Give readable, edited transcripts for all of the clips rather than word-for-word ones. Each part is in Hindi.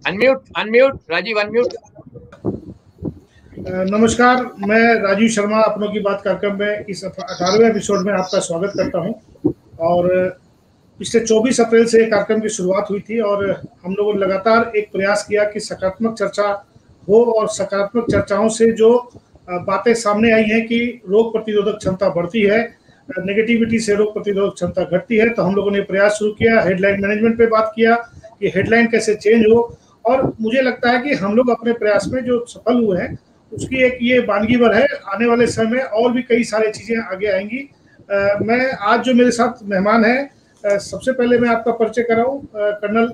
Unmute unmute Rajiv unmute. नमस्कार, मैं राजीव शर्मा अपनों की बात कार्यक्रम में इस 18वें एपिसोड में आपका स्वागत करता हूं। और पिछले 24 अप्रैल से कार्यक्रम की शुरुआत हुई थी और हम लोगों ने लगातार एक प्रयास किया कि सकारात्मक चर्चा हो और सकारात्मक चर्चाओं से जो बातें सामने आई हैं कि रोग प्रतिरोधक क्षमता बढ़ती है, नेगेटिविटी से रोग प्रतिरोधक क्षमता घटती है, तो हम लोगों ने प्रयास शुरू किया। हेडलाइन मैनेजमेंट पे बात किया कि हेडलाइन कैसे चेंज हो, और मुझे लगता है कि हम लोग अपने प्रयास में जो सफल हुए हैं उसकी एक ये बानगीवर है। आने वाले समय में और भी कई सारी चीजें आगे आएंगी। मैं आज जो मेरे साथ मेहमान है, सबसे पहले मैं आपका परिचय कराऊं। कर्नल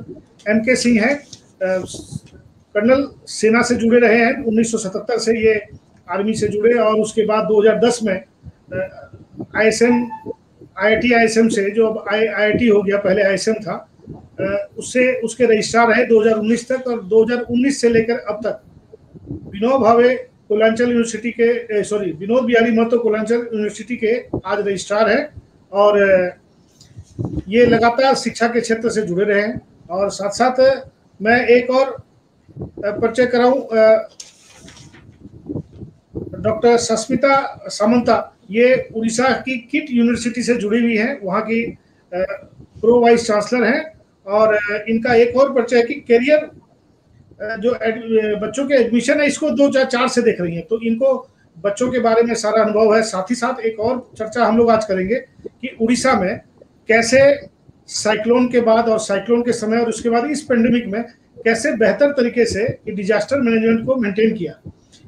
MK सिंह है। कर्नल सेना से जुड़े रहे हैं 1977 से, ये आर्मी से जुड़े, और उसके बाद 2010 में IIT ISM से, जो अब IIT हो गया, पहले ISM था, उससे उसके रजिस्ट्रार है 2019 तक। और 2019 से लेकर अब तक विनोद भावे कोयलांचल यूनिवर्सिटी के विनोद बिहारी महतो कोयलांचल यूनिवर्सिटी के आज रजिस्ट्रार है, और ये लगातार शिक्षा के क्षेत्र से जुड़े रहे हैं। और साथ साथ मैं एक और परिचय कराऊं, डॉक्टर सस्मिता सामंता, ये उड़ीसा की किट यूनिवर्सिटी से जुड़ी हुई हैं, वहाँ की प्रो वाइस चांसलर हैं। और इनका एक और परिचय है कि कैरियर जो बच्चों के एडमिशन है, इसको 2004 से देख रही हैं, तो इनको बच्चों के बारे में सारा अनुभव है। साथ ही साथ एक और चर्चा हम लोग आज करेंगे कि उड़ीसा में कैसे साइक्लोन के बाद और साइक्लोन के समय और उसके बाद इस पेंडेमिक में कैसे बेहतर तरीके से डिजास्टर मैनेजमेंट को मेंटेन किया।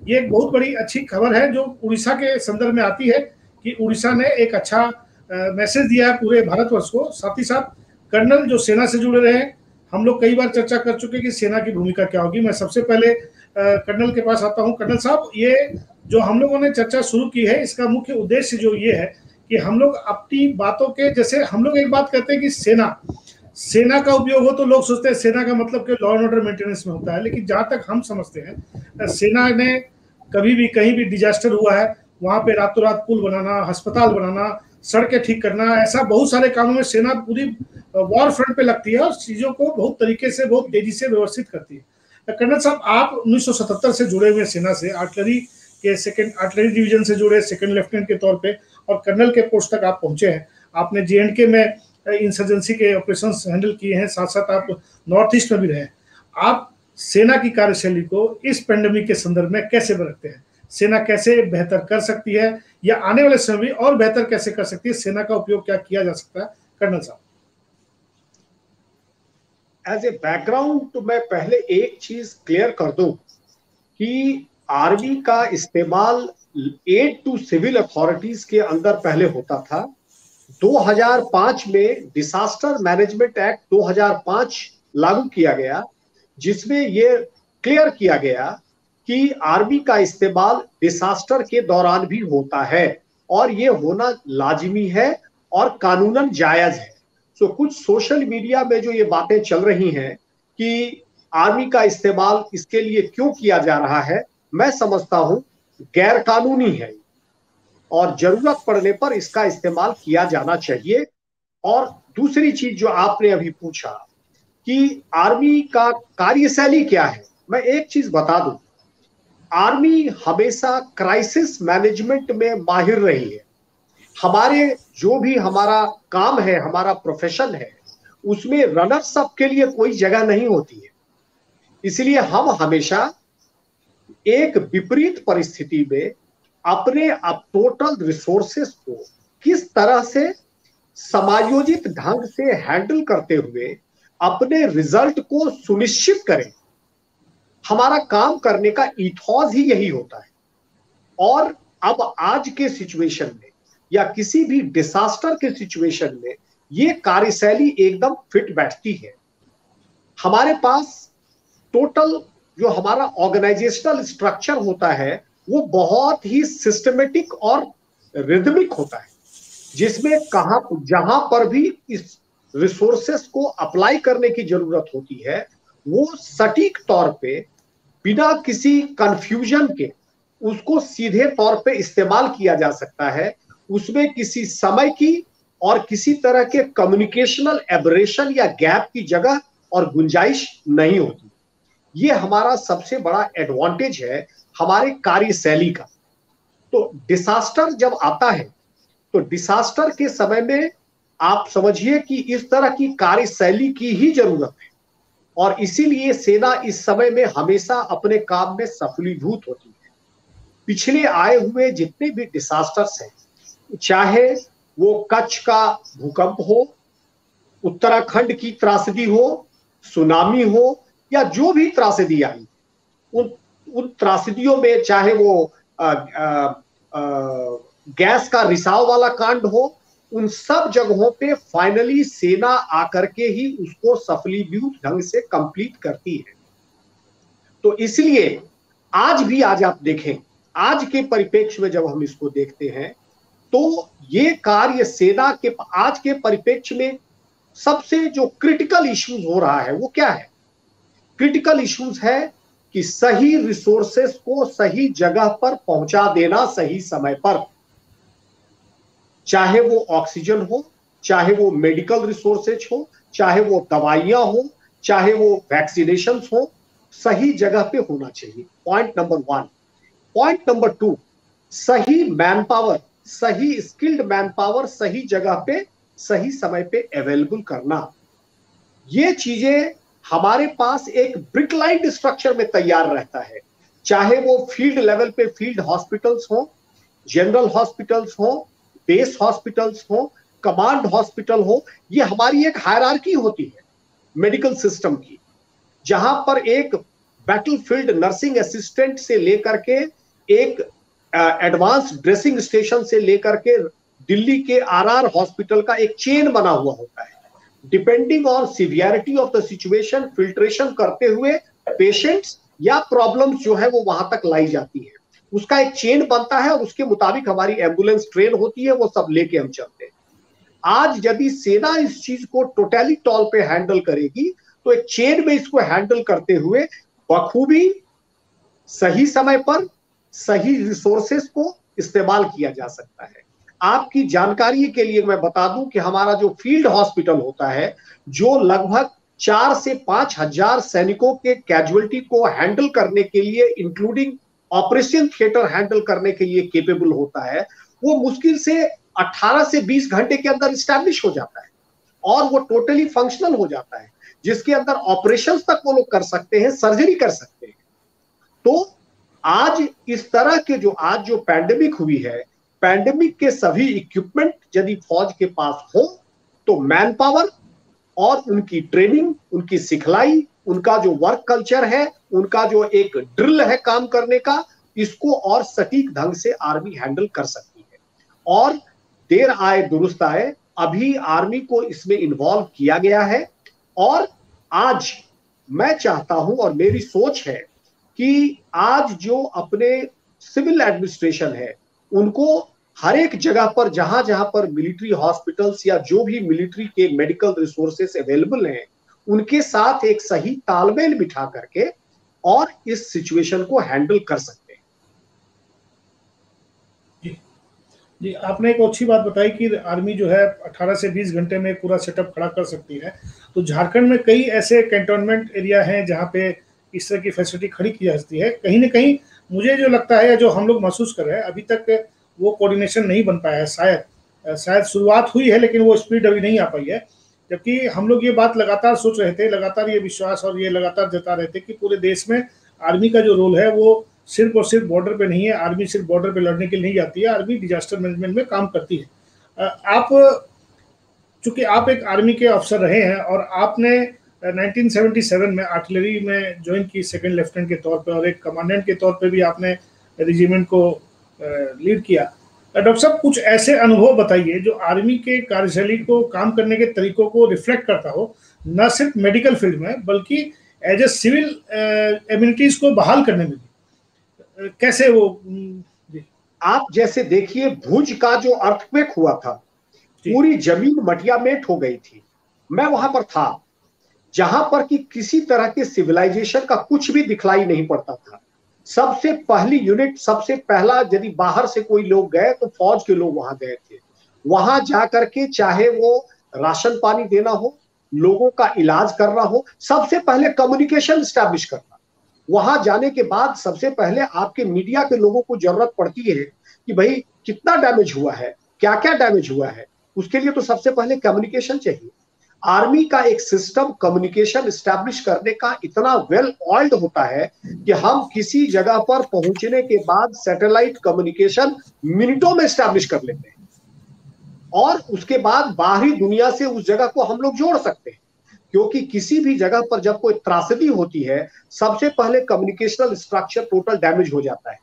ये एक बहुत बड़ी अच्छी खबर है जो उड़ीसा के संदर्भ में आती है कि उड़ीसा ने एक अच्छा मैसेज दिया है पूरे भारतवर्ष को। साथ ही साथ कर्नल जो सेना से जुड़े रहे हैं, हम लोग कई बार चर्चा कर चुके कि सेना की भूमिका क्या होगी। मैं सबसे पहले कर्नल के पास आता हूं। कर्नल साहब, ये जो हम लोगों ने चर्चा शुरू की है, इसका मुख्य उद्देश्य जो ये है कि हम लोग अपनी बातों के, जैसे हम लोग एक बात कहते हैं कि सेना का उपयोग हो तो लोग सोचते हैं सेना का मतलब कि लॉ एंड ऑर्डर मेंटेनेंस में होता है, लेकिन जहां तक हम समझते हैं, सेना ने कभी भी कहीं भी डिजास्टर हुआ है वहां पे रातों रात पुल बनाना, अस्पताल बनाना, सड़कें ठीक करना, ऐसा बहुत सारे कामों में सेना पूरी वॉर फ्रंट पे लगती है और चीजों को बहुत तरीके से, बहुत तेजी से व्यवस्थित करती है। कर्नल साहब, आप 1977 से जुड़े हुए सेना से, आर्टिलरी के सेकंड आर्टिलरी डिवीजन से जुड़े सेकंड लेफ्टिनेंट के तौर पे, और कर्नल के पोस्ट तक आप पहुंचे हैं। आपने JNK में इंसर्जेंसी के ऑपरेशंस हैंडल किए हैं, साथ साथ आप नॉर्थ ईस्ट में भी रहे। आप सेना की कार्यशैली को इस पेंडेमिक के संदर्भ में कैसे बरतते हैं? सेना कैसे बेहतर कर सकती है, या आने वाले समय में और बेहतर कैसे कर सकती है? सेना का उपयोग क्या किया जा सकता है, कर्नल साहब? एज ए बैकग्राउंड तो मैं पहले एक चीज क्लियर कर दूं कि आर्मी का इस्तेमाल एड टू सिविल अथॉरिटीज के अंदर पहले होता था। 2005 में डिसास्टर मैनेजमेंट एक्ट 2005 लागू किया गया, जिसमें यह क्लियर किया गया कि आर्मी का इस्तेमाल डिसास्टर के दौरान भी होता है और यह होना लाजिमी है और कानूनन जायज है। तो कुछ सोशल मीडिया में जो ये बातें चल रही हैं कि आर्मी का इस्तेमाल इसके लिए क्यों किया जा रहा है, मैं समझता हूं गैर कानूनी है और जरूरत पड़ने पर इसका इस्तेमाल किया जाना चाहिए। और दूसरी चीज जो आपने अभी पूछा कि आर्मी का कार्यशैली क्या है, मैं एक चीज बता दूं, आर्मी हमेशा क्राइसिस मैनेजमेंट में माहिर रही है। हमारे जो भी हमारा काम है, हमारा प्रोफेशन है, उसमें रनर्स अप के लिए कोई जगह नहीं होती है। इसलिए हम हमेशा एक विपरीत परिस्थिति में अपने टोटल रिसोर्सेस को किस तरह से समायोजित ढंग से हैंडल करते हुए अपने रिजल्ट को सुनिश्चित करें, हमारा काम करने का इथॉस ही यही होता है। और अब आज के सिचुएशन में या किसी भी डिसास्टर के सिचुएशन में ये कार्यशैली एकदम फिट बैठती है। हमारे पास टोटल जो हमारा ऑर्गेनाइजेशनल स्ट्रक्चर होता है वो बहुत ही सिस्टमेटिक और रिदमिक होता है, जिसमें जहां पर भी इस रिसोर्सेस को अप्लाई करने की जरूरत होती है वो सटीक तौर पे बिना किसी कंफ्यूजन के उसको सीधे तौर पे इस्तेमाल किया जा सकता है। उसमें किसी समय की और किसी तरह के कम्युनिकेशनल एबरेशन या गैप की जगह और गुंजाइश नहीं होती। ये हमारा सबसे बड़ा एडवांटेज है हमारे कार्यशैली का। तो डिसास्टर जब आता है तो डिसास्टर के समय में आप समझिए कि इस तरह की कार्यशैली की ही जरूरत है, और इसीलिए सेना इस समय में हमेशा अपने काम में सफलीभूत होती है। पिछले आए हुए जितने भी डिसास्टर्स हैं, चाहे वो कच्छ का भूकंप हो, उत्तराखंड की त्रासदी हो, सुनामी हो, या जो भी त्रासदी आई, उन त्रासदियों में चाहे वो गैस का रिसाव वाला कांड हो, उन सब जगहों पे फाइनली सेना आकर के ही उसको सफलीभूत ढंग से कंप्लीट करती है। तो इसलिए आज आप देखें, आज के परिप्रेक्ष्य में जब हम इसको देखते हैं तो ये कार्य सेना के आज के परिप्रेक्ष्य में सबसे जो क्रिटिकल इश्यूज हो रहा है वो क्या है? क्रिटिकल इश्यूज है कि सही रिसोर्सेस को सही जगह पर पहुंचा देना सही समय पर, चाहे वो ऑक्सीजन हो, चाहे वो मेडिकल रिसोर्सेज हो, चाहे वो दवाइयां हो, चाहे वो वैक्सीनेशन हो, सही जगह पे होना चाहिए। Point number 1। पॉइंट नंबर 2, सही मैन पावर, सही स्किल्ड मैन पावर सही जगह पे सही समय पे अवेलेबल करना। ये चीजें हमारे पास एक ब्रिकलाइंड स्ट्रक्चर में तैयार रहता है, चाहे वो फील्ड लेवल पे फील्ड हॉस्पिटल्स हो, जनरल हॉस्पिटल्स हो, बेस हॉस्पिटल्स हो, कमांड हॉस्पिटल हो। ये हमारी एक हायरार्की होती है मेडिकल सिस्टम की, जहां पर एक बैटलफील्ड नर्सिंग असिस्टेंट से लेकर के एक एडवांस ड्रेसिंग स्टेशन से लेकर के दिल्ली के आरआर हॉस्पिटल का एक चेन बना हुआ होता है। Depending on severity of the situation filtration करते हुए पेशेंट्स या प्रॉब्लम्स जो है वो वहां तक लाई जाती है, उसका एक चेन बनता है और उसके मुताबिक हमारी एम्बुलेंस ट्रेन होती है, वो सब लेके हम चलते हैं। आज यदि सेना इस चीज को टोटली टॉल पे हैंडल करेगी तो एक चेन में इसको हैंडल करते हुए बखूबी सही समय पर सही रिसोर्सेस को इस्तेमाल किया जा सकता है। आपकी जानकारी के लिए मैं बता दूं कि हमारा जो फील्ड हॉस्पिटल होता है, जो लगभग 4 से 5 हजार सैनिकों के कैजुअलिटी को हैंडल करने के लिए, इंक्लूडिंग ऑपरेशन थिएटर हैंडल करने के लिए केपेबल होता है, वो मुश्किल से 18 से 20 घंटे के अंदर स्टैब्लिश हो जाता है और वो टोटली फंक्शनल हो जाता है, जिसके अंदर ऑपरेशंस तक वो लोग कर सकते हैं, सर्जरी कर सकते हैं। तो आज इस तरह के जो पैंडेमिक हुई है, पैंडेमिक के सभी इक्विपमेंट यदि फौज के पास हो तो मैन पावर और उनकी ट्रेनिंग, उनकी सिखलाई, उनका जो वर्क कल्चर है, उनका जो एक ड्रिल है काम करने का, इसको और सटीक ढंग से आर्मी हैंडल कर सकती है। और देर आए दुरुस्त आए, अभी आर्मी को इसमें इन्वॉल्व किया गया है। और आज मैं चाहता हूं और मेरी सोच है कि आज जो अपने सिविल एडमिनिस्ट्रेशन है, उनको हर एक जगह पर जहां जहां पर मिलिट्री हॉस्पिटल्स या जो भी मिलिट्री के मेडिकल रिसोर्सेस अवेलेबल हैं, उनके साथ एक सही तालमेल बिठा करके और इस सिचुएशन को हैंडल कर सकते हैं। जी, आपने एक अच्छी बात बताई कि आर्मी जो है 18 से 20 घंटे में पूरा सेटअप खड़ा कर सकती है। तो झारखंड में कई ऐसे कैंटोनमेंट एरिया हैं जहाँ पे इस तरह की फैसिलिटी खड़ी की जा सकती है। कहीं ना कहीं मुझे जो लगता है, जो हम लोग महसूस कर रहे हैं, अभी तक वो कोऑर्डिनेशन नहीं बन पाया है। शायद शुरुआत हुई है लेकिन वो स्पीड अभी नहीं आ पाई है। जबकि हम लोग ये बात लगातार सोच रहे थे, लगातार ये विश्वास और ये लगातार जता रहे थे कि पूरे देश में आर्मी का जो रोल है वो सिर्फ और सिर्फ बॉर्डर पे नहीं है। आर्मी सिर्फ बॉर्डर पे लड़ने के लिए नहीं जाती है, आर्मी डिजास्टर मैनेजमेंट में काम करती है। आप चूंकि आप एक आर्मी के अफसर रहे हैं और आपने 1977 में आर्टिलरी में ज्वाइन की सेकंड लेफ्टिनेंट के तौर पे, और एक कमांडेंट के तौर पे भी आपने रेजिमेंट को लीड किया। डॉक्टर साहब, कुछ ऐसे अनुभव बताइए जो आर्मी के कार्यशैली को, काम करने के तरीकों को रिफ्लेक्ट करता हो, न सिर्फ मेडिकल फील्ड में बल्कि एज ए सिविल एम्यूनिटीज को बहाल करने में भी। कैसे वो आप जैसे देखिए, भुज का जो अर्थक्वेक हुआ था, पूरी जमीन मटियामेट हो गई थी। मैं वहां पर था जहां पर कि किसी तरह के सिविलाइजेशन का कुछ भी दिखलाई नहीं पड़ता था। सबसे पहली यूनिट, सबसे पहला यदि बाहर से कोई लोग गए तो फौज के लोग वहां गए थे। वहां जाकर के चाहे वो राशन पानी देना हो, लोगों का इलाज करना हो, सबसे पहले कम्युनिकेशन स्टैब्लिश करना। वहां जाने के बाद सबसे पहले आपके मीडिया के लोगों को जरूरत पड़ती है कि भाई कितना डैमेज हुआ है, क्या क्या डैमेज हुआ है। उसके लिए तो सबसे पहले कम्युनिकेशन चाहिए। आर्मी का एक सिस्टम कम्युनिकेशन स्टैब्लिश करने का इतना वेल ऑयल्ड होता है कि हम किसी जगह पर पहुंचने के बाद सैटेलाइट कम्युनिकेशन मिनटों में स्टैब्लिश कर लेते हैं और उसके बाद बाहरी दुनिया से उस जगह को हम लोग जोड़ सकते हैं। क्योंकि किसी भी जगह पर जब कोई त्रासदी होती है, सबसे पहले कम्युनिकेशनल स्ट्रक्चर टोटल डैमेज हो जाता है।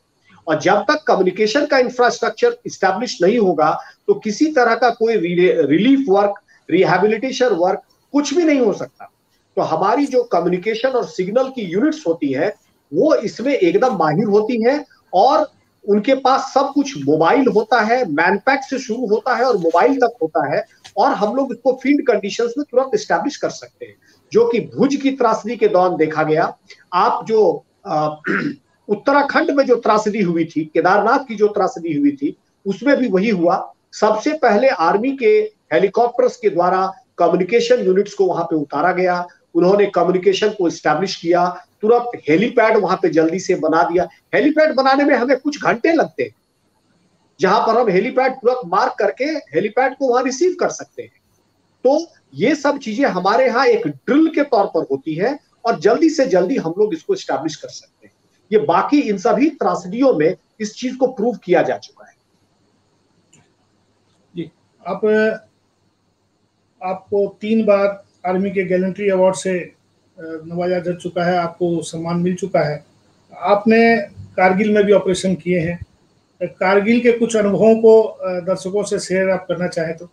और जब तक कम्युनिकेशन का इंफ्रास्ट्रक्चर स्टैब्लिश नहीं होगा तो किसी तरह का कोई रिलीफ वर्क, रिहैबिलिटेशन वर्क कुछ भी नहीं हो सकता। तो हमारी जो कम्युनिकेशन और सिग्नल की यूनिट्स होती है वो इसमें एकदम माहिर होती है और उनके पास सब कुछ मोबाइल होता है, मैनपैक से शुरू होता है और मोबाइल तक होता है और हम लोग इसको फील्ड कंडीशंस में तुरंत एस्टैब्लिश कर सकते हैं, जो कि भुज की त्रासदी के दौरान देखा गया। आप जो उत्तराखंड में जो त्रासदी हुई थी, केदारनाथ की जो त्रासदी हुई थी, उसमें भी वही हुआ। सबसे पहले आर्मी के हेलीकॉप्टर्स के द्वारा कम्युनिकेशन यूनिट्स को वहां पे उतारा गया, उन्होंने कम्युनिकेशन को एस्टैब्लिश किया, तुरंत हेलीपैड वहां पे जल्दी से बना दिया। हेलीपैड बनाने में हमें कुछ घंटे लगते हैं, जहां पर हम हेलीपैड तुरंत मार्क करके हेलीपैड को वहां रिसीव कर सकते हैं। तो ये सब चीजें हमारे यहाँ एक ड्रिल के तौर पर होती है और जल्दी से जल्दी हम लोग इसको एस्टैब्लिश कर सकते हैं। ये बाकी इन सभी त्रासदियों में इस चीज को प्रूव किया जा चुका है। जी, आपको 3 बार आर्मी के गैलेंट्री अवार्ड से नवाजा जा चुका है, आपको सम्मान मिल चुका है। आपने कारगिल में भी ऑपरेशन किए हैं, कारगिल के कुछ अनुभवों को दर्शकों से शेयर आप करना चाहें तो?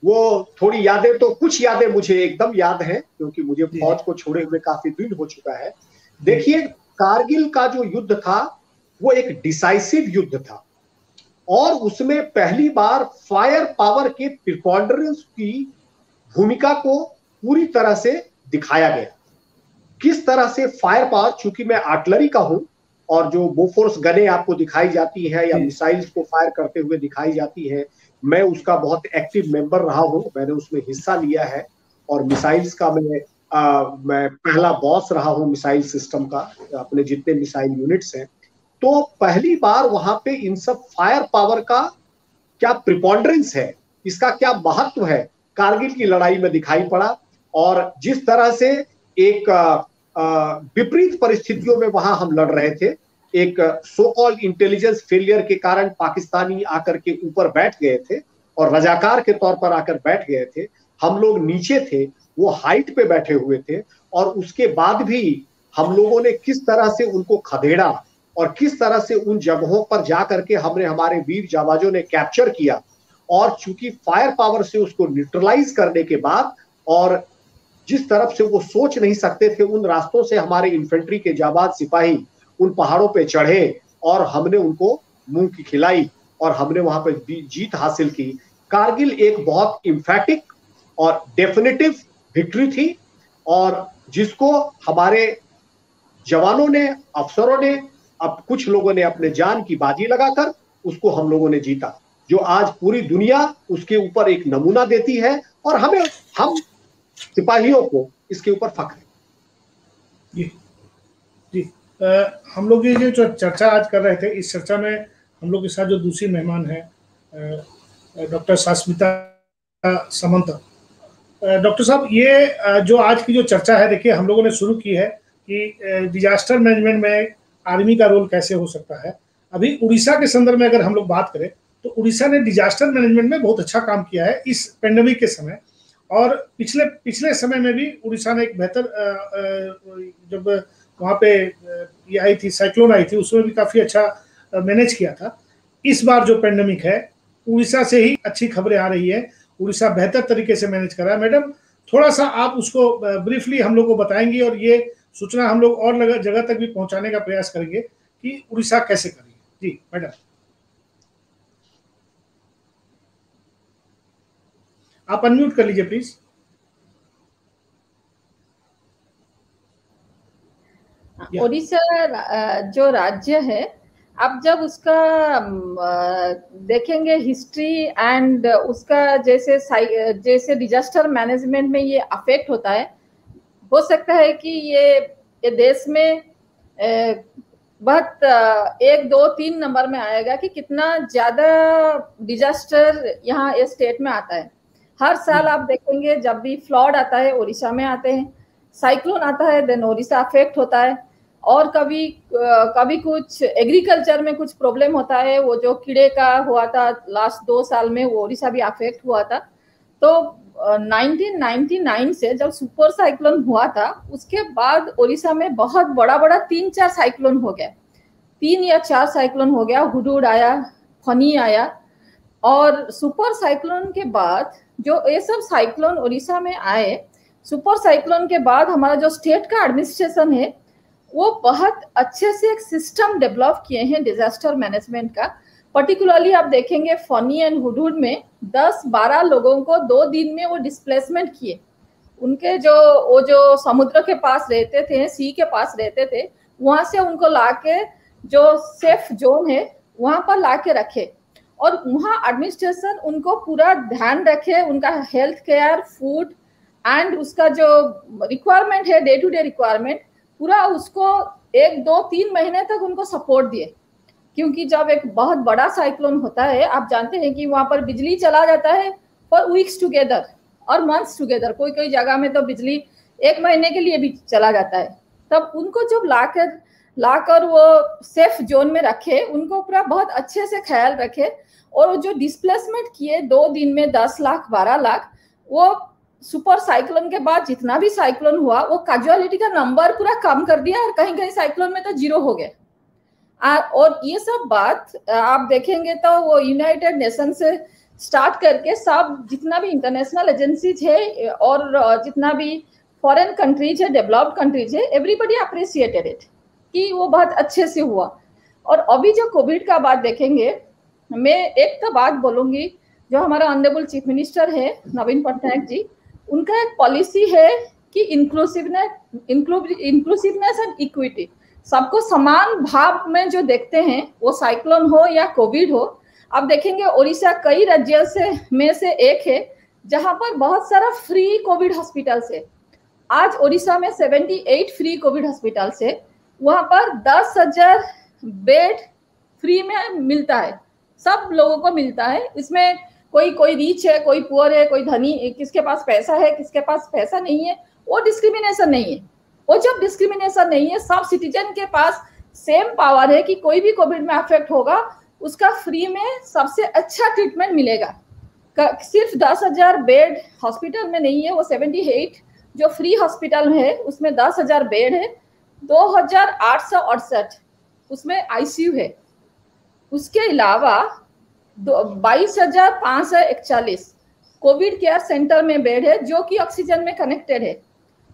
वो थोड़ी यादें, तो कुछ यादें मुझे एकदम याद है क्योंकि मुझे फौज को छोड़े हुए काफी दिन हो चुका है। देखिए, कारगिल का जो युद्ध था वो एक डिसाइसिव युद्ध था और उसमें पहली बार फायर पावर के प्रिपॉन्डरेंस की भूमिका को पूरी तरह से दिखाया गया। किस तरह से फायर पावर, चूंकि मैं आर्टिलरी का हूं और जो बोफोर्स गने आपको दिखाई जाती है या मिसाइल्स को फायर करते हुए दिखाई जाती है, मैं उसका बहुत एक्टिव मेंबर रहा हूं, मैंने उसमें हिस्सा लिया है और मिसाइल्स का मैं पहला बॉस रहा हूं मिसाइल सिस्टम का, अपने जितने मिसाइल यूनिट्स हैं। तो पहली बार वहां पे इन सब फायर पावर का क्या प्रिपॉन्डरेंस है, इसका क्या महत्व है, कारगिल की लड़ाई में दिखाई पड़ा। और जिस तरह से एक विपरीत परिस्थितियों में वहां हम लड़ रहे थे, एक सो कॉल्ड इंटेलिजेंस फेलियर के कारण पाकिस्तानी आकर के ऊपर बैठ गए थे और रजाकार के तौर पर आकर बैठ गए थे, हम लोग नीचे थे, वो हाइट पे बैठे हुए थे और उसके बाद भी हम लोगों ने किस तरह से उनको खदेड़ा और किस तरह से उन जगहों पर जाकर के हमने, हमारे वीर जाबाजों ने कैप्चर किया। और चूंकि फायर पावर से उसको न्यूट्रलाइज करने के बाद और जिस तरफ से वो सोच नहीं सकते थे, उन रास्तों से हमारे इन्फेंट्री के जाबाज सिपाही उन पहाड़ों पे चढ़े और हमने उनको मुंह की खिलाई और हमने वहां पर जीत हासिल की। कारगिल एक बहुत इम्फैटिक और डेफिनेटिव विक्ट्री थी और जिसको हमारे जवानों ने, अफसरों ने, अब कुछ लोगों ने अपने जान की बाजी लगाकर उसको हम लोगों ने जीता, जो आज पूरी दुनिया उसके ऊपर एक नमूना देती है और हम सिपाहियों को इसके ऊपर फख्र है। जी, हम लोग ये जो चर्चा आज कर रहे थे, इस चर्चा में हम लोग के साथ जो दूसरी मेहमान है डॉक्टर सास्मिता समंत। डॉक्टर साहब, ये जो आज की जो चर्चा है, देखिए हम लोगों ने शुरू की है कि डिजास्टर मैनेजमेंट में आर्मी का रोल कैसे हो सकता है। अभी उड़ीसा के संदर्भ में अगर हम लोग बात करें तो उड़ीसा ने डिजास्टर मैनेजमेंट में बहुत अच्छा काम किया है इस पेंडेमिक के समय, और पिछले समय में भी उड़ीसा ने एक बेहतर, जब वहाँ पे ये आई थी, साइक्लोन आई थी, उसमें भी काफ़ी अच्छा मैनेज किया था। इस बार जो पेंडेमिक है, उड़ीसा से ही अच्छी खबरें आ रही है, उड़ीसा बेहतर तरीके से मैनेज कर रहा है। मैडम, थोड़ा सा आप उसको ब्रीफली हम लोग को बताएंगी और ये सूचना हम लोग और जगह तक भी पहुंचाने का प्रयास करेंगे कि उड़ीसा कैसे करेंगे। जी मैडम, आप अनम्यूट कर लीजिए प्लीज। उड़ीसा जो राज्य है, अब जब उसका देखेंगे हिस्ट्री एंड उसका जैसे डिजास्टर मैनेजमेंट में ये अफेक्ट होता है, हो सकता है कि ये देश में बहुत 1, 2, 3 नंबर में आएगा कि कितना ज्यादा डिजास्टर यहाँ इस स्टेट में आता है। हर साल आप देखेंगे जब भी फ्लड आता है उड़ीसा में आते हैं, साइक्लोन आता है देन उड़ीसा अफेक्ट होता है, और कभी कुछ एग्रीकल्चर में कुछ प्रॉब्लम होता है। वो जो कीड़े का हुआ था लास्ट 2 साल में, वो उड़ीसा भी अफेक्ट हुआ था। तो 1999 से जब सुपर साइक्लोन हुआ था उसके बाद उड़ीसा में बहुत बड़ा 3-4 साइक्लोन हो गया, 3 या 4 साइक्लोन हो गया। हुडहुड आया, फनी आया, और सुपर साइक्लोन के बाद जो ये सब साइक्लोन उड़ीसा में आए, सुपर साइक्लोन के बाद हमारा जो स्टेट का एडमिनिस्ट्रेशन है वो बहुत अच्छे से एक सिस्टम डेवलप किए हैं डिजास्टर मैनेजमेंट का। पर्टिकुलरली आप देखेंगे फनी एंड हुडहुड में 10-12 लोगों को 2 दिन में वो डिस्प्लेसमेंट किए। उनके वो जो समुद्र के पास रहते थे, सी के पास रहते थे, वहां से उनको लाके जो सेफ जोन है वहां पर लाके रखे, और वहाँ एडमिनिस्ट्रेशन उनको पूरा ध्यान रखे, उनका हेल्थ केयर, फूड एंड उसका जो रिक्वायरमेंट है, डे टू डे रिक्वायरमेंट, पूरा उसको 1, 2, 3 महीने तक उनको सपोर्ट दिए। क्योंकि जब एक बहुत बड़ा साइक्लोन होता है, आप जानते हैं कि वहाँ पर बिजली चला जाता है फॉर वीक्स टुगेदर और मंथ्स टुगेदर। कोई जगह में तो बिजली 1 महीने के लिए भी चला जाता है। तब उनको जब लाकर वो सेफ जोन में रखे, उनको पूरा बहुत अच्छे से ख्याल रखे, और जो डिस्प्लेसमेंट किए 2 दिन में 10 लाख 12 लाख, वो सुपर साइक्लोन के बाद जितना भी साइक्लोन हुआ वो कैजुअलिटी का नंबर पूरा कम कर दिया, और कहीं साइक्लोन में तो 0 हो गया। और ये सब बात आप देखेंगे तो वो यूनाइटेड नेशन से स्टार्ट करके सब जितना भी इंटरनेशनल एजेंसीज है और जितना भी फॉरेन कंट्रीज है, डेवलप्ड कंट्रीज है, एवरीबडी अप्रिशिएटेड इट कि वो बहुत अच्छे से हुआ। और अभी जो कोविड का बात देखेंगे, मैं एक तो बात बोलूंगी, जो हमारा ऑनरेबल चीफ मिनिस्टर है नवीन पटनायक जी, उनका एक पॉलिसी है कि इंक्लूसिवनेस एंड इक्विटी, सबको समान भाव में जो देखते हैं, वो साइक्लोन हो या कोविड हो। आप देखेंगे उड़ीसा कई राज्यों में से एक है जहां पर बहुत सारा फ्री कोविड हॉस्पिटल्स है। आज उड़ीसा में 78 फ्री कोविड हॉस्पिटल्स है, वहां पर 10,000 बेड फ्री में मिलता है, सब लोगों को मिलता है। इसमें कोई रीच है, कोई पुअर है, कोई धनी, किसके पास पैसा है, किसके पास पैसा नहीं है, वो डिस्क्रिमिनेशन नहीं है। वो जब डिस्क्रिमिनेशन नहीं है, सब सिटीजन के पास सेम पावर है कि कोई भी कोविड में अफेक्ट होगा उसका फ्री में सबसे अच्छा ट्रीटमेंट मिलेगा। सिर्फ 10,000 बेड हॉस्पिटल में नहीं है, वो 78 जो फ्री हॉस्पिटल है उसमें 10,000 बेड है, 2,868 उसमें आईसीयू है। उसके अलावा 22,541 कोविड केयर सेंटर में बेड है जो कि ऑक्सीजन में कनेक्टेड है,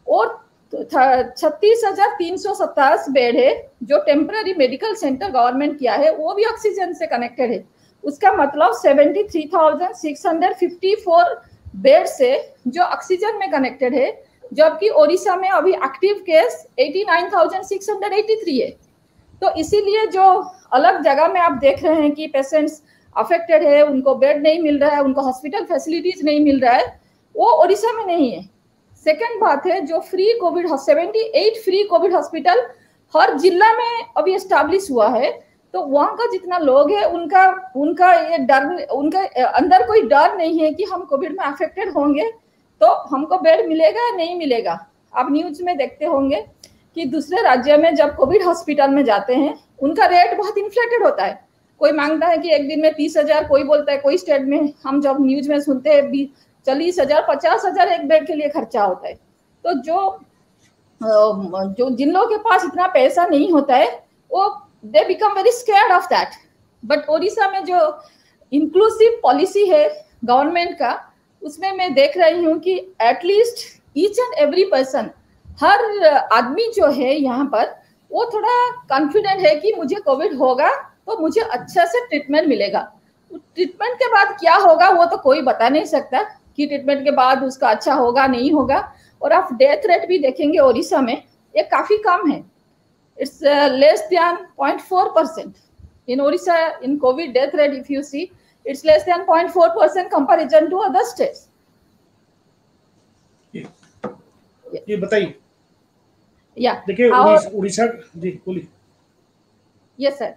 और 36,327 बेड है जो टेम्पररी मेडिकल सेंटर गवर्नमेंट किया है, वो भी ऑक्सीजन से कनेक्टेड है। उसका मतलब 73,654 बेड से जो ऑक्सीजन में कनेक्टेड है, जबकि ओडिशा में अभी एक्टिव केस 89,683 है। तो इसीलिए जो अलग जगह में आप देख रहे हैं कि पेशेंट्स अफेक्टेड है, उनको बेड नहीं मिल रहा है, उनको हॉस्पिटल फैसिलिटीज नहीं मिल रहा है, वो ओडिशा में नहीं है। सेकंड बात है, जो free covid 78 free covid hospital हर जिला में अभी एस्टैब्लिश हुआ है, तो वहाँ का जितना लोग है उनका ये डर, उनका अंदर कोई डर नहीं है कि हम कोविड में अफेक्टेड होंगे तो हमको बेड मिलेगा या नहीं मिलेगा। आप न्यूज में देखते होंगे कि दूसरे राज्य में जब कोविड हॉस्पिटल में जाते हैं उनका रेट बहुत इन्फ्लेटेड होता है। कोई मांगता है कि एक दिन में 30,000, कोई बोलता है, कोई स्टेट में हम जब न्यूज में सुनते हैं 40,000, 50,000 एक बेड के लिए खर्चा होता है। तो जो जिन लोगों के पास इतना पैसा नहीं होता है वो they become very scared of that. But Odisha में जो इंक्लूसिव पॉलिसी है गवर्नमेंट का, उसमें मैं देख रही हूँ कि at least each and every person, हर आदमी जो है यहाँ पर, वो थोड़ा कॉन्फिडेंट है कि मुझे कोविड होगा तो मुझे अच्छा से ट्रीटमेंट मिलेगा। ट्रीटमेंट के बाद क्या होगा वो तो कोई बता नहीं सकता कि ट्रीटमेंट के बाद उसका अच्छा होगा नहीं होगा। और आप डेथ रेट भी देखेंगे ओडिशा में, ये काफी कम है, it's less than 0.4% in Odisha in COVID death rate. If you see, it's less than 0.4% comparison to other states. ये बताइए। या देखिए उड़ीसा जी बोलिए। यस सर,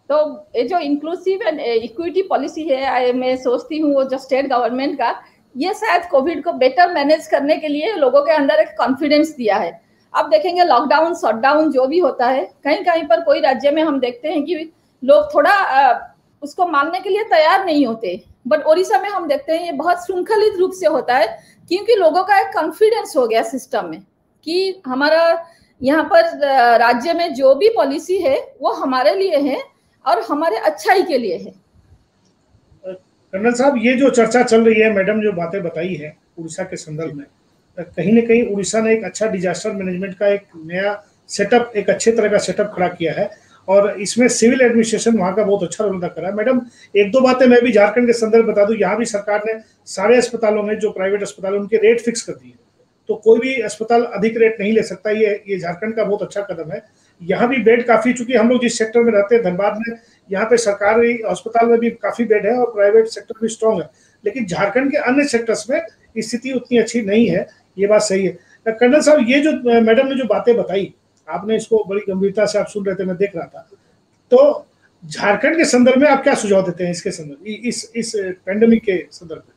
तो ये जो इंक्लूसिव एंड इक्विटी पॉलिसी है, मैं सोचती हूँ वो जो स्टेट गवर्नमेंट का, ये शायद कोविड को बेटर मैनेज करने के लिए लोगों के अंदर एक कॉन्फिडेंस दिया है। अब देखेंगे लॉकडाउन शटडाउन जो भी होता है, कहीं कहीं पर कोई राज्य में हम देखते हैं कि लोग थोड़ा उसको मानने के लिए तैयार नहीं होते, बट ओडिशा में हम देखते हैं ये बहुत श्रृंखलित रूप से होता है, क्योंकि लोगों का एक कॉन्फिडेंस हो गया सिस्टम में कि हमारा यहाँ पर राज्य में जो भी पॉलिसी है वो हमारे लिए है और हमारे अच्छाई के लिए है। कर्नल साहब, ये जो चर्चा चल रही है, मैडम जो बातें बताई है उड़ीसा के संदर्भ में, कहीं ना कहीं उड़ीसा ने एक अच्छा डिजास्टर मैनेजमेंट का एक नया सेटअप, एक अच्छे तरह का सेटअप खड़ा किया है और इसमें सिविल एडमिनिस्ट्रेशन वहाँ का बहुत अच्छा रोल अदा करा है। मैडम, एक दो बातें मैं भी झारखंड के संदर्भ बता दूं, यहाँ भी सरकार ने सारे अस्पतालों में, जो प्राइवेट अस्पताल उनके रेट फिक्स कर दिए, तो कोई भी अस्पताल अधिक रेट नहीं ले सकता। ये झारखंड का बहुत अच्छा कदम है। यहाँ भी बेड काफी, चूंकि हम लोग जिस सेक्टर में रहते हैं धनबाद में, यहाँ पे सरकारी अस्पताल में भी काफी बेड है और प्राइवेट सेक्टर भी स्ट्रॉन्ग है, लेकिन झारखंड के अन्य सेक्टर्स में स्थिति उतनी अच्छी नहीं है, ये बात सही है। कर्नल साहब, ये जो मैडम ने जो बातें बताई, आपने इसको बड़ी गंभीरता से आप सुन रहे थे, मैं देख रहा था, तो झारखंड के संदर्भ में आप क्या सुझाव देते हैं इसके संदर्भ, इस पेंडेमिक के संदर्भ में?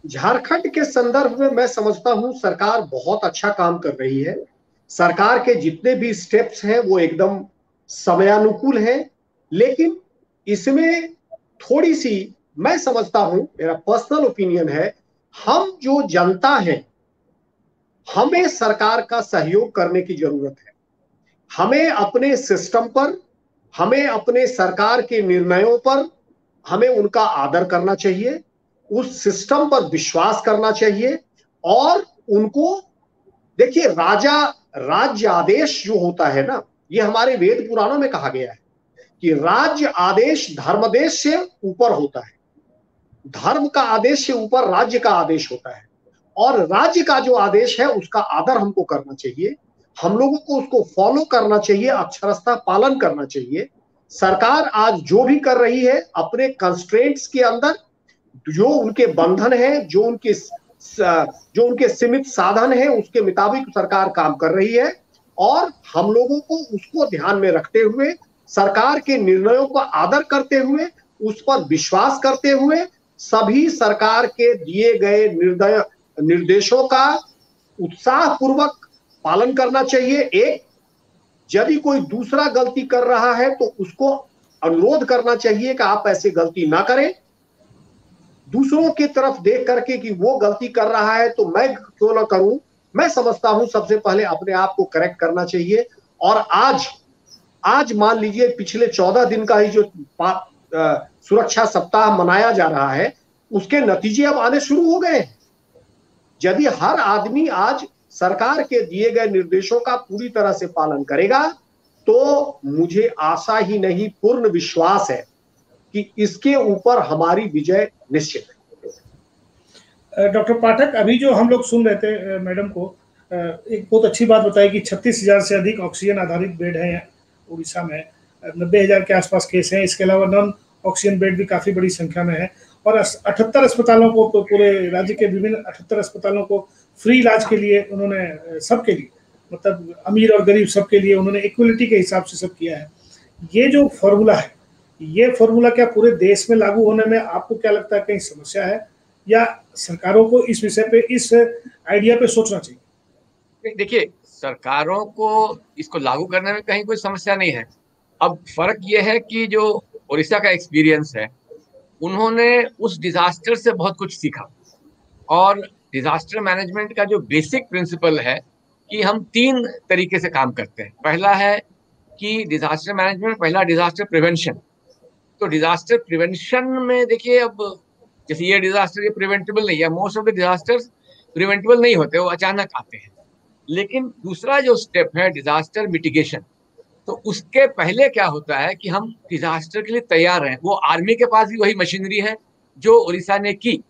झारखंड के संदर्भ में मैं समझता हूं सरकार बहुत अच्छा काम कर रही है। सरकार के जितने भी स्टेप्स हैं वो एकदम समयानुकूल है, लेकिन इसमें थोड़ी सी, मैं समझता हूं, मेरा पर्सनल ओपिनियन है, हम जो जनता है हमें सरकार का सहयोग करने की जरूरत है। हमें अपने सिस्टम पर, हमें अपने सरकार के निर्णयों पर, हमें उनका आदर करना चाहिए, उस सिस्टम पर विश्वास करना चाहिए और उनको, देखिए राज्य आदेश जो होता है ना, ये हमारे वेद पुराणों में कहा गया है कि राज्य आदेश धर्मदेश से ऊपर होता है, धर्म का आदेश से ऊपर राज्य का आदेश होता है, और राज्य का जो आदेश है उसका आदर हमको करना चाहिए, हम लोगों को उसको फॉलो करना चाहिए, अक्षरशः पालन करना चाहिए। सरकार आज जो भी कर रही है अपने कंस्ट्रेंट्स के अंदर, जो उनके बंधन है, जो उनके सीमित साधन है, उसके मुताबिक सरकार काम कर रही है और हम लोगों को उसको ध्यान में रखते हुए, सरकार के निर्णयों का आदर करते हुए, उस पर विश्वास करते हुए, सभी सरकार के दिए गए निर्देशों का उत्साहपूर्वक पालन करना चाहिए। एक, यदि कोई दूसरा गलती कर रहा है तो उसको अनुरोध करना चाहिए कि आप ऐसे गलती ना करें। दूसरों की तरफ देख करके कि वो गलती कर रहा है तो मैं क्यों ना करूं, मैं समझता हूं सबसे पहले अपने आप को करेक्ट करना चाहिए। और आज मान लीजिए पिछले 14 दिन का ही जो सुरक्षा सप्ताह मनाया जा रहा है, उसके नतीजे अब आने शुरू हो गए। यदि हर आदमी आज सरकार के दिए गए निर्देशों का पूरी तरह से पालन करेगा तो मुझे आशा ही नहीं, पूर्ण विश्वास है कि इसके ऊपर हमारी विजय निश्चित है। डॉक्टर पाठक, अभी जो हम लोग सुन रहे थे मैडम को, एक बहुत अच्छी बात बताई कि 36,000 से अधिक ऑक्सीजन आधारित बेड हैं उड़ीसा में, 90,000 के आसपास केस हैं। इसके अलावा नॉन ऑक्सीजन बेड भी काफ़ी बड़ी संख्या में है और 78 अस्पतालों को, पूरे राज्य के विभिन्न 78 अस्पतालों को फ्री इलाज के लिए उन्होंने, सबके लिए, मतलब अमीर और गरीब सबके लिए उन्होंने इक्वलिटी के हिसाब से सब किया है। ये जो फॉर्मूला है, ये फॉर्मूला क्या पूरे देश में लागू होने में आपको क्या लगता है कहीं समस्या है, या सरकारों को इस विषय पे, इस आइडिया पे सोचना चाहिए? देखिए, सरकारों को इसको लागू करने में कहीं कोई समस्या नहीं है। अब फर्क ये है कि जो उड़ीसा का एक्सपीरियंस है, उन्होंने उस डिजास्टर से बहुत कुछ सीखा और डिजास्टर मैनेजमेंट का जो बेसिक प्रिंसिपल है कि हम 3 तरीके से काम करते हैं। पहला है कि डिजास्टर मैनेजमेंट, पहला डिजास्टर प्रिवेंशन। तो डिजास्टर प्रिवेंशन में देखिए, अब जैसे ये डिजास्टर ये प्रिवेंटेबल नहीं है, most of the disasters preventable नहीं होते, वो अचानक आते हैं। लेकिन दूसरा जो स्टेप है डिजास्टर मिटिगेशन, तो उसके पहले क्या होता है कि हम डिजास्टर के लिए तैयार हैं। वो आर्मी के पास भी वही मशीनरी है जो उड़ीसा ने की,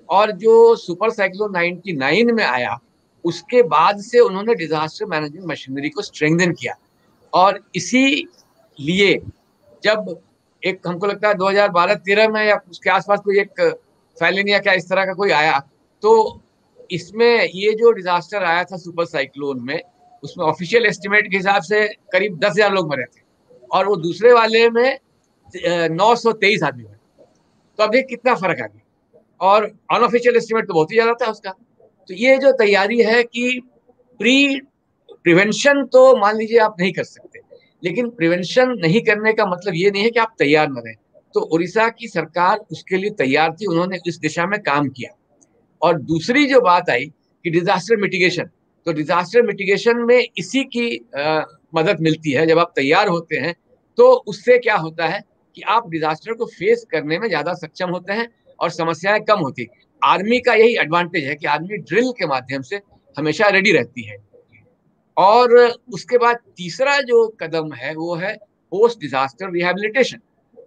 और जो सुपर साइक्लोन 99 में आया उसके बाद से उन्होंने डिजास्टर मैनेजमेंट मशीनरी को स्ट्रेंथन किया। और इसी लिए जब एक, हमको लगता है 2012-13 में या उसके आसपास कोई एक फैलिन या क्या इस तरह का कोई आया, तो इसमें ये जो डिजास्टर आया था सुपर साइक्लोन में, उसमें ऑफिशियल एस्टिमेट के हिसाब से करीब 10,000 लोग मरे थे, और वो दूसरे वाले में 923 आदमी मरे। तो अभी कितना फर्क आ गया, और अनऑफिशियल एस्टिमेट तो बहुत ही ज्यादा था उसका। तो ये जो तैयारी है कि प्रिवेंशन तो मान लीजिए आप नहीं कर सकते, लेकिन प्रिवेंशन नहीं करने का मतलब ये नहीं है कि आप तैयार न रहें। तो उड़ीसा की सरकार उसके लिए तैयार थी, उन्होंने इस दिशा में काम किया। और दूसरी जो बात आई कि डिजास्टर मिटिगेशन, तो डिजास्टर मिटिगेशन में इसी की मदद मिलती है। जब आप तैयार होते हैं तो उससे क्या होता है कि आप डिजास्टर को फेस करने में ज्यादा सक्षम होते हैं और समस्याएं कम होती। आर्मी का यही एडवांटेज है कि आर्मी ड्रिल के माध्यम से हमेशा रेडी रहती है। और उसके बाद तीसरा जो कदम है वो है पोस्ट डिजास्टर रिहैबिलिटेशन।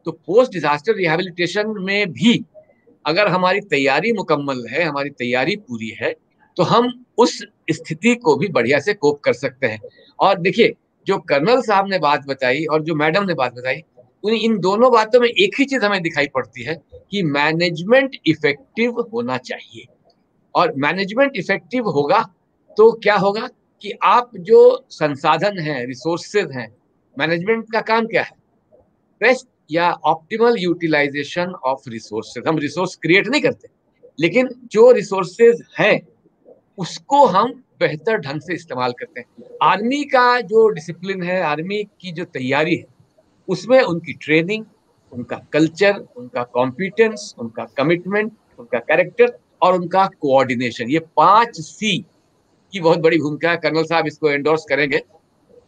तो पोस्ट डिजास्टर रिहैबिलिटेशन में भी अगर हमारी तैयारी मुकम्मल है, हमारी तैयारी पूरी है, तो हम उस स्थिति को भी बढ़िया से कोप कर सकते हैं। और देखिए, जो कर्नल साहब ने बात बताई और जो मैडम ने बात बताई, इन दोनों बातों में एक ही चीज हमें दिखाई पड़ती है कि मैनेजमेंट इफेक्टिव होना चाहिए। और मैनेजमेंट इफेक्टिव होगा तो क्या होगा कि आप जो संसाधन हैं, रिसोर्सेज हैं, मैनेजमेंट का काम क्या है? बेस्ट या ऑप्टिमल यूटिलाइजेशन ऑफ रिसोर्सेज। हम रिसोर्स क्रिएट नहीं करते, लेकिन जो रिसोर्सेज हैं उसको हम बेहतर ढंग से इस्तेमाल करते हैं। आर्मी का जो डिसिप्लिन है, आर्मी की जो तैयारी है, उसमें उनकी ट्रेनिंग, उनका कल्चर, उनका कॉम्पिटेंस, उनका कमिटमेंट, उनका कैरेक्टर और उनका कोऑर्डिनेशन, ये 5C की बहुत बड़ी भूमिका है। कर्नल साहब इसको एंडोर्स करेंगे।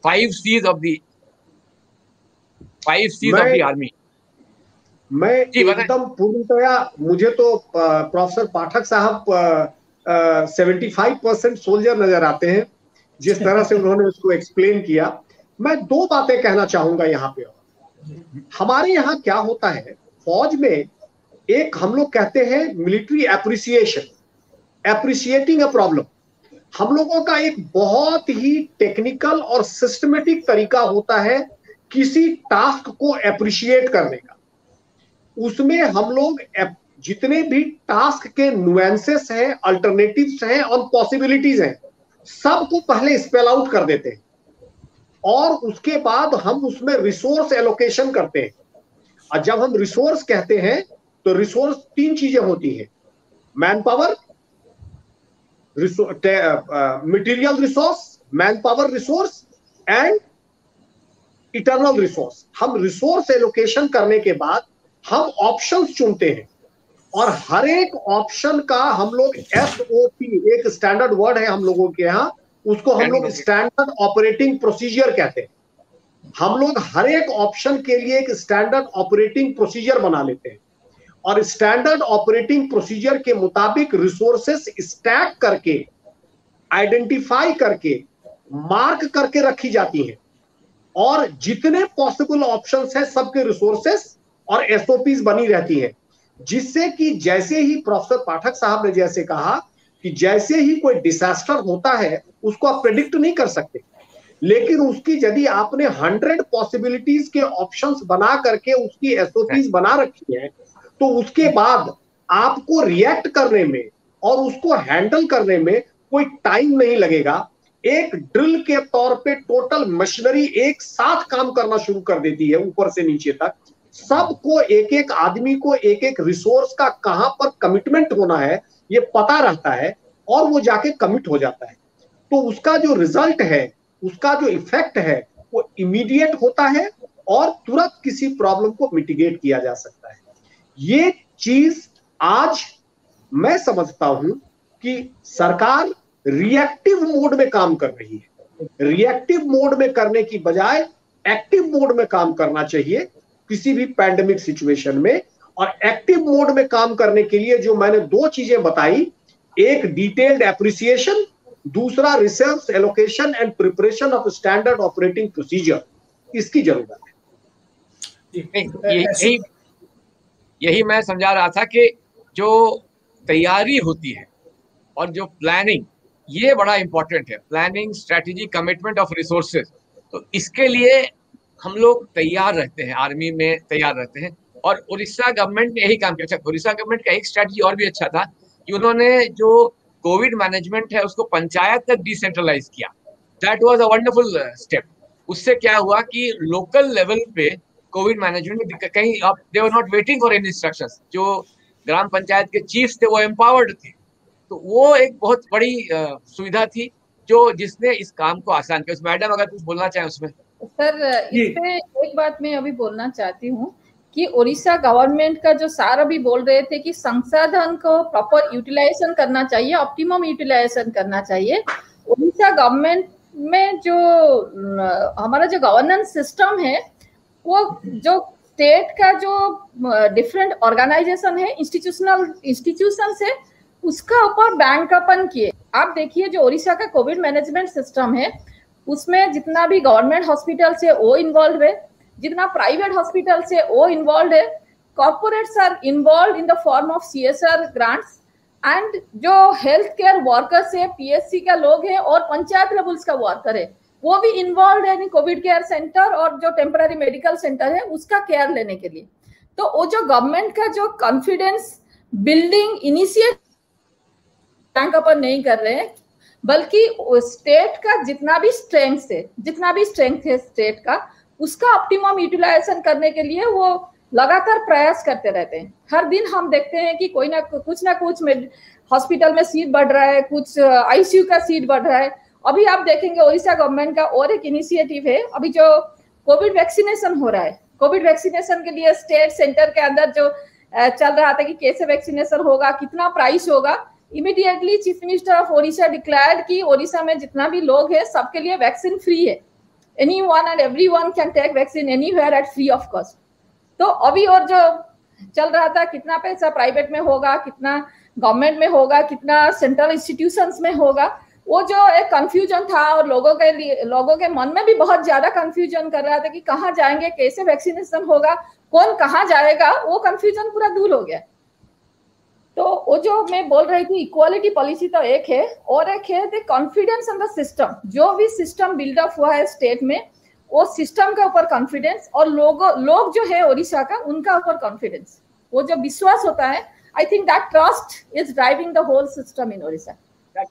5 C's of the 5 C's of the army. मैं एकदम पूर्णतया, मुझे तो प्रोफेसर पाठक साहब 75% सोल्जर नजर आते हैं, जिस तरह से उन्होंने उसको एक्सप्लेन किया। मैं दो बातें कहना चाहूंगा यहाँ पे। हमारे यहाँ क्या होता है फौज में, एक हम लोग कहते हैं मिलिट्री एप्रिसिएशन, एप्रिसिएटिंग अ प्रॉब्लम। हम लोगों का एक बहुत ही टेक्निकल और सिस्टमेटिक तरीका होता है किसी टास्क को एप्रिशिएट करने का। उसमें हम लोग जितने भी टास्क के नुएंसेस हैं, अल्टरनेटिव्स हैं और पॉसिबिलिटीज हैं, सबको पहले स्पेल आउट कर देते हैं, और उसके बाद हम उसमें रिसोर्स एलोकेशन करते हैं। और जब हम रिसोर्स कहते हैं तो रिसोर्स 3 चीजें होती हैं: man power, material resource, man power resource and eternal resource. हम रिसोर्स एलोकेशन करने के बाद हम ऑप्शंस चुनते हैं, और हर एक ऑप्शन का हम लोग SOP, एक स्टैंडर्ड वर्ड है हम लोगों के यहाँ, उसको हम लोग स्टैंडर्ड ऑपरेटिंग प्रोसीजर कहते हैं। हम लोग हर एक ऑप्शन के लिए एक स्टैंडर्ड ऑपरेटिंग प्रोसीजर बना लेते हैं, और स्टैंडर्ड ऑपरेटिंग प्रोसीजर के मुताबिक रिसोर्सेस स्टैक करके, आइडेंटिफाई करके, मार्क करके रखी जाती हैं, और जितने पॉसिबल ऑप्शंस हैं सबके रिसोर्सेस और SOPs बनी रहती है, जिससे कि जैसे ही प्रोफेसर पाठक साहब ने जैसे कहा कि जैसे ही कोई डिजास्टर होता है उसको आप प्रेडिक्ट नहीं कर सकते, लेकिन उसकी यदि आपने 100 पॉसिबिलिटीज के ऑप्शंस बना करके उसकी SOPs बना रखी है, तो उसके बाद आपको रिएक्ट करने में और उसको हैंडल करने में कोई टाइम नहीं लगेगा। एक ड्रिल के तौर पे टोटल मशीनरी एक साथ काम करना शुरू कर देती है, ऊपर से नीचे तक सबको, एक एक आदमी को एक एक रिसोर्स का कहां पर कमिटमेंट होना है ये पता रहता है, और वो जाके कमिट हो जाता है। तो उसका जो रिजल्ट है, उसका जो इफेक्ट है, वो इमीडिएट होता है और तुरंत किसी प्रॉब्लम को मिटिगेट किया जा सकता है। ये चीज आज मैं समझता हूं कि सरकार रिएक्टिव मोड में काम कर रही है। रिएक्टिव मोड में करने की बजाय एक्टिव मोड में काम करना चाहिए किसी भी पैंडेमिक सिचुएशन में। और एक्टिव मोड में काम करने के लिए जो मैंने 2 चीजें बताई, एक डिटेल्ड एप्रिसिएशन, दूसरा resource allocation and preparation of standard operating procedure, इसकी जरूरत है। यही मैं समझा रहा था कि जो तैयारी होती है और जो प्लानिंग, ये बड़ा इंपॉर्टेंट है। Planning, strategy, commitment of resources, तो इसके लिए हम लोग तैयार रहते हैं, आर्मी में तैयार रहते हैं। और उड़ीसा गवर्नमेंट ने यही काम किया। अच्छा, उड़ीसा गवर्नमेंट का एक स्ट्रेटजी और भी अच्छा था कि उन्होंने जो कोविड मैनेजमेंट है उसको पंचायत तक डिसेंट्रलाइज किया। That was a wonderful step. उससे क्या हुआ कि लोकल लेवल पे कोविड मैनेजमेंट में कहीं अब they were not waiting for any instructions. जो ग्राम पंचायत के चीफ्स थे वो एम्पावर्ड थे। तो वो एक बहुत बड़ी सुविधा थी जो जिसने इस काम को आसान किया। मैडम अगर कुछ बोलना चाहें उसमें। सर इस पे एक बात मैं अभी बोलना चाहती हूँ कि उड़ीसा गवर्नमेंट का जो सार अभी बोल रहे थे कि संसाधन को प्रॉपर यूटिलाइजेशन करना चाहिए, ऑप्टिमम यूटिलाइजेशन करना चाहिए। उड़ीसा गवर्नमेंट में जो हमारा जो गवर्नेंस सिस्टम है वो जो स्टेट का जो डिफरेंट ऑर्गेनाइजेशन है, इंस्टीट्यूशन है, उसका ऊपर बैंक अपन किए। आप देखिए जो उड़ीसा का कोविड मैनेजमेंट सिस्टम है उसमें जितना भी गवर्नमेंट हॉस्पिटल से वो इन्वॉल्व है, जितना प्राइवेट हॉस्पिटल से वो इन्वॉल्व है, corporates are involve in the form of CSR grants, and जो हेल्थ केयर वर्कर्स है, PSC का लोग है और पंचायत लेवल्स का वर्कर है, वो भी इन्वॉल्व है इन कोविड केयर सेंटर और जो टेम्पररी मेडिकल सेंटर है उसका केयर लेने के लिए। तो वो जो गवर्नमेंट का जो कॉन्फिडेंस बिल्डिंग इनिशिएट बैंक अपन नहीं कर रहे हैं, बल्कि स्टेट का जितना भी स्ट्रेंथ है स्टेट का, उसका ऑप्टिमम यूटिलाइजेशन करने के लिए वो लगातार प्रयास करते रहते हैं। हर दिन हम देखते हैं कि कोई ना कुछ हॉस्पिटल में सीट बढ़ रहा है, कुछ ICU का सीट बढ़ रहा है। अभी आप देखेंगे उड़ीसा गवर्नमेंट का और एक इनिशिएटिव है, अभी जो कोविड वैक्सीनेशन हो रहा है, कोविड वैक्सीनेशन के लिए स्टेट सेंटर के अंदर जो चल रहा था कि कैसे वैक्सीनेशन होगा, कितना प्राइस होगा, immediately chief minister of Odisha declared कि ओडिशा में जितना भी लोग है सबके लिए वैक्सीन फ्री है। Anyone and everyone can take vaccine anywhere at free of cost. तो अभी और जो चल रहा था कितना पैसा प्राइवेट में होगा, कितना गवर्नमेंट में होगा, कितना सेंट्रल इंस्टीट्यूशंस में होगा, वो जो एक कंफ्यूजन था और लोगों के मन में भी बहुत ज्यादा कंफ्यूजन कर रहा था कि कहाँ जाएंगे, कैसे वैक्सीनेशन होगा, कौन कहाँ जाएगा, वो कंफ्यूजन पूरा दूर हो गया। तो वो जो मैं बोल रही थी इक्वालिटी पॉलिसी तो एक है, और एक है the confidence in the system. जो भी सिस्टम बिल्डअप हुआ है स्टेट में, वो सिस्टम का ऊपर कॉन्फिडेंस और लोग जो है ओडिशा का उनका ऊपर कॉन्फिडेंस, वो जो विश्वास होता है, I think that trust is driving the whole system in Odisha. That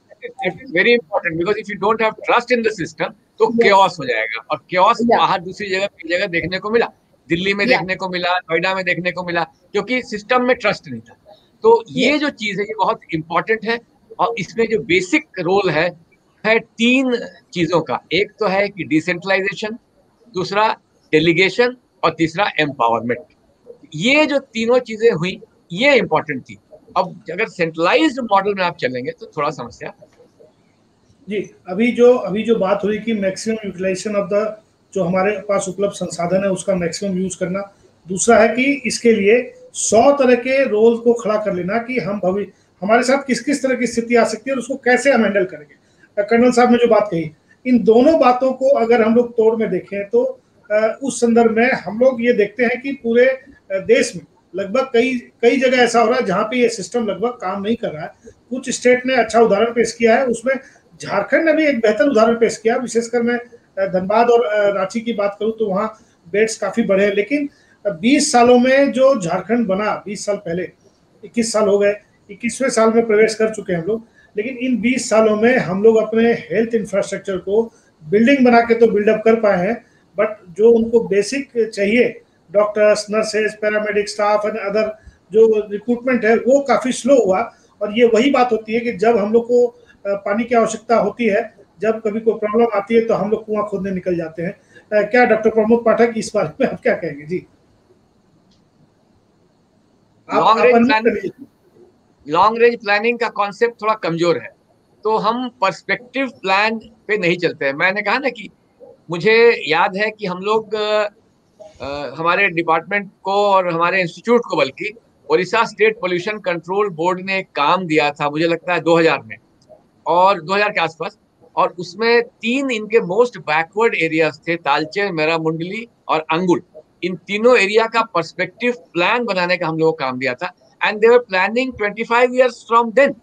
is very important because if you don't have trust in the system तो chaos हो जाएगा। और chaos बाहर दूसरी जगह देखने को मिला, दिल्ली में देखने को मिला, नोएडा में देखने को मिला, क्योंकि सिस्टम में ट्रस्ट नहीं था। तो ये जो चीज है ये बहुत इंपॉर्टेंट है। और इसमें जो बेसिक रोल है 3 चीजों का। एक तो है कि डिसेंट्रलाइजेशन, दूसरा डेलीगेशन और तीसरा एम्पावरमेंट। ये जो तीनों चीजें हुई ये इंपॉर्टेंट थी। अब अगर सेंट्रलाइज्ड मॉडल में आप चलेंगे तो थोड़ा समस्या जी। अभी जो बात हुई कि मैक्सिमम यूटिलाइजेशन ऑफ द जो हमारे पास उपलब्ध संसाधन है उसका मैक्सिमम यूज करना। दूसरा है कि इसके लिए 100 तरह के रोल को खड़ा कर लेना कि हमारे साथ किस किस तरह की स्थिति आ सकती है और उसको कैसे हम हैंडल करेंगे। कर्नल साहब ने जो बात कही, इन दोनों बातों को अगर हम लोग तोड़ में देखें तो उस संदर्भ में हम लोग ये देखते हैं कि पूरे देश में लगभग कई जगह ऐसा हो रहा है जहाँ पे ये सिस्टम लगभग काम नहीं कर रहा है। कुछ स्टेट ने अच्छा उदाहरण पेश किया है, उसमें झारखंड ने भी एक बेहतर उदाहरण पेश किया। विशेषकर मैं धनबाद और रांची की बात करूं तो वहाँ बेड्स काफी बढ़े, लेकिन 20 सालों में जो झारखंड बना, 20 साल पहले, 21 साल हो गए, 21वें साल में प्रवेश कर चुके हैं हम लोग, लेकिन इन 20 सालों में हम लोग अपने हेल्थ इंफ्रास्ट्रक्चर को बिल्डिंग बना के तो बिल्डअप कर पाए हैं, बट जो उनको बेसिक चाहिए, doctors, nurses, paramedic staff and other जो रिक्रूटमेंट है वो काफ़ी स्लो हुआ। और ये वही बात होती है कि जब हम लोग को पानी की आवश्यकता होती है, जब कभी कोई प्रॉब्लम आती है तो हम लोग कुआं खोदने निकल जाते हैं। क्या डॉक्टर प्रमोद पाठक इस बारे में आप क्या कहेंगे? जी, लॉन्ग रेंज प्लानिंग का कॉन्सेप्ट थोड़ा कमजोर है, तो हम पर्सपेक्टिव प्लान पे नहीं चलते हैं। मैंने कहा ना कि मुझे याद है कि हम लोग हमारे डिपार्टमेंट को और हमारे इंस्टीट्यूट को, बल्कि Orissa state pollution control board ने एक काम दिया था, मुझे लगता है 2000 में और 2000 के आसपास, और उसमें 3 इनके मोस्ट बैकवर्ड एरियाज थे, तालचेर, मेरामुंडली और अंगुल। इन तीनों एरिया का पर्सपेक्टिव प्लान बनाने का हम लोगों को काम दिया था, and they were planning 25 years from then.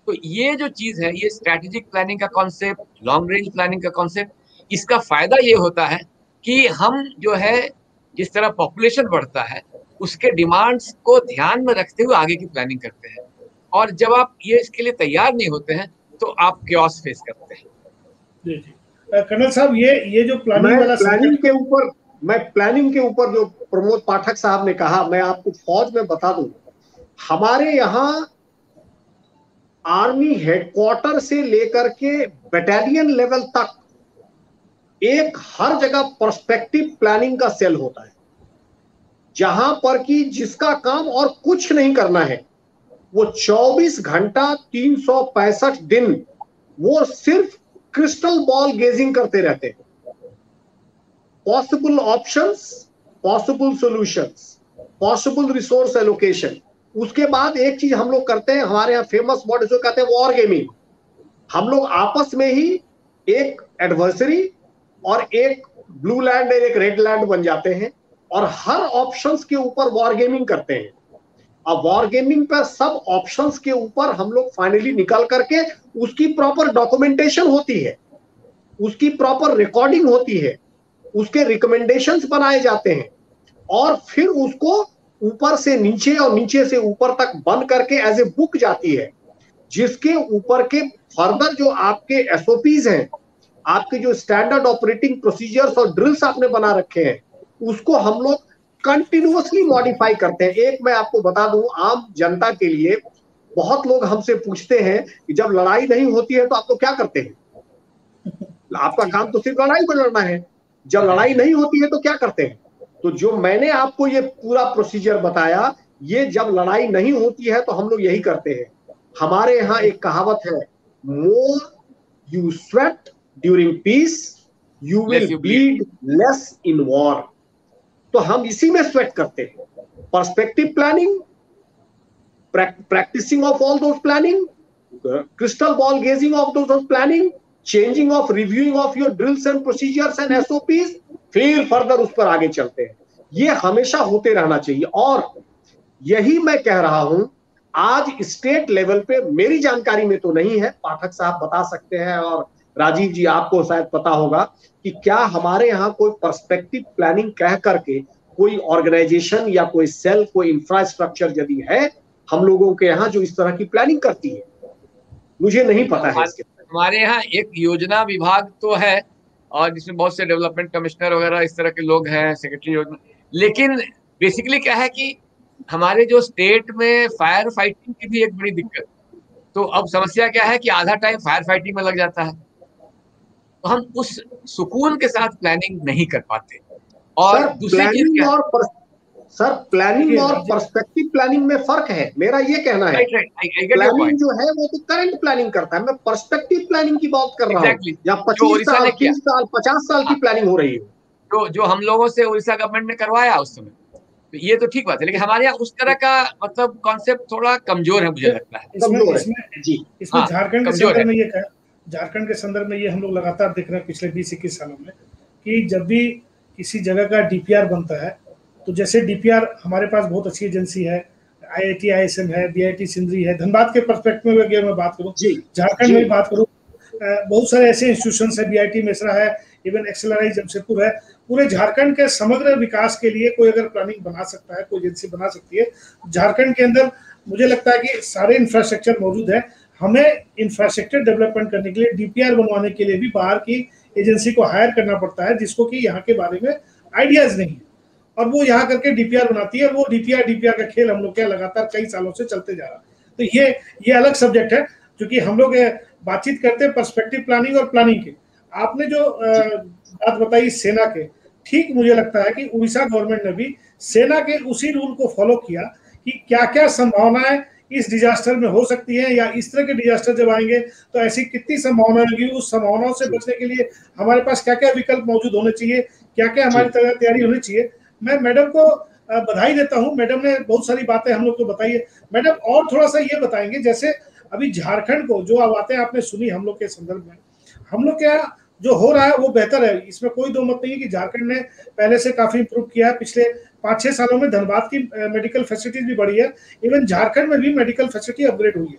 तो ये जो चीज है, ये स्ट्रैटेजिक प्लानिंग का कॉन्सेप्ट, लॉन्ग रेंज प्लानिंग का कॉन्सेप्ट, इसका फायदा ये होता है कि हम जो है जिस तरह पॉपुलेशन बढ़ता है उसके डिमांड्स को ध्यान में रखते हुए आगे की प्लानिंग करते हैं। और जब आप ये इसके लिए तैयार नहीं होते हैं तो आप क्योस फेस करते हैं। जी जी कर्नल साहब, ये जो प्लानिंग वाला मैं प्लानिंग के ऊपर जो प्रमोद पाठक साहब ने कहा, मैं आपको फौज में बता दूं, हमारे यहाँ आर्मी हेडक्वार्टर से लेकर के बटालियन लेवल तक एक हर जगह पर्सपेक्टिव प्लानिंग का सेल होता है, जहां पर कि जिसका काम और कुछ नहीं करना है, वो 24 घंटा 365 दिन वो सिर्फ क्रिस्टल बॉल गेजिंग करते रहते हैं। Possible options, possible solutions, possible resource allocation. उसके बाद एक चीज हम लोग करते हैं, हमारे यहाँ फेमस वर्ड जो कहते हैं वॉर गेमिंग। हम लोग आपस में ही एक एडवर्सरी और एक ब्लू लैंड एक रेड लैंड बन जाते हैं और हर ऑप्शंस के ऊपर वॉर गेमिंग करते हैं। अब वॉर गेमिंग पर सब ऑप्शंस के ऊपर हम लोग फाइनली निकल करके उसकी प्रॉपर डॉक्यूमेंटेशन होती है, उसकी प्रॉपर रिकॉर्डिंग होती है, उसके रिकमेंडेशंस बनाए जाते हैं और फिर उसको ऊपर से नीचे और नीचे से ऊपर तक बन करके एज ए बुक जाती है, जिसके ऊपर के फर्दर जो आपके एसओपीज हैं, आपके जो स्टैंडर्ड ऑपरेटिंग प्रोसीजर्स और ड्रिल्स आपने बना रखे हैं, उसको हम लोग कंटिन्यूअसली मॉडिफाई करते हैं। एक मैं आपको बता दूं, आम जनता के लिए बहुत लोग हमसे पूछते हैं कि जब लड़ाई नहीं होती है तो आप लोग क्या करते हैं? आपका काम तो सिर्फ लड़ाई को लड़ना है, जब लड़ाई नहीं होती है तो क्या करते हैं? तो जो मैंने आपको ये पूरा प्रोसीजर बताया, ये जब लड़ाई नहीं होती है तो हम लोग यही करते हैं। हमारे यहाँ एक कहावत है, more you sweat during peace, you will bleed less in war. तो हम इसी में स्वेट करते हैं। Perspective planning, practicing of all those planning, crystal ball gazing of those planning, changing of reviewing of your drills and procedures and SOPs, फिर फर्दर उस पर आगे चलते हैं। ये हमेशा होते रहना चाहिए और यही मैं कह रहा हूं, आज स्टेट लेवल पे मेरी जानकारी में तो नहीं है, पाठक साहब बता सकते हैं और राजीव जी आपको शायद पता होगा कि क्या हमारे यहाँ कोई पर्सपेक्टिव प्लानिंग कह करके कोई ऑर्गेनाइजेशन या कोई सेल, कोई इंफ्रास्ट्रक्चर यदि है हम लोगों के यहाँ जो इस तरह की प्लानिंग करती है, मुझे नहीं पता है इसके। हमारे यहाँ एक योजना विभाग तो है और जिसमें बहुत से डेवलपमेंट कमिश्नर वगैरह इस तरह के लोग हैं, सेक्रेटरी योजना, लेकिन बेसिकली क्या है कि हमारे जो स्टेट में फायर फाइटिंग की भी एक बड़ी दिक्कत। तो अब समस्या क्या है कि आधा टाइम फायर फाइटिंग में लग जाता है, तो हम उस सुकून के साथ प्लानिंग नहीं कर पाते। और दूसरी चीज क्या है सर, प्लानिंग और पर्सपेक्टिव प्लानिंग में फर्क है, मेरा ये कहना है। प्लानिंग जो है वो तो करंट प्लानिंग करता है, मैं पर्सपेक्टिव प्लानिंग की बात कर रहा हूँ, या 25 साल 30 साल 50 साल की प्लानिंग हो रही है, जो हम लोगों से उड़ीसा गवर्नमेंट ने करवाया उस समय, तो ये तो ठीक बात है, लेकिन हमारे यहाँ उस तरह का मतलब कॉन्सेप्ट थोड़ा कमजोर है, मुझे लगता है। इसमें झारखंड के संदर्भ में ये हम लोग लगातार देख रहे हैं पिछले 20-21 सालों में कि जब भी किसी जगह का डीपीआर बनता है, तो जैसे डीपीआर हमारे पास बहुत अच्छी एजेंसी है, IIT ISM है, BIT सिंधरी है, धनबाद के पर्सपेक्टिव में अगर मैं बात करूँ, झारखंड में बात करूँ, बहुत सारे ऐसे इंस्टीट्यूशंस है, BIT मेसरा है, इवन XLRI जमशेदपुर है। पूरे झारखंड के समग्र विकास के लिए कोई अगर प्लानिंग बना सकता है, कोई एजेंसी बना सकती है, झारखंड के अंदर मुझे लगता है कि सारे इंफ्रास्ट्रक्चर मौजूद है। हमें इंफ्रास्ट्रक्चर डेवलपमेंट करने के लिए, डीपीआर बनवाने के लिए भी बाहर की एजेंसी को हायर करना पड़ता है, जिसको कि यहाँ के बारे में आइडियाज नहीं है, और वो यहाँ करके डीपीआर बनाती है। वो डीपीआर का खेल हम लोग क्या लगातार कई सालों से चलते जा रहा है। तो ये अलग सब्जेक्ट है, क्योंकि हम लोग बातचीत करते हैं पर्सपेक्टिव प्लानिंग और प्लानिंग के। आपने जो बात बताई सेना के, ठीक मुझे लगता है कि उड़ीसा गवर्नमेंट ने भी सेना के उसी रूल को फॉलो किया कि क्या क्या संभावनाएं इस डिजास्टर में हो सकती है, या इस तरह के डिजास्टर जब आएंगे तो ऐसी कितनी संभावना होगी, उस संभावनाओं से बचने के लिए हमारे पास क्या क्या विकल्प मौजूद होने चाहिए, क्या क्या हमारी तैयारी होनी चाहिए। मैं मैडम को बधाई देता हूं, मैडम ने बहुत सारी बातें हम लोग को बताई है। मैडम और थोड़ा सा ये बताएंगे, जैसे अभी झारखंड को जो बातें आपने सुनी हम लोग के संदर्भ में, हम लोग क्या जो हो रहा है वो बेहतर है, इसमें कोई दो मत नहीं है कि झारखंड ने पहले से काफी इंप्रूव किया है। पिछले 5-6 सालों में धनबाद की मेडिकल फैसिलिटीज भी बढ़ी है, इवन झारखंड में भी मेडिकल फैसिलिटी अपग्रेड हुई है।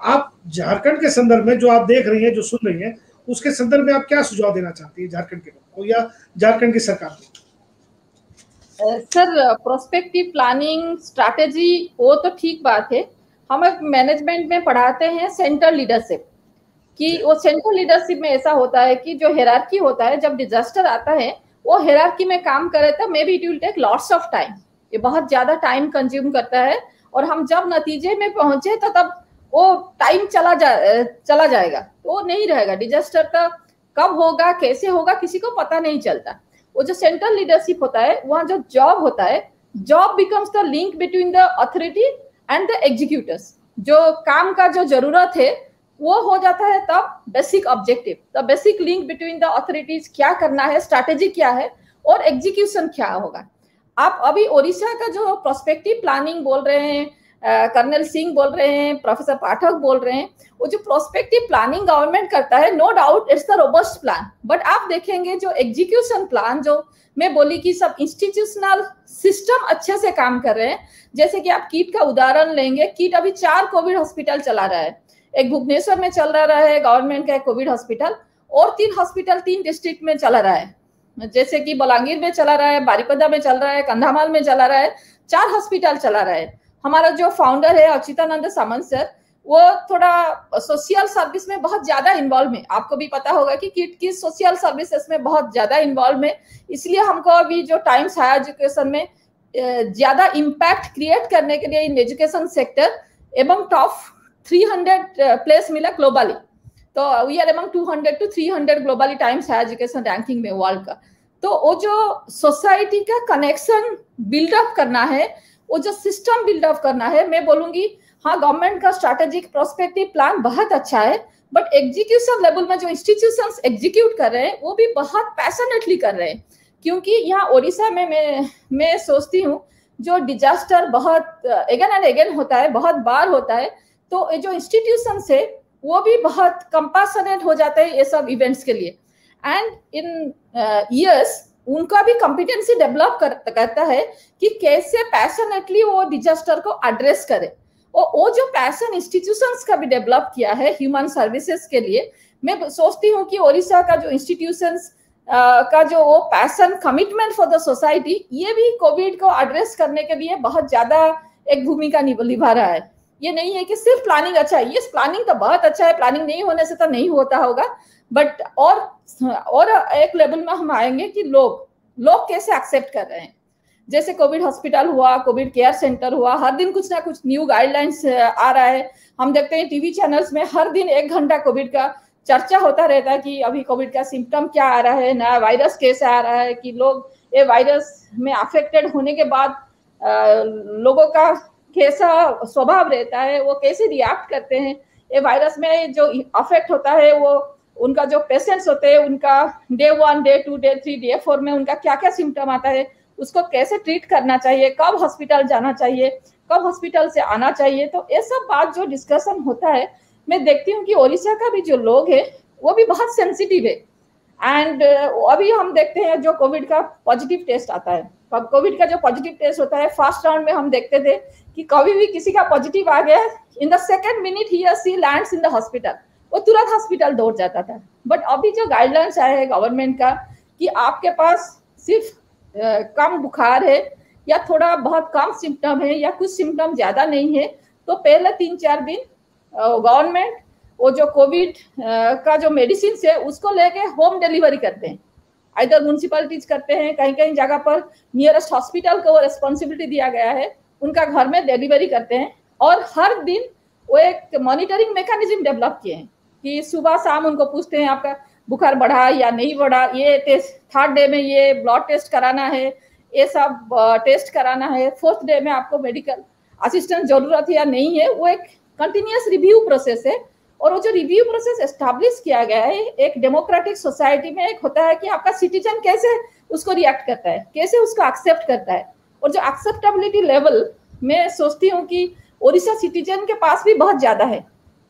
आप झारखंड के संदर्भ में जो आप देख रही हैं, जो सुन रही हैं, उसके संदर्भ में आप क्या सुझाव देना चाहती है झारखंड के लोगों को या झारखंड की सरकार को? सर, प्रोस्पेक्टिव प्लानिंग स्ट्रैटेजी वो तो ठीक बात है, हम एक मैनेजमेंट में पढ़ाते हैं सेंट्रल लीडरशिप, कि वो सेंट्रल लीडरशिप में ऐसा होता है कि जो हेरार्की होता है, जब डिजास्टर आता है वो हेरार्की में काम करे तो maybe it will take lots of time, ये बहुत ज्यादा टाइम कंज्यूम करता है, और हम जब नतीजे में पहुंचे तो तब वो टाइम चला जाएगा, तो वो नहीं रहेगा। डिजास्टर का कब होगा, कैसे होगा, किसी को पता नहीं चलता। वो जो सेंट्रल लीडरशिप होता है, वहाँ जो जॉब होता है, job becomes the link between the authority and the executors. जो काम का जो जरूरत है वो हो जाता है तब basic objective, the basic link between the authorities, क्या करना है, स्ट्रैटेजी क्या है और एग्जीक्यूशन क्या होगा। आप अभी ओडिशा का जो प्रोस्पेक्टिव प्लानिंग बोल रहे हैं, कर्नल सिंह बोल रहे हैं, प्रोफेसर पाठक बोल रहे हैं, वो जो प्रोस्पेक्टिव प्लानिंग गवर्नमेंट करता है, no doubt it's the robust plan, but आप देखेंगे जो एग्जीक्यूशन प्लान, जो मैं बोली कि सब इंस्टीट्यूशनल सिस्टम अच्छे से काम कर रहे हैं। जैसे कि आप किट का उदाहरण लेंगे, किट अभी 4 कोविड हॉस्पिटल चला रहा है, एक भुवनेश्वर में चल रहा है गवर्नमेंट का एक कोविड हॉस्पिटल, और 3 हॉस्पिटल 3 डिस्ट्रिक्ट में चला रहा है, जैसे कि बलांगीर में चला रहा है, बारिपदा में चल रहा है, कंधामाल में चला रहा है, 4 हॉस्पिटल चला रहा है। हमारा जो फाउंडर है अच्युतानंद सामंत सर, वो थोड़ा सोशल सर्विस में बहुत ज्यादा इन्वॉल्व है, आपको भी पता होगा कि किट की सोशल सर्विसेज में बहुत ज्यादा इन्वॉल्व है, इसलिए हमको अभी जो टाइम्स हायर एजुकेशन में ज्यादा इम्पैक्ट क्रिएट करने के लिए इन एजुकेशन सेक्टर एवं टॉप 300 प्लेस मिला ग्लोबली, तो we are among 200 to 300 globally times higher education ranking में वर्ल्ड का। तो वो जो सोसाइटी का कनेक्शन बिल्डअप करना है, वो जो सिस्टम बिल्डअप करना है, मैं बोलूंगी हाँ गवर्नमेंट का स्ट्रैटेजिक प्रोस्पेक्टिव प्लान बहुत अच्छा है, बट एग्जीक्यूशन लेवल में जो इंस्टीट्यूशंस एग्जीक्यूट कर रहे हैं वो भी बहुत पैशनेटली कर रहे हैं। क्योंकि यहाँ ओडिशा में मैं सोचती हूँ जो डिजास्टर बहुत अगेन एंड अगेन होता है, बहुत बार होता है, तो जो इंस्टीट्यूशन है वो भी बहुत कंपैशनेट हो जाते हैं ये सब इवेंट्स के लिए, एंड इन ईयर्स उनका भी कॉम्पिटेंसी डेवलप करता है कि कैसे पैशनेटली वो डिजास्टर को एड्रेस करे। और वो जो पैशन इंस्टीट्यूशंस का भी डेवलप किया है ह्यूमन सर्विसेज के लिए, मैं सोचती हूँ कि ओडिशा का जो इंस्टीट्यूशंस का जो वो passion commitment for the society, ये भी कोविड को एड्रेस करने के लिए बहुत ज्यादा एक भूमिका निभा रहा है। ये नहीं है कि सिर्फ प्लानिंग अच्छा है, ये प्लानिंग तो बहुत अच्छा है, प्लानिंग नहीं होने से तो नहीं होता होगा, बट और एक लेवल में हम आएंगे कि लोग कैसे एक्सेप्ट कर रहे हैं। जैसे कोविड हॉस्पिटल हुआ, कोविड केयर सेंटर हुआ, हर दिन कुछ ना कुछ न्यू गाइडलाइंस आ रहा है। हम देखते हैं टीवी चैनल्स में हर दिन 1 घंटा कोविड का चर्चा होता रहता है कि अभी कोविड का सिम्टम क्या आ रहा है, नया वायरस कैसे आ रहा है, कि लोग ये वायरस में अफेक्टेड होने के बाद लोगों का कैसा स्वभाव रहता है, वो कैसे रिएक्ट करते हैं। ये वायरस में जो अफेक्ट होता है वो उनका जो पेशेंट्स होते हैं उनका डे 1, डे 2, डे 3, डे 4 में उनका क्या क्या सिम्टम आता है, उसको कैसे ट्रीट करना चाहिए, कब हॉस्पिटल जाना चाहिए, कब हॉस्पिटल से आना चाहिए। तो ये सब बात जो डिस्कशन होता है, मैं देखती हूँ कि ओडिशा का भी जो लोग है वो भी बहुत सेंसिटिव है। एंड अभी हम देखते हैं जो कोविड का पॉजिटिव टेस्ट आता है, कोविड का जो पॉजिटिव टेस्ट होता है, फर्स्ट राउंड में हम देखते थे कि कभी भी किसी का पॉजिटिव आ गया, इन द सेकेंड मिनट ही और सी लैंड्स इन द हॉस्पिटल, वो तुरंत हॉस्पिटल दौड़ जाता था। बट अभी जो गाइडलाइंस आए हैं गवर्नमेंट का कि आपके पास सिर्फ कम बुखार है या थोड़ा बहुत कम सिम्टम है या कुछ सिम्टम ज्यादा नहीं है, तो पहले 3-4 दिन गवर्नमेंट वो जो कोविड का जो मेडिसिन है उसको लेके होम डिलीवरी करते हैं, इधर म्यूनसिपैलिटीज करते हैं, कहीं कहीं जगह पर नियरेस्ट हॉस्पिटल को वो रिस्पॉन्सिबिलिटी दिया गया है, उनका घर में डिलीवरी करते हैं। और हर दिन वो एक मॉनिटरिंग मैकेनिज्म डेवलप किए हैं कि सुबह शाम उनको पूछते हैं आपका बुखार बढ़ा या नहीं बढ़ा, ये टेस्ट, 3rd डे में ये ब्लड टेस्ट कराना है, ये सब टेस्ट कराना है, 4th डे में आपको मेडिकल असिस्टेंस जरूरत है या नहीं है। वो एक कंटिन्यूअस रिव्यू प्रोसेस है, और वो जो रिव्यू प्रोसेस एस्टैब्लिश किया गया है एक डेमोक्रेटिक सोसाइटी में, एक होता है कि आपका सिटीजन कैसे उसको रिएक्ट करता है, कैसे उसको एक्सेप्ट करता है। और जो एक्सेप्टेबिलिटी लेवल मैं सोचती हूँ कि ओडिशा सिटीजन के पास भी बहुत ज्यादा है,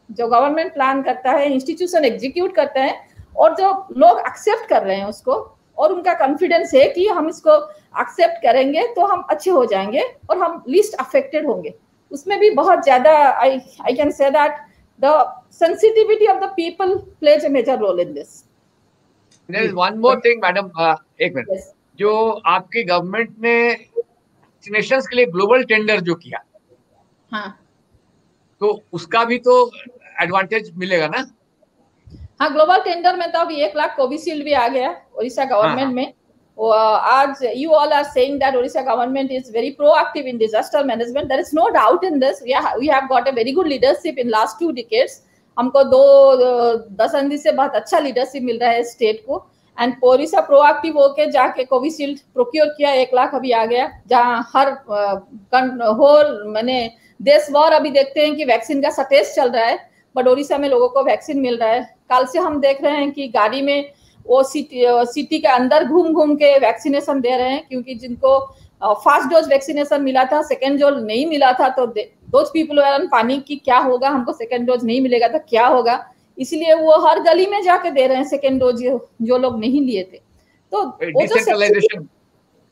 जो गवर्नमेंट प्लान करता है, इंस्टीट्यूशन एग्जीक्यूट करते हैं, और जो लोग एक्सेप्ट कर रहे हैं उसको, और उनका कॉन्फिडेंस है कि हम इसको एक्सेप्ट करेंगे तो हम अच्छे हो जाएंगे और हम लीस्ट अफेक्टेड होंगे, उसमें भी बहुत ज्यादा I can say that the sensitivity of the people plays a major role in this. There is one more thing madam, एक मिनट, जो आपकी गवर्नमेंट ने वैक्सीनेशंस के लिए ग्लोबल टेंडर जो किया, हाँ, तो उसका भी तो एडवांटेज मिलेगा ना। हाँ, ग्लोबल टेंडर में तो अभी 1 लाख कोविशील्ड भी आ गया उड़ीसा गवर्नमेंट में। आज you all are saying that Odisha government is very proactive in disaster management. There is no doubt in this. We have got a very good leadership in last 2 decades. हमको 2 दशंधि से बहुत अच्छा लीडरशिप मिल रहा है स्टेट को। एंड ओडिशा प्रोएक्टिव होके जाके कोविशील्ड प्रोक्योर किया, 1 लाख अभी आ गया, जहाँ हर होल मैंने देश भर अभी देखते हैं कि वैक्सीन का सटेज चल रहा है, बट ओडिशा में लोगों को वैक्सीन मिल रहा है। कल से हम देख रहे हैं कि गाड़ी में वो सिटी के अंदर घूम घूम के वैक्सीनेशन दे रहे हैं, क्योंकि जिनको फर्स्ट डोज वैक्सीनेशन मिला था, सेकेंड डोज नहीं मिला था, तो those people were on panic कि क्या होगा, हमको सेकेंड डोज नहीं मिलेगा तो क्या होगा, इसलिए वो हर गली में जाके दे रहे हैं सेकेंड डोज जो लोग नहीं लिए थे। तो डिसेंट्रलाइजेशन,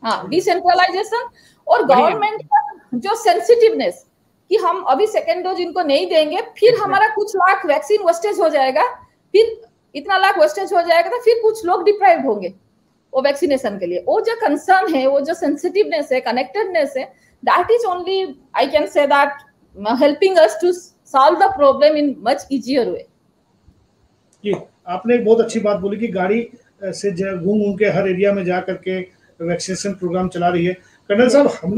हाँ, डिसेंट्रलाइजेशन और गवर्नमेंट का जो सेंसिटिवनेस कि हम अभी सेकेंड डोज इनको नहीं देंगे, फिर हमारा कुछ लाख वैक्सीन वेस्टेज हो जाएगा, फिर इतना लाख वेस्टेज हो जाएगा तो फिर कुछ लोग डिप्राइव होंगे वो वैक्सीनेशन के लिए। वो जो कंसर्न है, वो जो सेंसिटिवनेस है, कनेक्टेडनेस है, that is only I can say that helping us to solve the problem in much easier way. जी, आपने एक बहुत अच्छी बात बोली कि गाड़ी से घूम घूम के हर एरिया में जा करके वैक्सीनेशन प्रोग्राम चला रही है। कर्नल साहब, हम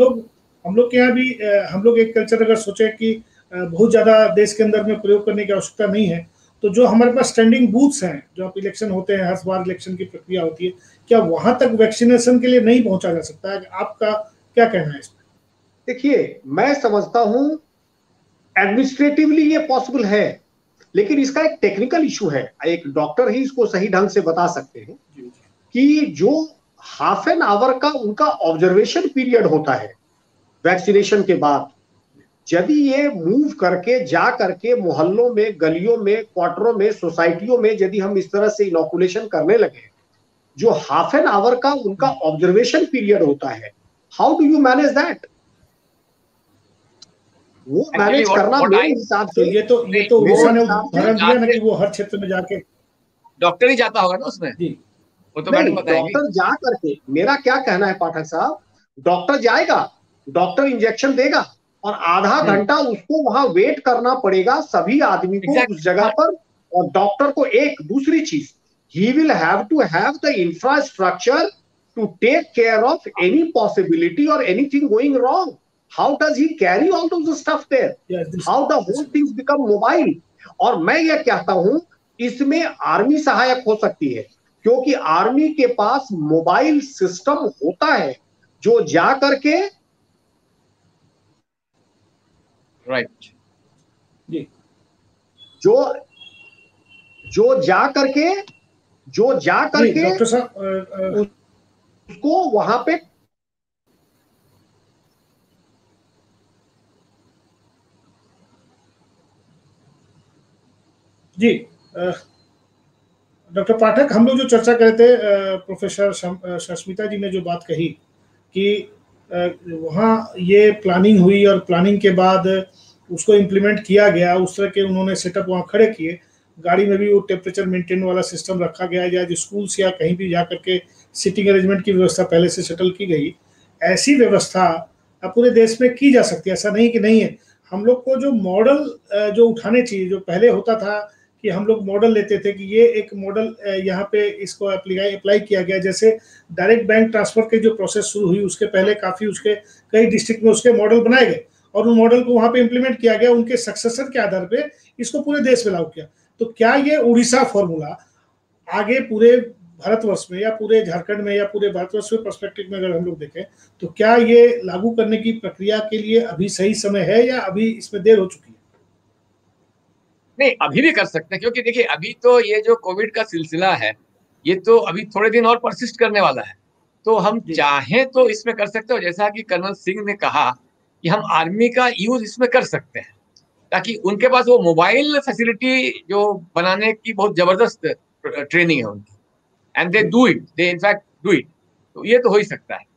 लोग के यहाँ भी हम लोग एक कल्चर अगर सोचे कि बहुत ज़्यादा देश के अंदर में प्रयोग करने की आवश्यकता नहीं है, तो जो हमारे पास स्टैंडिंग बूथ्स हैं, जो आप इलेक्शन होते हैं, हर बार इलेक्शन की प्रक्रिया होती है, क्या वहां तक वैक्सीनेशन के लिए नहीं पहुंचा जा सकता है? आपका क्या कहना है इसमें? देखिए, मैं समझता हूं एडमिनिस्ट्रेटिवली ये पॉसिबल है, लेकिन इसका एक टेक्निकल इशू है। एक डॉक्टर ही इसको सही ढंग से बता सकते हैं कि जो हाफ एन आवर का उनका ऑब्जर्वेशन पीरियड होता है वैक्सीनेशन के बाद, यदि ये मूव करके जा करके मोहल्लों में, गलियों में, क्वार्टरों में, सोसाइटियों में यदि हम इस तरह से इनोकुलेशन करने लगे, जो हाफ एन आवर का उनका ऑब्जर्वेशन पीरियड होता है, how do you manage that? वो मैनेज करना मेरे हिसाब से, ये तो उड़ीसा ने उदाहरण दिया ना कि वो हर क्षेत्र में जाके डॉक्टर ही जाता होगा ना उसमें। जी, वो तो मैडम बताएंगे। डॉक्टर जा करके, मेरा क्या कहना है पाठक साहब, डॉक्टर जाएगा, डॉक्टर इंजेक्शन देगा और आधा घंटा उसको वहां वेट करना पड़ेगा सभी आदमी को उस जगह पर। और डॉक्टर को एक दूसरी चीज, he will have to have the infrastructure to take care of any possibility और anything going wrong. How does he carry all those stuff there? How the whole things become mobile? और मैं ये कहता हूं इसमें आर्मी सहायक हो सकती है, क्योंकि आर्मी के पास मोबाइल सिस्टम होता है जो जा करके राइट जी, जो जा करके डॉक्टर साहब उसको वहां पे जी। डॉक्टर पाठक, हम लोग जो चर्चा कर रहे थे, प्रोफेसर सस्मिता जी ने जो बात कही कि वहाँ ये प्लानिंग हुई और प्लानिंग के बाद उसको इम्प्लीमेंट किया गया, उस तरह के उन्होंने सेटअप वहाँ खड़े किए, गाड़ी में भी वो टेम्परेचर मेंटेन वाला सिस्टम रखा गया, या स्कूल्स या कहीं भी जा करके सीटिंग अरेंजमेंट की व्यवस्था पहले से सेटल की गई। ऐसी व्यवस्था अब पूरे देश में की जा सकती है, ऐसा नहीं कि नहीं है। हम लोग को जो मॉडल जो उठाने चाहिए, जो पहले होता था कि हम लोग मॉडल लेते थे कि ये एक मॉडल यहाँ पे इसको अप्लाई किया गया, जैसे डायरेक्ट बैंक ट्रांसफर की जो प्रोसेस शुरू हुई उसके पहले काफ़ी उसके कई डिस्ट्रिक्ट में उसके मॉडल बनाए गए और उन मॉडल को वहाँ पे इम्प्लीमेंट किया गया, उनके सक्सेसर के आधार पे इसको पूरे देश में लागू किया। तो क्या ये उड़ीसा फॉर्मूला आगे पूरे भारतवर्ष में या पूरे झारखंड में या पूरे भारतवर्ष में पर्सपेक्टिव में अगर हम लोग देखें, तो क्या ये लागू करने की प्रक्रिया के लिए अभी सही समय है या अभी इसमें देर हो चुकी है? नहीं, अभी भी कर सकते हैं, क्योंकि देखिए अभी तो ये जो कोविड का सिलसिला है ये तो अभी थोड़े दिन और परसिस्ट करने वाला है, तो हम चाहें तो इसमें कर सकते हो। जैसा कि कर्नल सिंह ने कहा कि हम आर्मी का यूज इसमें कर सकते हैं, ताकि उनके पास वो मोबाइल फैसिलिटी जो बनाने की बहुत जबरदस्त ट्रेनिंग है उनकी, and they do it, they in fact do it, तो ये तो हो ही सकता है।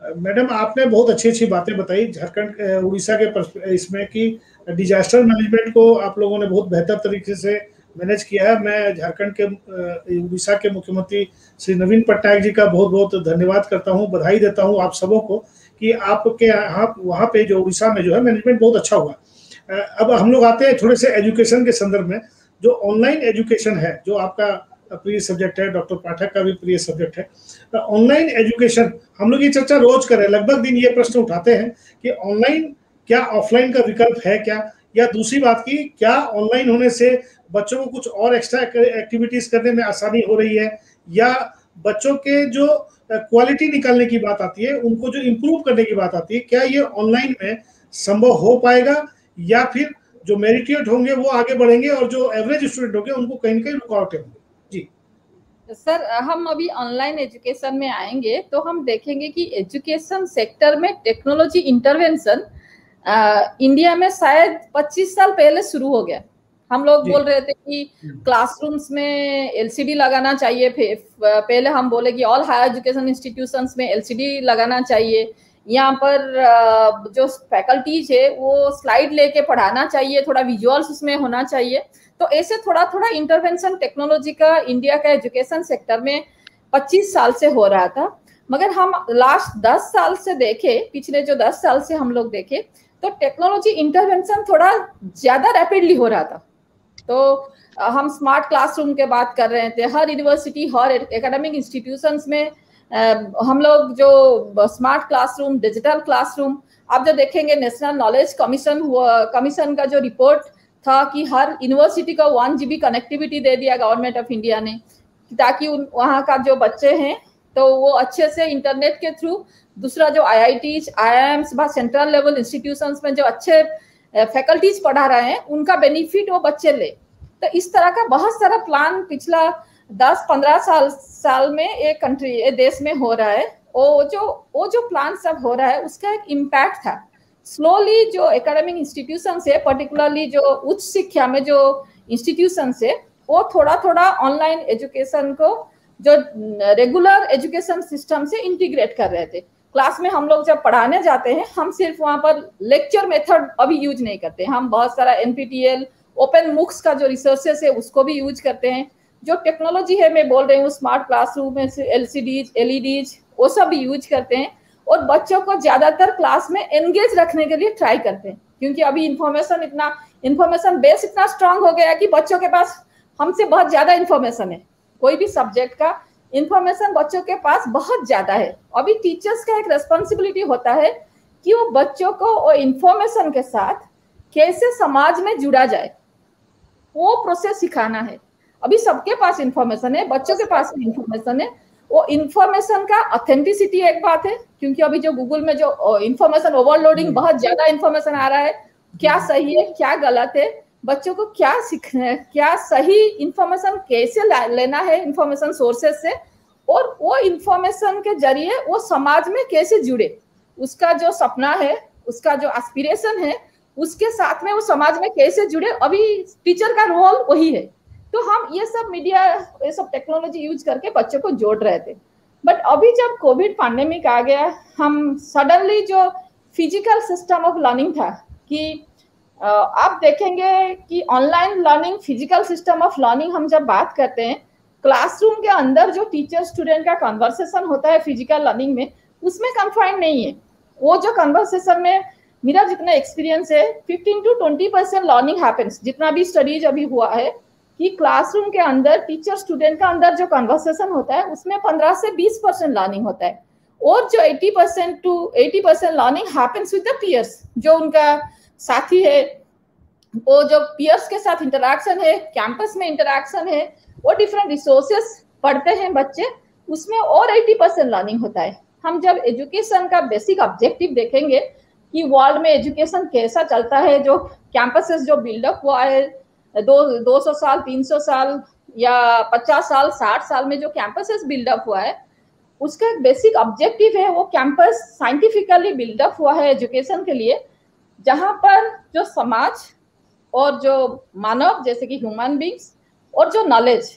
मैडम, आपने बहुत अच्छी अच्छी बातें बताई झारखंड उड़ीसा के इसमें कि डिजास्टर मैनेजमेंट को आप लोगों ने बहुत बेहतर तरीके से मैनेज किया है। मैं झारखंड के उड़ीसा के मुख्यमंत्री श्री नवीन पटनायक जी का बहुत बहुत धन्यवाद करता हूं, बधाई देता हूं आप सबों को कि आपके यहाँ वहाँ पे जो उड़ीसा में जो है मैनेजमेंट बहुत अच्छा हुआ। अब हम लोग आते हैं थोड़े से एजुकेशन के संदर्भ में। जो ऑनलाइन एजुकेशन है, जो आपका प्रिय सब्जेक्ट है, डॉक्टर पाठक का भी प्रिय सब्जेक्ट है, ऑनलाइन एजुकेशन, हम लोग ये चर्चा रोज करें, लगभग दिन ये प्रश्न उठाते हैं कि ऑनलाइन क्या ऑफलाइन का विकल्प है क्या, या दूसरी बात की क्या ऑनलाइन होने से बच्चों को कुछ और एक्स्ट्रा एक्टिविटीज करने में आसानी हो रही है, या बच्चों के जो क्वालिटी निकालने की बात आती है, उनको जो इम्प्रूव करने की बात आती है, क्या ये ऑनलाइन में संभव हो पाएगा, या फिर जो मेरिटिएट होंगे वो आगे बढ़ेंगे और जो एवरेज स्टूडेंट होंगे उनको कहीं ना कहीं रुकावटें होंगी? जी सर, हम अभी ऑनलाइन एजुकेशन में आएंगे तो हम देखेंगे कि एजुकेशन सेक्टर में टेक्नोलॉजी इंटरवेंशन इंडिया में शायद 25 साल पहले शुरू हो गया। हम लोग बोल रहे थे कि क्लासरूम्स में एलसीडी लगाना चाहिए, पहले हम बोले कि ऑल हायर एजुकेशन इंस्टीट्यूशंस में एलसीडी लगाना चाहिए, यहाँ पर जो फैकल्टीज है वो स्लाइड लेके पढ़ाना चाहिए, थोड़ा विजुअल्स उसमें होना चाहिए। तो ऐसे थोड़ा थोड़ा इंटरवेंशन टेक्नोलॉजी का इंडिया का एजुकेशन सेक्टर में 25 साल से हो रहा था। मगर हम लास्ट 10 साल से देखे, पिछले जो 10 साल से हम लोग देखे, तो टेक्नोलॉजी इंटरवेंशन थोड़ा ज्यादा रैपिडली हो रहा था। तो हम स्मार्ट क्लासरूम के बात कर रहे थे, हर यूनिवर्सिटी, हर एकेडमिक इंस्टीट्यूशंस में हम लोग जो स्मार्ट क्लासरूम, डिजिटल क्लासरूम, आप जो देखेंगे नेशनल नॉलेज कमीशन का जो रिपोर्ट था कि हर यूनिवर्सिटी को 1 GB कनेक्टिविटी दे दिया गवर्नमेंट ऑफ इंडिया ने, ताकि वहाँ का जो बच्चे हैं तो वो अच्छे से इंटरनेट के थ्रू, दूसरा जो IITs, IIMs, central level institutions में जो अच्छे फैकल्टीज पढ़ा रहे हैं उनका बेनिफिट वो बच्चे ले। तो इस तरह का बहुत सारा प्लान पिछला 10-15 साल में एक कंट्री, एक देश में हो रहा है। वो जो प्लान सब हो रहा है उसका एक इम्पैक्ट था। स्लोली जो एकेडमिक इंस्टीट्यूशन है, पर्टिकुलरली जो उच्च शिक्षा में जो इंस्टीट्यूशन है, वो थोड़ा थोड़ा ऑनलाइन एजुकेशन को जो रेगुलर एजुकेशन सिस्टम से इंटीग्रेट कर रहे थे। क्लास में हम लोग जब पढ़ाने जाते हैं, हम सिर्फ वहाँ पर लेक्चर मेथड अभी यूज नहीं करते, हम बहुत सारा NPTEL, ओपन मूक्स का जो रिसोर्सेस है उसको भी यूज करते हैं। जो टेक्नोलॉजी है, मैं बोल रही हूँ स्मार्ट क्लासरूम में LCDs, LEDs, वो सब भी यूज करते हैं, और बच्चों को ज्यादातर क्लास में एंगेज रखने के लिए ट्राई करते हैं। क्योंकि अभी इंफॉर्मेशन बेस इतना स्ट्रांग हो गया है कि बच्चों के पास हमसे बहुत ज्यादा इंफॉर्मेशन है, कोई भी सब्जेक्ट का इंफॉर्मेशन बच्चों के पास बहुत ज्यादा है। अभी टीचर्स का एक रेस्पॉन्सिबिलिटी होता है कि वो बच्चों को वो इंफॉर्मेशन के साथ कैसे समाज में जुड़ा जाए, वो प्रोसेस सिखाना है। अभी सबके पास इंफॉर्मेशन है, बच्चों के पास इंफॉर्मेशन है, वो इंफॉर्मेशन का ऑथेंटिसिटी एक बात है, क्योंकि अभी जो गूगल में जो इंफॉर्मेशन ओवरलोडिंग, बहुत ज्यादा इंफॉर्मेशन आ रहा है, क्या सही है क्या गलत है, बच्चों को क्या सीखना है, क्या सही इंफॉर्मेशन कैसे लेना है इंफॉर्मेशन सोर्सेज से, और वो इंफॉर्मेशन के जरिए वो समाज में कैसे जुड़े, उसका जो सपना है, उसका जो एस्पिरेशन है, उसके साथ में वो समाज में कैसे जुड़े। अभी टीचर का रोल वही है। तो हम ये सब मीडिया, ये सब टेक्नोलॉजी यूज करके बच्चों को जोड़ रहे थे। बट अभी जब कोविड पैंडेमिक आ गया, हम सडनली जो फिजिकल सिस्टम ऑफ लर्निंग था, कि आप देखेंगे कि online learning, physical system of learning, हम जब बात करते हैं, क्लासरूम के अंदर जो टीचर स्टूडेंट का कन्वर्सेशन होता है फिजिकल लर्निंग में, उसमें कन्फाइंड नहीं है। वो जो कन्वर्सेशन में मेरा जितना एक्सपीरियंस है, 15 to 20% लर्निंग हैपेंस, जितना भी स्टडीज अभी हुआ है, कि क्लासरूम के अंदर टीचर स्टूडेंट का अंदर जो कन्वर्सेशन होता है उसमें 15 से 20% लर्निंग होता है, और जो 80% to 80% learning happens with the peers, जो उनका साथी है, वो जो पीयर्स के साथ इंटरैक्शन है, कैंपस में इंटरैक्शन है, वो डिफरेंट रिसोर्सेस पढ़ते हैं बच्चे, उसमें और 80% लर्निंग होता है। हम जब एजुकेशन का बेसिक ऑब्जेक्टिव देखेंगे कि वर्ल्ड में एजुकेशन कैसा चलता है, जो कैंपसेस जो बिल्डअप हुआ है 200 साल, 300 साल या 50 साल, 60 साल में जो कैंपसेस बिल्डअप हुआ है, उसका एक बेसिक ऑब्जेक्टिव है, वो कैंपस साइंटिफिकली बिल्डअप हुआ है एजुकेशन के लिए, जहां पर जो समाज और जो मानव, जैसे कि ह्यूमन बींग्स, और जो नॉलेज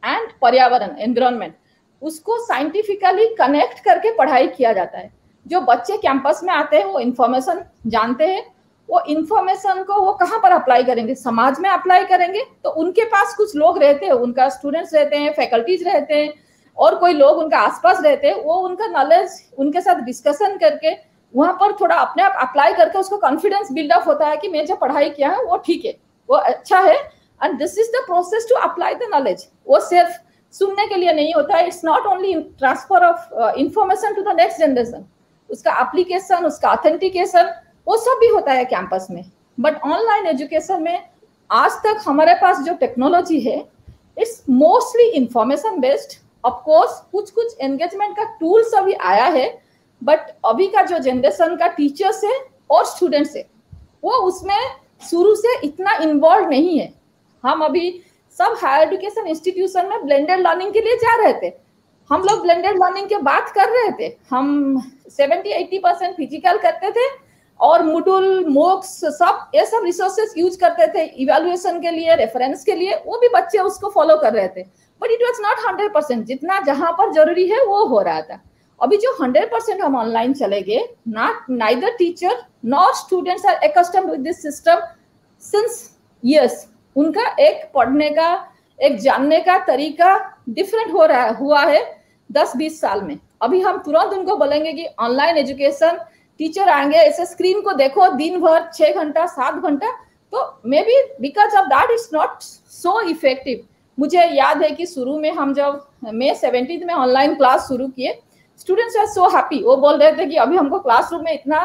एंड पर्यावरण, एनवायरनमेंट, उसको साइंटिफिकली कनेक्ट करके पढ़ाई किया जाता है। जो बच्चे कैंपस में आते हैं वो इंफॉर्मेशन जानते हैं, वो इंफॉर्मेशन को वो कहाँ पर अप्लाई करेंगे, समाज में अप्लाई करेंगे। तो उनके पास कुछ लोग रहते हैं, उनका स्टूडेंट्स रहते हैं, फैकल्टीज रहते हैं, और कोई लोग उनका आसपास रहते हैं, वो उनका नॉलेज उनके साथ डिस्कशन करके वहां पर थोड़ा अपने आप अप्लाई करके उसको कॉन्फिडेंस बिल्डअप होता है कि मैं जो पढ़ाई किया है वो ठीक है, वो अच्छा है, and this is the process to apply the knowledge. वो सिर्फ सुनने के लिए नहीं होता है, it's not only transfer of information to the next generation, उसका एप्लीकेशन, उसका ऑथेंटिकेशन, वो सब भी होता है कैंपस में। बट ऑनलाइन एजुकेशन में आज तक हमारे पास जो टेक्नोलॉजी है it's mostly information based. Of course कुछ कुछ एंगेजमेंट का टूल्स अभी आया है, बट अभी का जो जनरेशन का टीचर्स है और स्टूडेंट्स है वो उसमें शुरू से इतना इन्वॉल्व नहीं है। हम अभी सब हायर एजुकेशन इंस्टीट्यूशन में ब्लेंडेड लर्निंग के लिए जा रहे थे, हम लोग ब्लेंडेड लर्निंग की बात कर रहे थे, हम 70-80% फिजिकल करते थे और मूडल, मोक्स, सब ये सब रिसोर्सेज यूज करते थे इवैल्यूएशन के लिए, रेफरेंस के लिए, वो भी बच्चे उसको फॉलो कर रहे थे। बट इट वाज नॉट 100%, जितना जहां पर जरूरी है वो हो रहा था। अभी जो 100% हम ऑनलाइन चले गए, neither teacher nor students are accustomed with this system since years. उनका एक पढ़ने का, एक जानने का तरीका डिफरेंट हुआ है 10-20 साल में। अभी हम तुरंत उनको बोलेंगे कि ऑनलाइन एजुकेशन, टीचर आएंगे ऐसे स्क्रीन को देखो दिन भर 6 घंटा 7 घंटा, तो may be because of that it's not so effective. मुझे याद है कि शुरू में हम जब May 17 में ऑनलाइन क्लास शुरू किए, स्टूडेंट्स आर सो हैप्पी। वो बोल रहे थे कि अभी हमको क्लासरूम में इतना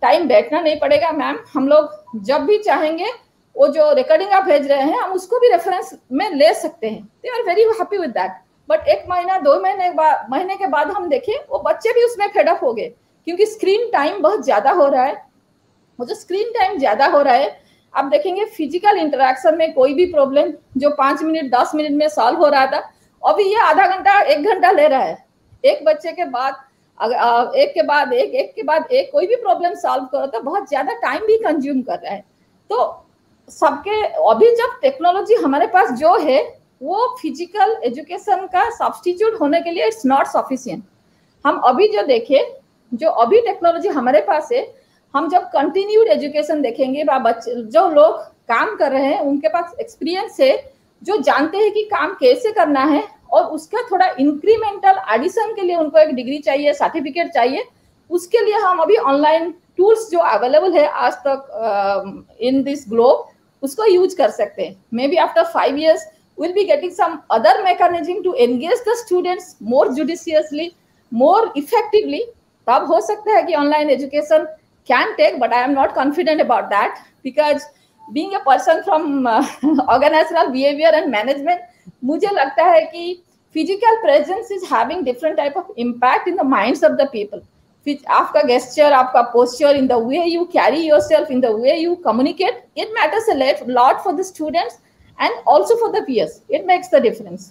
टाइम बैठना नहीं पड़ेगा मैम, हम लोग जब भी चाहेंगे वो जो रिकॉर्डिंग आप भेज रहे हैं हम उसको भी रेफरेंस में ले सकते हैं। They are very happy with that. But 1 महीना 2 महीने के बाद हम देखें वो बच्चे भी उसमें फेड अप हो गए, क्योंकि स्क्रीन टाइम बहुत ज्यादा हो रहा है। वो जो स्क्रीन टाइम ज्यादा हो रहा है, आप देखेंगे फिजिकल इंटरेक्शन में कोई भी प्रॉब्लम जो 5 मिनट 10 मिनट में सॉल्व हो रहा था, अभी ये आधा घंटा 1 घंटा ले रहा है। एक बच्चे के बाद एक के बाद एक कोई भी प्रॉब्लम सॉल्व करो तो बहुत ज्यादा टाइम भी कंज्यूम कर रहा है। तो सबके अभी जब टेक्नोलॉजी हमारे पास जो है वो फिजिकल एजुकेशन का सब्स्टिट्यूट होने के लिए इट्स नॉट सफिशिएंट। हम अभी जो देखें, जो अभी टेक्नोलॉजी हमारे पास है, हम जब कंटिन्यूड एजुकेशन देखेंगे, बच्चे जो लोग काम कर रहे हैं उनके पास एक्सपीरियंस है, जो जानते हैं कि काम कैसे करना है, और उसका थोड़ा इंक्रीमेंटल एडिशन के लिए उनको एक डिग्री चाहिए, सर्टिफिकेट चाहिए, उसके लिए हम अभी ऑनलाइन टूल्स जो अवेलेबल है आज तक इन दिस ग्लोब उसको यूज कर सकते हैं। May be after 5 years we'll be getting some other mechanism to engage the students more judiciously, more effectively. तब हो सकता है कि online education can take, but I am not confident about that, because being a person from organizational behavior and management, मुझे लगता है कि physical presence is having different type of impact in the minds of the people. आपका gesture, आपका posture, in the way you carry yourself, in the way you communicate, it matters a lot for the students and also for the peers. It makes the difference.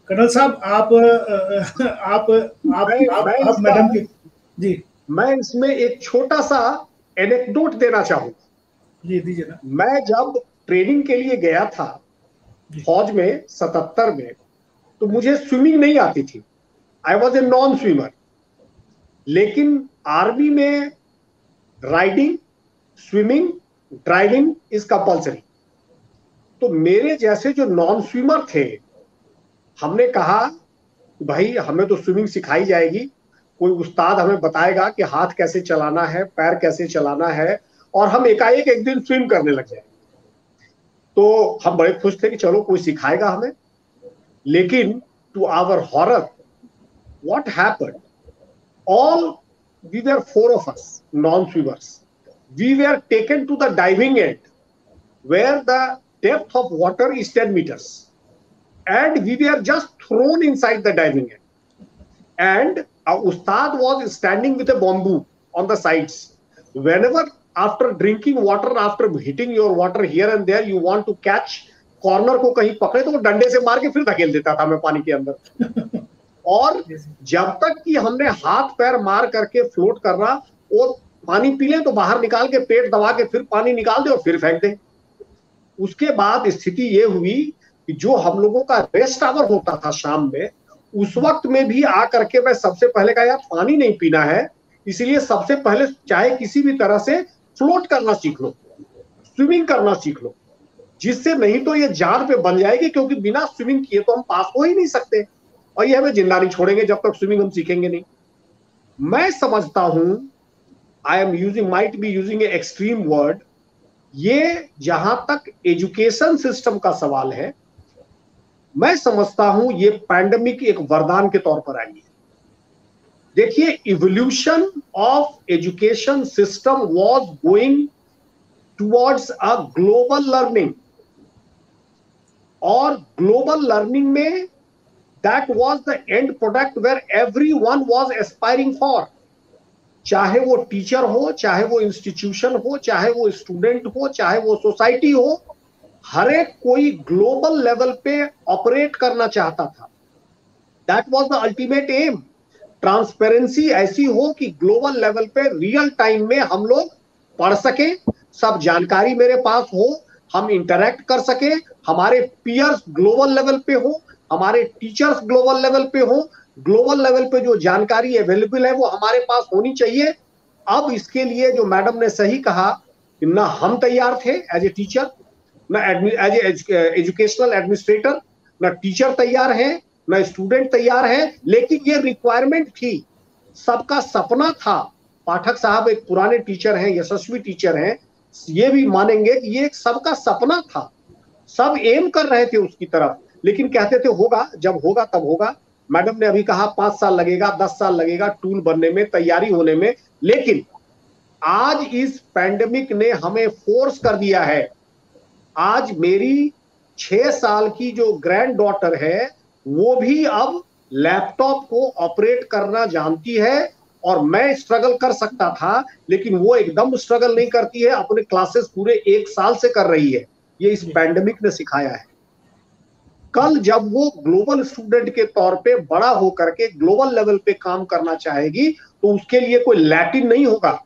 Colonel साहब, आप मैडम की जी, मैं इसमें एक छोटा सा एनेक्डोट देना चाहूंगा। जी दीजिए ना। मैं जब ट्रेनिंग के लिए गया था फौज में 77 में, तो मुझे स्विमिंग नहीं आती थी, I was a non swimmer. लेकिन आर्मी में riding, swimming, driving is compulsory. तो मेरे जैसे जो नॉन स्विमर थे, हमने कहा भाई हमें तो स्विमिंग सिखाई जाएगी, कोई उस्ताद हमें बताएगा कि हाथ कैसे चलाना है, पैर कैसे चलाना है, और हम एकाएक एक दिन स्विम करने लग जाएंगे। तो हम बड़े खुश थे कि चलो कोई सिखाएगा हमें। लेकिन to our horror, what happened? We were 4 of us, non-swimmers. We were taken to the diving end, where the depth of water is 10 meters. And we were just thrown inside the diving end. And our ustad was standing with a bamboo on the sides. Whenever, after drinking water, after hitting your water here and there, you want to catch corner को कहीं पकड़े तो वो डंडे से मार के फिर धकेल देता था मैं पानी के अंदर। और जब तक कि हमने हाथ पैर मार करके फ्लोट करना, वो पानी पी ले तो बाहर निकाल के पेट दबा के फिर पानी निकाल दे और फिर फेंक दे। उसके बाद स्थिति ये हुई कि जो हम लोगों का रेस्ट आवर होता था शाम में, उस वक्त में भी आकर के मैं सबसे पहले कहा यार पानी नहीं पीना है, इसलिए सबसे पहले चाहे किसी भी तरह से फ्लोट करना सीख लो, स्विमिंग करना सीख लो, जिससे नहीं तो ये जान पे बन जाएगी, क्योंकि बिना स्विमिंग किए तो हम पास हो ही नहीं सकते, और ये हमें जिंदा नहीं छोड़ेंगे जब तक स्विमिंग हम सीखेंगे नहीं। मैं समझता हूं, I am using, might be using A extreme word, ये जहां तक एजुकेशन सिस्टम का सवाल है, मैं समझता हूं ये पैंडेमिक एक वरदान के तौर पर आई है। देखिए, evolution of education system was going towards a global learning, और ग्लोबल लर्निंग में that was the end product where everyone was aspiring for. चाहे वो टीचर हो, चाहे वो इंस्टीट्यूशन हो, चाहे वो स्टूडेंट हो, चाहे वो सोसाइटी हो, हर एक कोई ग्लोबल लेवल पे ऑपरेट करना चाहता था। That was the ultimate aim. Transparency ऐसी हो कि ग्लोबल लेवल पे रियल टाइम में हम लोग पढ़ सके, सब जानकारी मेरे पास हो, हम इंटरेक्ट कर सके, हमारे पीयर्स ग्लोबल लेवल पे हो, हमारे टीचर्स ग्लोबल लेवल पे हो, ग्लोबल लेवल पे जो जानकारी अवेलेबल है वो हमारे पास होनी चाहिए। अब इसके लिए जो मैडम ने सही कहा कि ना हम तैयार थे एज ए टीचर, ना एज ए एजुकेशनल एडमिनिस्ट्रेटर, ना टीचर तैयार है, ना स्टूडेंट तैयार है, लेकिन ये रिक्वायरमेंट थी, सबका सपना था। पाठक साहब एक पुराने टीचर हैं, यशस्वी टीचर हैं, ये भी मानेंगे कि ये एक सबका सपना था, सब एम कर रहे थे उसकी तरफ, लेकिन कहते थे होगा, जब होगा तब होगा। मैडम ने अभी कहा 5 साल लगेगा, 10 साल लगेगा टूल बनने में, तैयारी होने में, लेकिन आज इस पैंडेमिक ने हमें फोर्स कर दिया है। आज मेरी 6 साल की जो ग्रैंड डॉटर है वो भी अब लैपटॉप को ऑपरेट करना जानती है, और मैं स्ट्रगल कर सकता था लेकिन वो एकदम स्ट्रगल नहीं करती है, अपने क्लासेस पूरे 1 साल से कर रही है। ये इस पैंडेमिक ने सिखाया है। कल जब वो ग्लोबल स्टूडेंट के तौर पे बड़ा होकर के ग्लोबल लेवल पे काम करना चाहेगी तो उसके लिए कोई लैटिन नहीं होगा।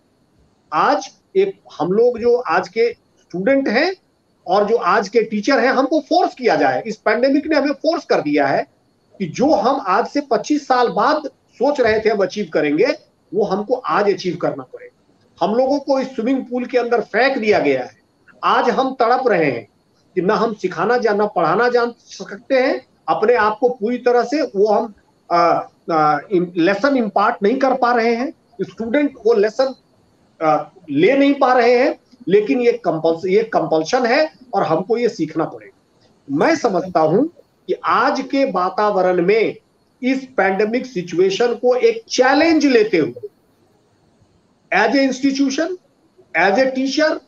आज एक हम लोग जो आज के स्टूडेंट हैं और जो आज के टीचर हैं, हमको फोर्स किया जाए, इस पैंडेमिक ने हमें फोर्स कर दिया है कि जो हम आज से 25 साल बाद सोच रहे थे हम अचीव करेंगे, वो हमको आज अचीव करना पड़ेगा। हम लोगों को इस स्विमिंग पूल के अंदर फेंक दिया गया है। आज हम तड़प रहे हैं कि ना हम सिखाना ना पढ़ाना जान सकते हैं अपने आप को पूरी तरह से, वो हम लेसन इम्पार्ट नहीं कर पा रहे हैं, स्टूडेंट वो लेसन ले नहीं पा रहे हैं, लेकिन ये कंपल्शन है और हमको ये सीखना पड़ेगा। मैं समझता हूं कि आज के वातावरण में इस पैंडेमिक सिचुएशन को एक चैलेंज लेते हुए as a institution, as a teacher,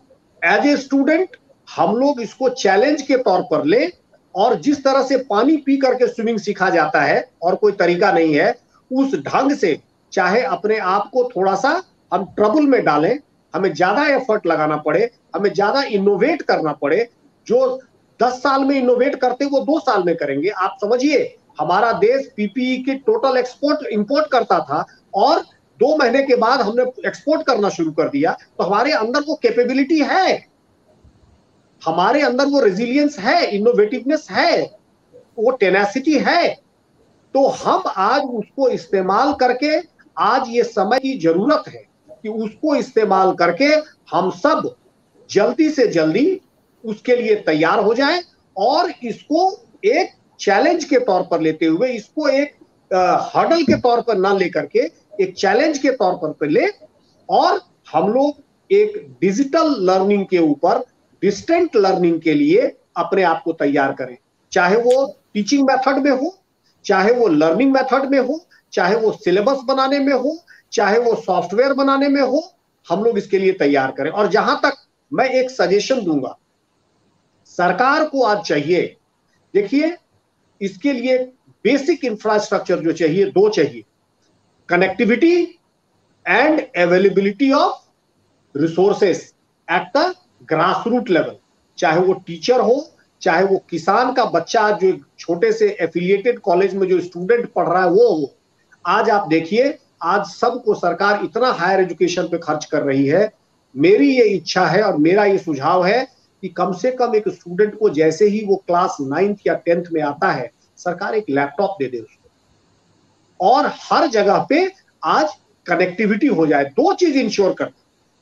as a student, हम लोग इसको चैलेंज के तौर पर ले, और जिस तरह से पानी पी करके स्विमिंग सीखा जाता है और कोई तरीका नहीं है, उस ढंग से चाहे अपने आप को थोड़ा सा हम ट्रबल में डालें, हमें ज्यादा एफर्ट लगाना पड़े, हमें ज्यादा इनोवेट करना पड़े। जो 10 साल में इनोवेट करते वो 2 साल में करेंगे। आप समझिए, हमारा देश पीपीई के टोटल एक्सपोर्ट इंपोर्ट करता था और 2 महीने के बाद हमने एक्सपोर्ट करना शुरू कर दिया। तो हमारे अंदर वो कैपेबिलिटी है, हमारे अंदर वो रेजिलियंस है, इनोवेटिवनेस है, वो टेनासिटी है। तो हम आज उसको इस्तेमाल करके, आज ये समय की जरूरत है कि उसको इस्तेमाल करके हम सब जल्दी से जल्दी उसके लिए तैयार हो जाएं, और इसको एक चैलेंज के तौर पर लेते हुए, इसको एक हर्डल के तौर पर ना लेकर के एक चैलेंज के तौर पर ले, और हम लोग एक डिजिटल लर्निंग के ऊपर डिस्टेंट लर्निंग के लिए अपने आप को तैयार करें। चाहे वो टीचिंग मेथड में हो, चाहे वो लर्निंग मेथड में हो, चाहे वो सिलेबस बनाने में हो, चाहे वो सॉफ्टवेयर बनाने में हो, हम लोग इसके लिए तैयार करें। और जहां तक मैं एक सजेशन दूंगा, सरकार को आज चाहिए, देखिए इसके लिए बेसिक इंफ्रास्ट्रक्चर जो चाहिए, 2 चाहिए, connectivity and availability of resources at the grass root level. चाहे वो टीचर हो, चाहे वो किसान का बच्चा जो छोटे से एफिलिएटेड कॉलेज में जो स्टूडेंट पढ़ रहा है वो हो। आज आप देखिए, आज सबको सरकार इतना हायर एजुकेशन पे खर्च कर रही है। मेरी ये इच्छा है और मेरा ये सुझाव है कि कम से कम एक स्टूडेंट को जैसे ही वो क्लास 9th या 10th में आता है, सरकार एक लैपटॉप दे दे उसको, और हर जगह पे आज कनेक्टिविटी हो जाए। 2 चीज इंश्योर कर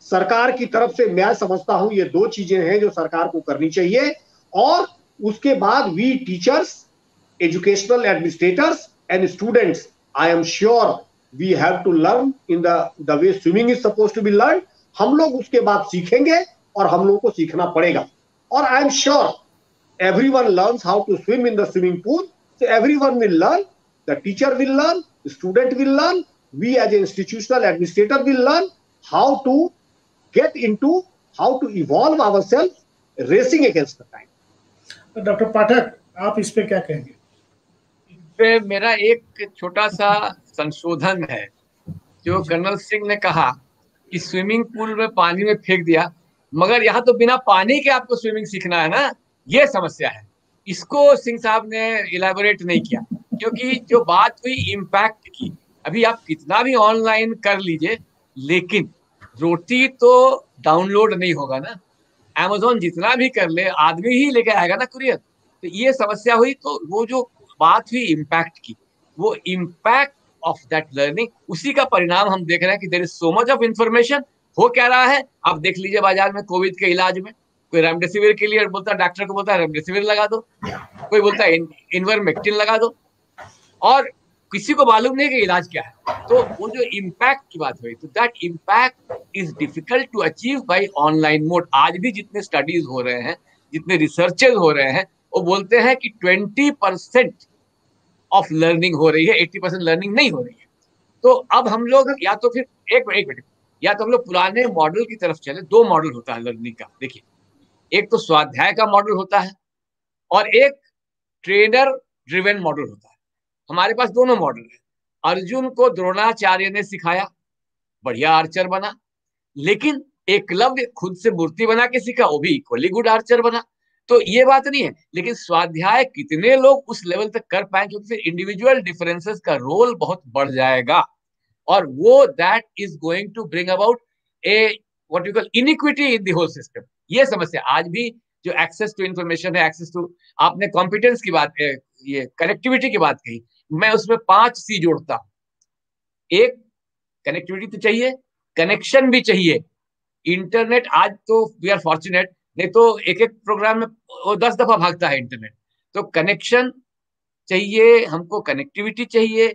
सरकार की तरफ से, मैं समझता हूं ये 2 चीजें हैं जो सरकार को करनी चाहिए। और उसके बाद we teachers, educational administrators and students, I am sure we have to learn in the way swimming is suppose to be learn. हम लोग उसके बाद सीखेंगे और हम लोगों को सीखना पड़ेगा। और आई am sure everyone learns how to swim in the swimming pool, so everyone will learn, the teacher will learn, the student will learn, we as an institutional administrator will learn how to get into, how to evolve ourselves racing against the time। Doctor Pathak, आप इस पे क्या कहेंगे? इस पे मेरा एक छोटा सा संशोधन है। जो कर्नल सिंह ने कहा कि स्विमिंग पूल में पानी में फेंक दिया, मगर यहाँ तो बिना पानी के आपको स्विमिंग सीखना है ना, ये समस्या है। इसको सिंह साहब ने इलेबोरेट नहीं किया, क्योंकि जो बात हुई इम्पैक्ट की, अभी आप कितना भी ऑनलाइन कर लीजिए, लेकिन रोटी तो डाउनलोड नहीं होगा ना। Amazon जितना भी कर ले, आदमी ही लेके आएगा ना कुरियर। तो ये समस्या हुई। तो वो जो बात हुई इम्पैक्ट की, वो इम्पैक्ट ऑफ दैट लर्निंग, उसी का परिणाम हम देख रहे हैं कि there is so much of information. हो क्या रहा है आप देख लीजिए, बाजार में कोविड के इलाज में कोई रेमडेसिविर के लिए बोलता है, डॉक्टर को बोलता है रेमडेसिविर लगा दो, कोई बोलता है इन्वर्मेक्टिन लगा दो, और किसी को मालूम नहीं कि इलाज क्या है। तो वो जो इम्पैक्ट की बात हुई, तो that impact is difficult to achieve by online mode. आज भी जितने स्टडीज हो रहे हैं, जितने रिसर्चेज हो रहे हैं, वो बोलते हैं कि 20% ऑफ लर्निंग हो रही है, 80% लर्निंग नहीं हो रही है। तो अब हम लोग या तो फिर एक मिनट, या तो हम लोग पुराने मॉडल की तरफ चले। दो मॉडल होता है लर्निंग का, देखिए, एक तो स्वाध्याय का मॉडल होता है और एक ट्रेनर ड्रिवन मॉडल होता है। हमारे पास दोनों मॉडल है। अर्जुन को द्रोणाचार्य ने सिखाया, बढ़िया आर्चर बना, लेकिन एकलव्य खुद से मूर्ति बना के सीखा, वो भी इक्वली गुड आर्चर बना। तो ये बात नहीं है, लेकिन स्वाध्याय कितने लोग उस लेवल तक कर पाए, क्योंकि फिर इंडिविजुअल डिफरेंसेस का रोल बहुत बढ़ जाएगा, और वो that is going to bring about a what you call inequity in the whole system. ये समस्या आज भी जो एक्सेस टू इंफॉर्मेशन है, एक्सेस टू, आपने कॉम्पिटेंस की बात, ये कनेक्टिविटी की बात कही, मैं उसमें 5 C जोड़ता हूं। एक, कनेक्टिविटी तो चाहिए, कनेक्शन भी चाहिए। इंटरनेट आज तो वी आर फॉर्चुनेट, नहीं तो एक एक प्रोग्राम में 10 दफा भागता है इंटरनेट। तो कनेक्शन चाहिए हमको, कनेक्टिविटी चाहिए,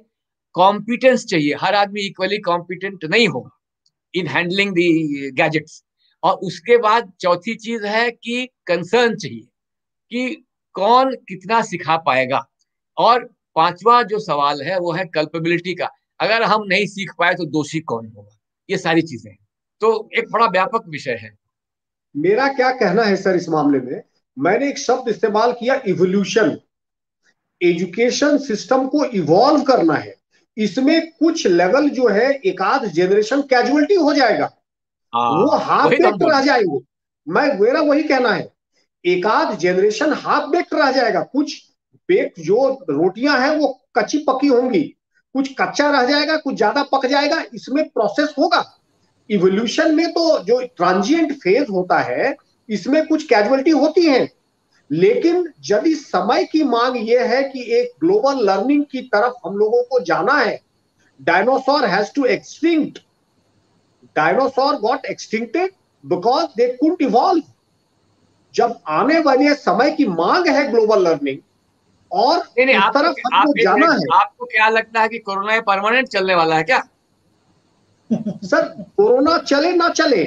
कॉम्पिटेंस चाहिए। हर आदमी इक्वली कॉम्पिटेंट नहीं होगा इन हैंडलिंग दी गैजेट्स। और उसके बाद चौथी चीज है कि कंसर्न चाहिए कि कौन कितना सिखा पाएगा। और 5वां जो सवाल है वो है कल्पेबिलिटी का, अगर हम नहीं सीख पाए तो दोषी कौन होगा। ये सारी चीजें, तो एक बड़ा व्यापक विषय है। मेरा क्या कहना है सर इस मामले में, मैंने एक शब्द इस्तेमाल किया, इवोल्यूशन। एजुकेशन सिस्टम को इवॉल्व करना है। इसमें कुछ लेवल जो है, एक आध जनरेशन कैजुअलिटी हो जाएगा, वो हाफ बेक्ड रह जाएंगे। मेरा वही कहना है, एक आध जनरेशन हाफ बेक्ड रह जाएगा। कुछ बेक्ड जो रोटियां हैं वो कच्ची पकी होंगी, कुछ कच्चा रह जाएगा, कुछ ज्यादा पक जाएगा। इसमें प्रोसेस होगा। इवोल्यूशन में तो जो ट्रांजिएंट फेज होता है, इसमें कुछ कैजुअलिटी होती है, लेकिन यदि समय की मांग यह है कि एक ग्लोबल लर्निंग की तरफ हम लोगों को जाना है, dinosaur has to extinct. Dinosaur got extincted because they couldn't evolve. जब आने वाले समय की मांग है ग्लोबल लर्निंग, और नहीं, उस तरफ हमको जाना है। आपको क्या लगता है कि कोरोना परमानेंट चलने वाला है क्या? सर, कोरोना चले ना चले,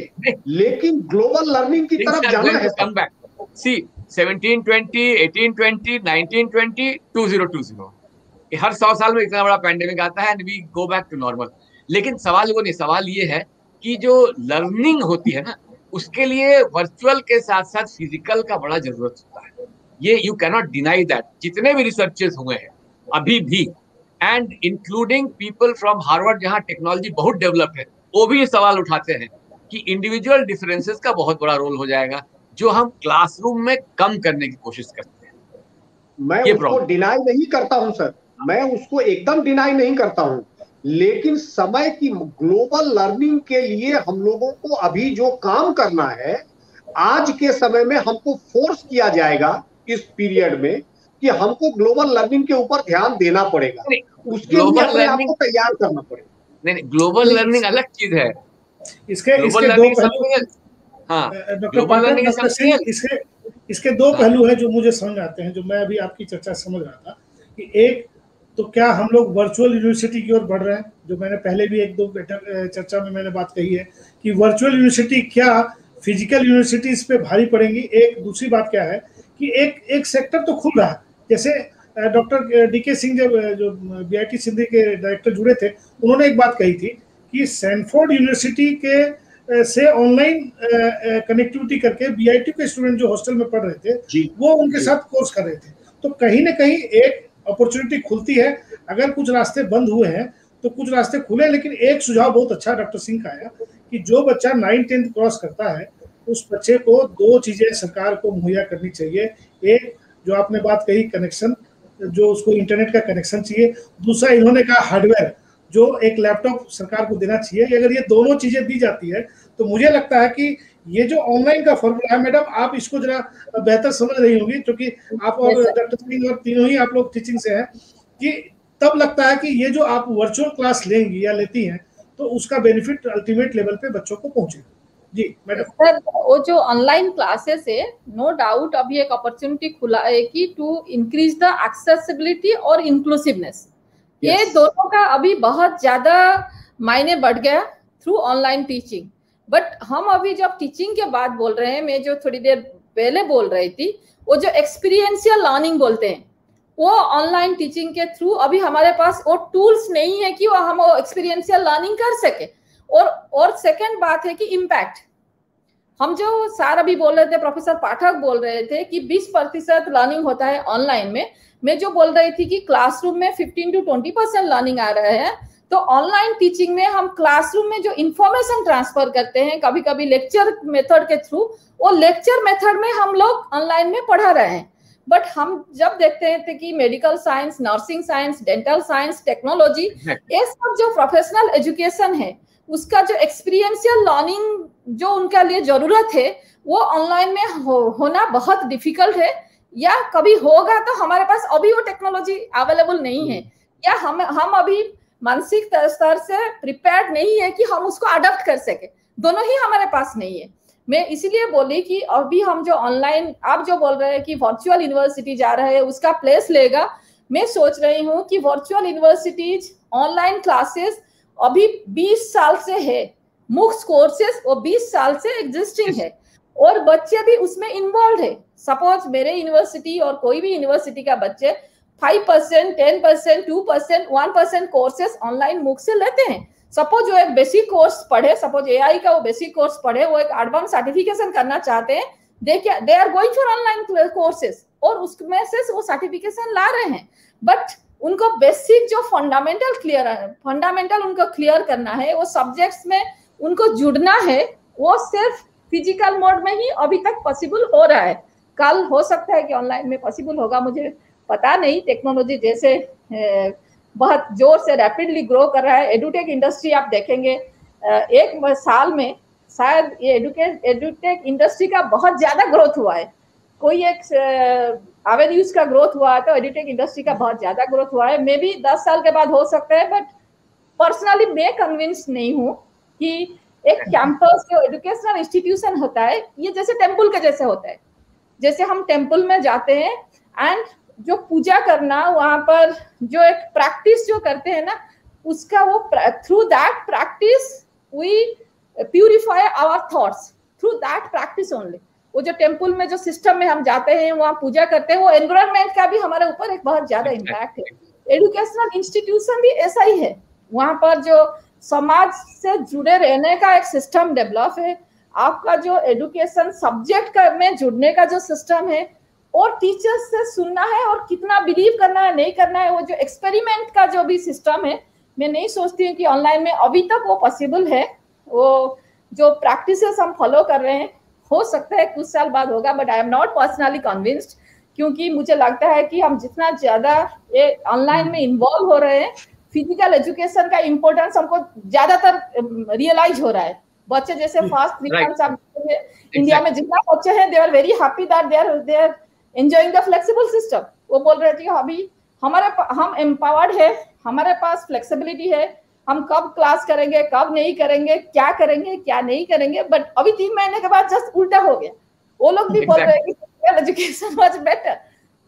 लेकिन ग्लोबल लर्निंग की तरफ जाना है। कम बैक, सी 1720, 1820, 1920, 2020, हर 100 साल में इतना बड़ा पैंडेमिक आता है and we go back to normal. लेकिन सवाल वो नहीं, सवाल ये है कि जो लर्निंग होती है ना, उसके लिए वर्चुअल के साथ साथ फिजिकल का बड़ा जरूरत होता है। ये यू कैनॉट डिनाई दैट। जितने भी रिसर्चेस हुए हैं अभी भी, and including people from Harvard, जहां टेक्नोलॉजी बहुत डेवलप है, वो भी ये सवाल उठाते हैं कि इंडिविजुअल डिफरेंसेस का बहुत बड़ा रोल हो जाएगा, जो हम क्लासरूम में कम करने की कोशिश करते हैं। मैं उसको डिनाई नहीं करता हूं सर, मैं उसको एकदम डिनाई नहीं करता हूं, लेकिन समय की ग्लोबल लर्निंग के लिए हम लोगों को अभी जो काम करना है, आज के समय में हमको फोर्स किया जाएगा इस पीरियड में कि हमको ग्लोबल लर्निंग के ऊपर ध्यान देना पड़ेगा। उसके लिए अपने आप को तैयार करना पड़ेगा। नहीं, ग्लोबल लर्निंग अलग चीज है। इसके दो पहलू हैं जो मुझे समझ आते हैं, जो मैं अभी आपकी चर्चा समझ रहा था कि एक तो क्या हम लोग वर्चुअल यूनिवर्सिटी की ओर बढ़ रहे हैं? जो मैंने पहले भी एक दो चर्चा में मैंने बात कही है कि वर्चुअल यूनिवर्सिटी क्या फिजिकल यूनिवर्सिटीज पे भारी पड़ेंगी। एक दूसरी बात क्या है कि एक सेक्टर तो खुल रहा है, जैसे डॉक्टर डीके सिंह जो बीआईटी सिंधी के डायरेक्टर जुड़े थे, उन्होंने एक बात कही थी कि सैनफोर्ड यूनिवर्सिटी के से ऑनलाइन कनेक्टिविटी करके बीआईटी के स्टूडेंट जो हॉस्टल में पढ़ रहे थे वो उनके साथ कोर्स कर रहे थे। तो कहीं ना कहीं एक अपॉर्चुनिटी खुलती है। अगर कुछ रास्ते बंद हुए हैं तो कुछ रास्ते खुले, लेकिन एक सुझाव बहुत अच्छा डॉक्टर सिंह का आया कि जो बच्चा 9th-10th क्रॉस करता है उस बच्चे को 2 चीजें सरकार को मुहैया करनी चाहिए। एक जो आपने बात कही कनेक्शन, जो उसको इंटरनेट का कनेक्शन चाहिए। दूसरा इन्होंने कहा हार्डवेयर, जो एक लैपटॉप सरकार को देना चाहिए। अगर ये दोनों चीजें दी जाती है तो मुझे लगता है कि ये जो ऑनलाइन का फॉर्मूला है, मैडम आप इसको जरा बेहतर समझ रही होंगी क्योंकि आप और डॉक्टर सिंह और तीनों ही आप लोग टीचिंग से हैं, कि तब लगता है कि ये जो आप वर्चुअल क्लास लेंगी या लेती हैं तो उसका बेनिफिट अल्टीमेट लेवल पे बच्चों को पहुंचेगा। जी मैडम। सर, वो जो ऑनलाइन क्लासेस है, नो डाउट अभी एक अपॉर्चुनिटी खुला है कि टू इंक्रीज द एक्सेसिबिलिटी और इंक्लूसिवनेस। ये दोनों का अभी बहुत ज्यादा मायने बढ़ गया थ्रू ऑनलाइन टीचिंग। बट हम अभी जब टीचिंग के बाद बोल रहे हैं, मैं जो थोड़ी देर पहले बोल रही थी, वो जो एक्सपीरियंशियल लर्निंग बोलते हैं, वो ऑनलाइन टीचिंग के थ्रू अभी हमारे पास वो टूल्स नहीं है कि वो हम एक्सपीरियंशियल लर्निंग कर सके। और सेकंड बात है कि इम्पैक्ट, हम जो सर अभी बोल रहे थे, प्रोफेसर पाठक बोल रहे थे कि 20% लर्निंग होता है ऑनलाइन में। मैं जो बोल रही थी कि क्लासरूम में 15 to 20% लर्निंग आ रहे हैं, तो ऑनलाइन टीचिंग में हम क्लासरूम में जो इंफॉर्मेशन ट्रांसफर करते हैं कभी कभी लेक्चर मेथड के थ्रू, वो लेक्चर मेथड में हम लोग ऑनलाइन में पढ़ा रहे हैं। बट हम जब देखते हैं कि medical science, nursing science, dental science, technology, ये सब जो प्रोफेशनल एजुकेशन है, उसका जो एक्सपीरियंशियल लर्निंग जो उनका लिए जरूरत है, वो ऑनलाइन में होना बहुत डिफिकल्ट है। या कभी होगा तो हमारे पास अभी वो टेक्नोलॉजी अवेलेबल नहीं है, या हम अभी मानसिक स्तर से प्रिपेयर्ड नहीं है कि हम उसको अडॉप्ट कर सके। दोनों ही हमारे पास नहीं है। मैं इसीलिए बोली कि अभी हम जो ऑनलाइन, आप जो बोल रहे हैं कि वर्चुअल यूनिवर्सिटी जा रहे हैं, उसका प्लेस लेगा। मैं सोच रही हूँ कि वर्चुअल यूनिवर्सिटीज ऑनलाइन क्लासेस अभी 20 साल से है, मुख्य कोर्सेस वो 20 साल से एग्जिस्टिंग है और बच्चे भी उसमें इन्वॉल्व है। सपोज मेरे यूनिवर्सिटी और कोई भी यूनिवर्सिटी का बच्चे 5%, 10%, 2%, 1% कोर्सेस ऑनलाइन मुख से लेते हैं। सपोज जो एक बेसिक कोर्स पढ़े, सपोज एआई का वो बेसिक कोर्स पढ़े, वो एक एडवांस सर्टिफिकेशन करना चाहते हैं, they are going for online courses और उसमें से वो सर्टिफिकेशन ला रहे हैं। बट उनको बेसिक जो फंडामेंटल उनको क्लियर करना है, वो सब्जेक्ट्स में उनको जुड़ना है, वो सिर्फ फिजिकल मोड में ही अभी तक पॉसिबल हो रहा है। कल हो सकता है कि ऑनलाइन में पॉसिबल होगा, मुझे पता नहीं। टेक्नोलॉजी जैसे बहुत जोर से रैपिडली ग्रो कर रहा है। एडुटेक इंडस्ट्री आप देखेंगे, एक साल में शायद ये एडुटेक इंडस्ट्री का बहुत ज्यादा ग्रोथ हुआ है। कोई एक एवेन्यूज का ग्रोथ हुआ है तो एडुटेक इंडस्ट्री का बहुत ज्यादा ग्रोथ हुआ है। मे बी 10 साल के बाद हो सकता है, बट पर्सनली मैं कन्विंस नहीं हूँ कि एक कैंपस जो एजुकेशनल इंस्टीट्यूशन होता है, ये जैसे टेम्पल के जैसे होता है। जैसे हम टेम्पल में जाते हैं एंड जो पूजा करना, वहां पर जो एक प्रैक्टिस जो करते हैं ना, उसका वो through that practice we purify our thoughts, through that practice only. वो जो टेम्पल में जो सिस्टम में हम जाते हैं, वहाँ पूजा करते हैं, वो एनवायरनमेंट का भी हमारे ऊपर एक बहुत ज्यादा इम्पैक्ट है। एजुकेशनल इंस्टीट्यूशन भी ऐसा ही है, वहां पर जो समाज से जुड़े रहने का एक सिस्टम डेवलप है। आपका जो एजुकेशन सब्जेक्ट का में जुड़ने का जो सिस्टम है, और टीचर्स से सुनना है और कितना बिलीव करना है, नहीं करना है, वो जो एक्सपेरिमेंट का जो भी सिस्टम है, मैं नहीं सोचती हूँ कि ऑनलाइन में अभी तक वो पॉसिबल है। वो जो प्रैक्टिसेस हम फॉलो कर रहे हैं, हो सकता है कुछ साल बाद होगा, but I am not personally convinced, क्योंकि मुझे लगता है कि हम जितना ज्यादा ये ऑनलाइन में इन्वॉल्व हो रहे हैं, फिजिकल एजुकेशन का इम्पोर्टेंस हमको ज्यादातर रियलाइज हो रहा है। बच्चे जैसे फास्ट इंडिया में जितना बच्चे हैं, they are very happy that they are enjoying the flexible system. वो बोल रहे थे अभी हम एम्पावर्ड है, हमारे पास फ्लेक्सिबिलिटी है, हम कब क्लास करेंगे, कब नहीं करेंगे, क्या करेंगे, क्या नहीं करेंगे। बट अभी 3 महीने के बाद जस्ट उल्टा हो गया। वो लोग भी बोल रहे हैं कि एजुकेशन वाज बेटर।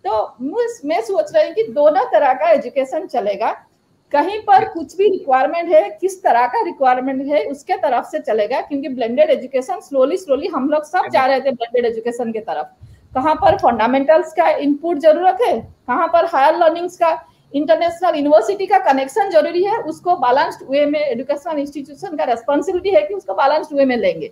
तो मैं सोच रही हूँ कि दोनों तरह का एजुकेशन चलेगा, कहीं पर कुछ भी रिक्वायरमेंट है, किस तरह का रिक्वायरमेंट है उसके तरफ से चलेगा, क्योंकि ब्लेंडेड एजुकेशन स्लोली हम लोग सब जा रहे थे ब्लेंडेड एजुकेशन की तरफ। कहाँ पर फंडामेंटल्स का इनपुट जरूरत है, कहाँ पर हायर लर्निंग्स का, इंटरनेशनल यूनिवर्सिटी का कनेक्शन जरूरी है, उसको बैलेंस्ड वे में एजुकेशनल इंस्टीट्यूशन का रेस्पॉन्सिबिलिटी है कि उसको बैलेंस्ड वे में लेंगे।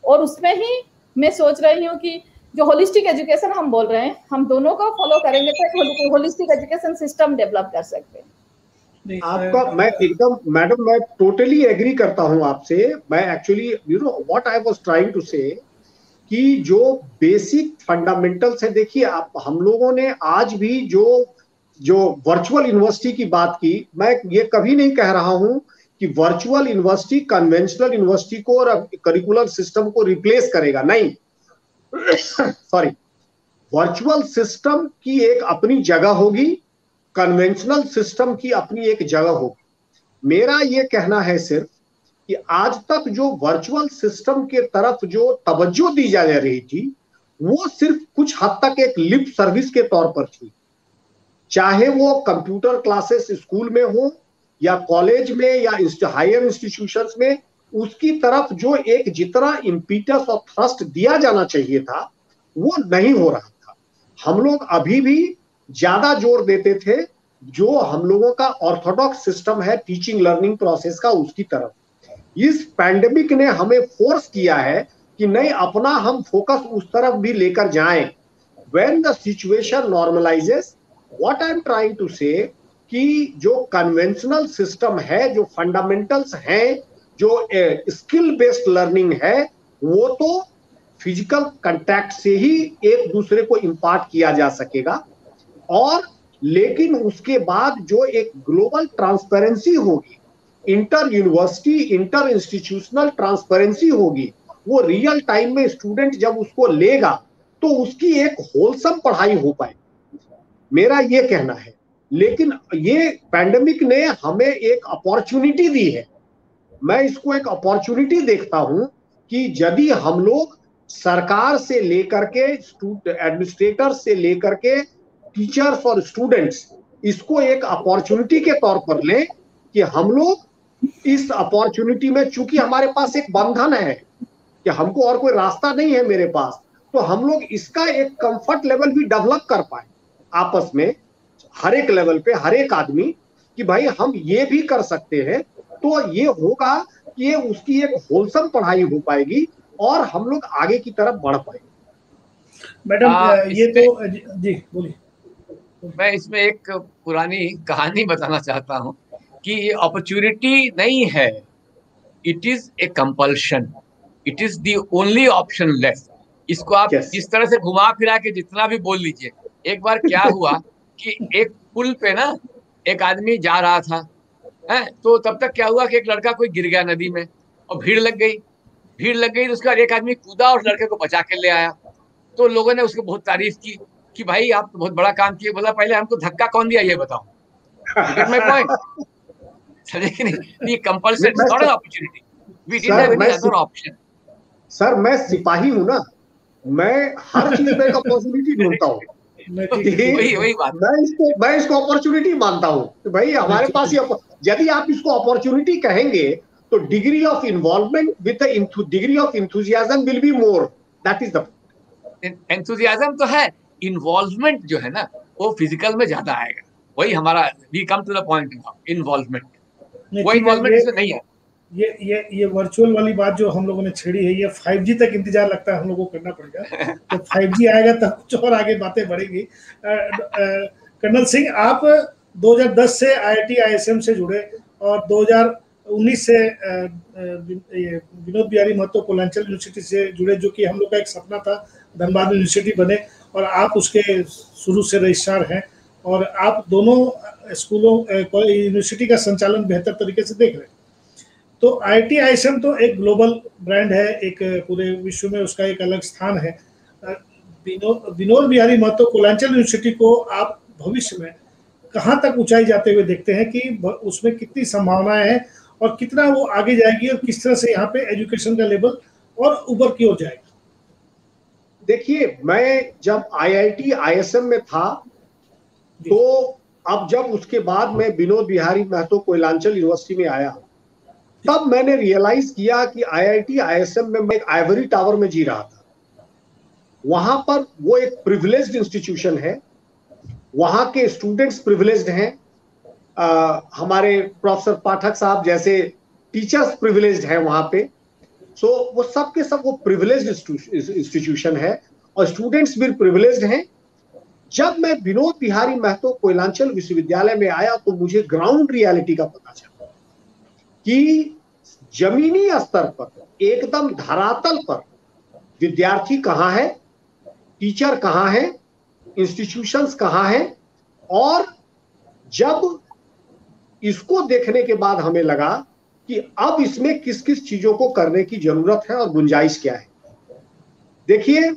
और उसमें ही मैं सोच रही हूँ कि जो होलिस्टिक एजुकेशन हम बोल रहे हैं, हम दोनों को फॉलो करेंगे तो होलिस्टिक एजुकेशन सिस्टम डेवलप कर सकते हैं। आपका मैं एकदम मैडम मैं टोटली एग्री करता हूं आपसे। मैं actually what I was trying to say कि जो बेसिक फंडामेंटल्स है, देखिए आप हम लोगों ने आज भी जो वर्चुअल यूनिवर्सिटी की बात की, मैं ये कभी नहीं कह रहा हूं कि वर्चुअल यूनिवर्सिटी कन्वेंशनल यूनिवर्सिटी को और करिकुलर सिस्टम को रिप्लेस करेगा, नहीं सॉरी, वर्चुअल सिस्टम की एक अपनी जगह होगी, कन्वेंशनल सिस्टम की अपनी एक जगह होगी। मेरा यह कहना है सिर्फ कि आज तक जो वर्चुअल सिस्टम के तरफ जो तवज्जो दी जा रही थी वो सिर्फ कुछ हद तक एक लिप सर्विस के तौर पर थी, चाहे वो कंप्यूटर क्लासेस स्कूल में हो या कॉलेज में या हायर इंस्टीट्यूशंस में, उसकी तरफ जो एक जितना इम्पीटस और थ्रस्ट दिया जाना चाहिए था वो नहीं हो रहा था। हम लोग अभी भी ज्यादा जोर देते थे जो हम लोगों का ऑर्थोडॉक्स सिस्टम है टीचिंग लर्निंग प्रोसेस का, उसकी तरफ। इस पैंडेमिक ने हमें फोर्स किया है कि नहीं, अपना हम फोकस उस तरफ भी लेकर जाएं। When the situation normalises, what I am trying to say कि जो कन्वेंशनल सिस्टम है, जो फंडामेंटल्स हैं, जो स्किल बेस्ड लर्निंग है, वो तो फिजिकल कांटेक्ट से ही एक दूसरे को इंपार्ट किया जा सकेगा, और लेकिन उसके बाद जो एक ग्लोबल ट्रांसपेरेंसी होगी, inter university inter institutional transparency होगी, वो रियल टाइम में स्टूडेंट जब उसको लेगा तो उसकी एक होलसम पढ़ाई हो पाए, मेरा ये कहना है। लेकिन ये पैंडेमिक ने हमें एक अपॉर्चुनिटी दी है, मैं इसको एक अपॉर्चुनिटी देखता हूं कि यदि हम लोग सरकार से लेकर के एडमिनिस्ट्रेटर से लेकर के टीचर्स और स्टूडेंट्स इसको एक अपॉर्चुनिटी के तौर पर लें कि हम लोग इस अपॉर्चुनिटी में, चूंकि हमारे पास एक बंधन है कि हमको और कोई रास्ता नहीं है मेरे पास, तो हम लोग इसका एक कंफर्ट लेवल भी डेवलप कर पाए आपस में, हर एक लेवल पे हर एक आदमी, कि भाई हम ये भी कर सकते हैं, तो ये होगा कि ये उसकी एक होलसम पढ़ाई हो पाएगी और हम लोग आगे की तरफ बढ़ पाएंगे। मैडम ये तो जी बोलिए। मैं इसमें एक पुरानी कहानी बताना चाहता हूं कि ये अपॉर्चुनिटी नहीं है, it is a compulsion, it is the only option left. इसको आप जिस तरह से घुमा फिरा के जितना भी बोल लीजिए। एक बार क्या हुआ कि एक पुल पे ना एक आदमी जा रहा था, है, तो तब तक क्या हुआ कि एक लड़का कोई गिर गया नदी में और भीड़ लग गई तो उसका एक आदमी कूदा और लड़के को बचा के ले आया। तो लोगों ने उसको बहुत तारीफ की कि भाई आप तो बहुत बड़ा काम किए। बोला पहले हमको धक्का कौन दिया ये बताओ। माय पॉइंट, समझे कि नहीं? ये compulsion, it's not an opportunity, we didn't have any other option. Sir मैं सिपाही हूं ना, मैं हर चीज में एक अपॉर्चुनिटी ढूंढता हूँ। वही बात, मैं इसको अपॉर्चुनिटी मानता हूँ कि भाई हमारे पास ये, यदि आप इसको अपॉर्चुनिटी कहेंगे तो degree of involvement with degree of enthusiasm will be more, that is the enthusiasm तो है, इन्वॉल्वमेंट जो है ना वो फिजिकल में ज्यादा आएगा। वही हमारा, we come to the point, involvement, वो इन्वॉल्वमेंट इसमें नहीं है। ये वर्चुअल वाली बात जो हम लोगों ने छेड़ी है, ये 5G तक इंतजार लगता है हम लोगों को करना पड़ेगा। तो 5G आएगा तब कुछ और आगे बातें बढ़ेंगी। कर्नल सिंह, आप 2010 से IIT ISM से जुड़े और 2019 से विनोद बिहारी महतो कोलांचल यूनिवर्सिटी से जुड़े, जो कि हम लोग का एक सपना था धनबाद यूनिवर्सिटी बने, और आप उसके शुरू से रजिस्ट्रार हैं और आप दोनों स्कूलों यूनिवर्सिटी का संचालन बेहतर तरीके से देख रहे हैं। तो IIT ISM तो एक ग्लोबल ब्रांड है, एक पूरे विश्व में उसका एक अलग स्थान है। विनोद बिहारी महतो कोलांचल यूनिवर्सिटी को आप भविष्य में कहाँ तक ऊंचाई जाते हुए देखते हैं कि उसमें कितनी संभावनाएं हैं और कितना वो आगे जाएगी और किस तरह से यहाँ पे एजुकेशन का लेवल और ऊपर की ओर जाएगा? देखिए, मैं जब IIT ISM में था, तो अब जब उसके बाद मैं विनोद बिहारी महतो कोयलांचल यूनिवर्सिटी में आया, तब मैंने रियलाइज किया कि IIT ISM में मैं एक आइवरी टावर में जी रहा था। वहां पर वो एक प्रिविलेज्ड इंस्टीट्यूशन है, वहां के स्टूडेंट्स प्रिविलेज्ड हैं, हमारे प्रोफेसर पाठक साहब जैसे टीचर्स प्रिविलेज्ड हैं वहां पे। सो वो सब के सब वो प्रिविलेज्ड इंस्टीट्यूशन है और स्टूडेंट्स भी प्रिविलेज्ड हैं। जब मैं विनोद बिहारी महतो कोयलांचल विश्वविद्यालय में आया तो मुझे ग्राउंड रियलिटी का पता चला कि जमीनी स्तर पर, एकदम धरातल पर विद्यार्थी कहाँ है, टीचर कहाँ है, इंस्टीट्यूशंस कहाँ है। और जब इसको देखने के बाद हमें लगा कि अब इसमें किस किस चीजों को करने की जरूरत है और गुंजाइश क्या है। देखिए,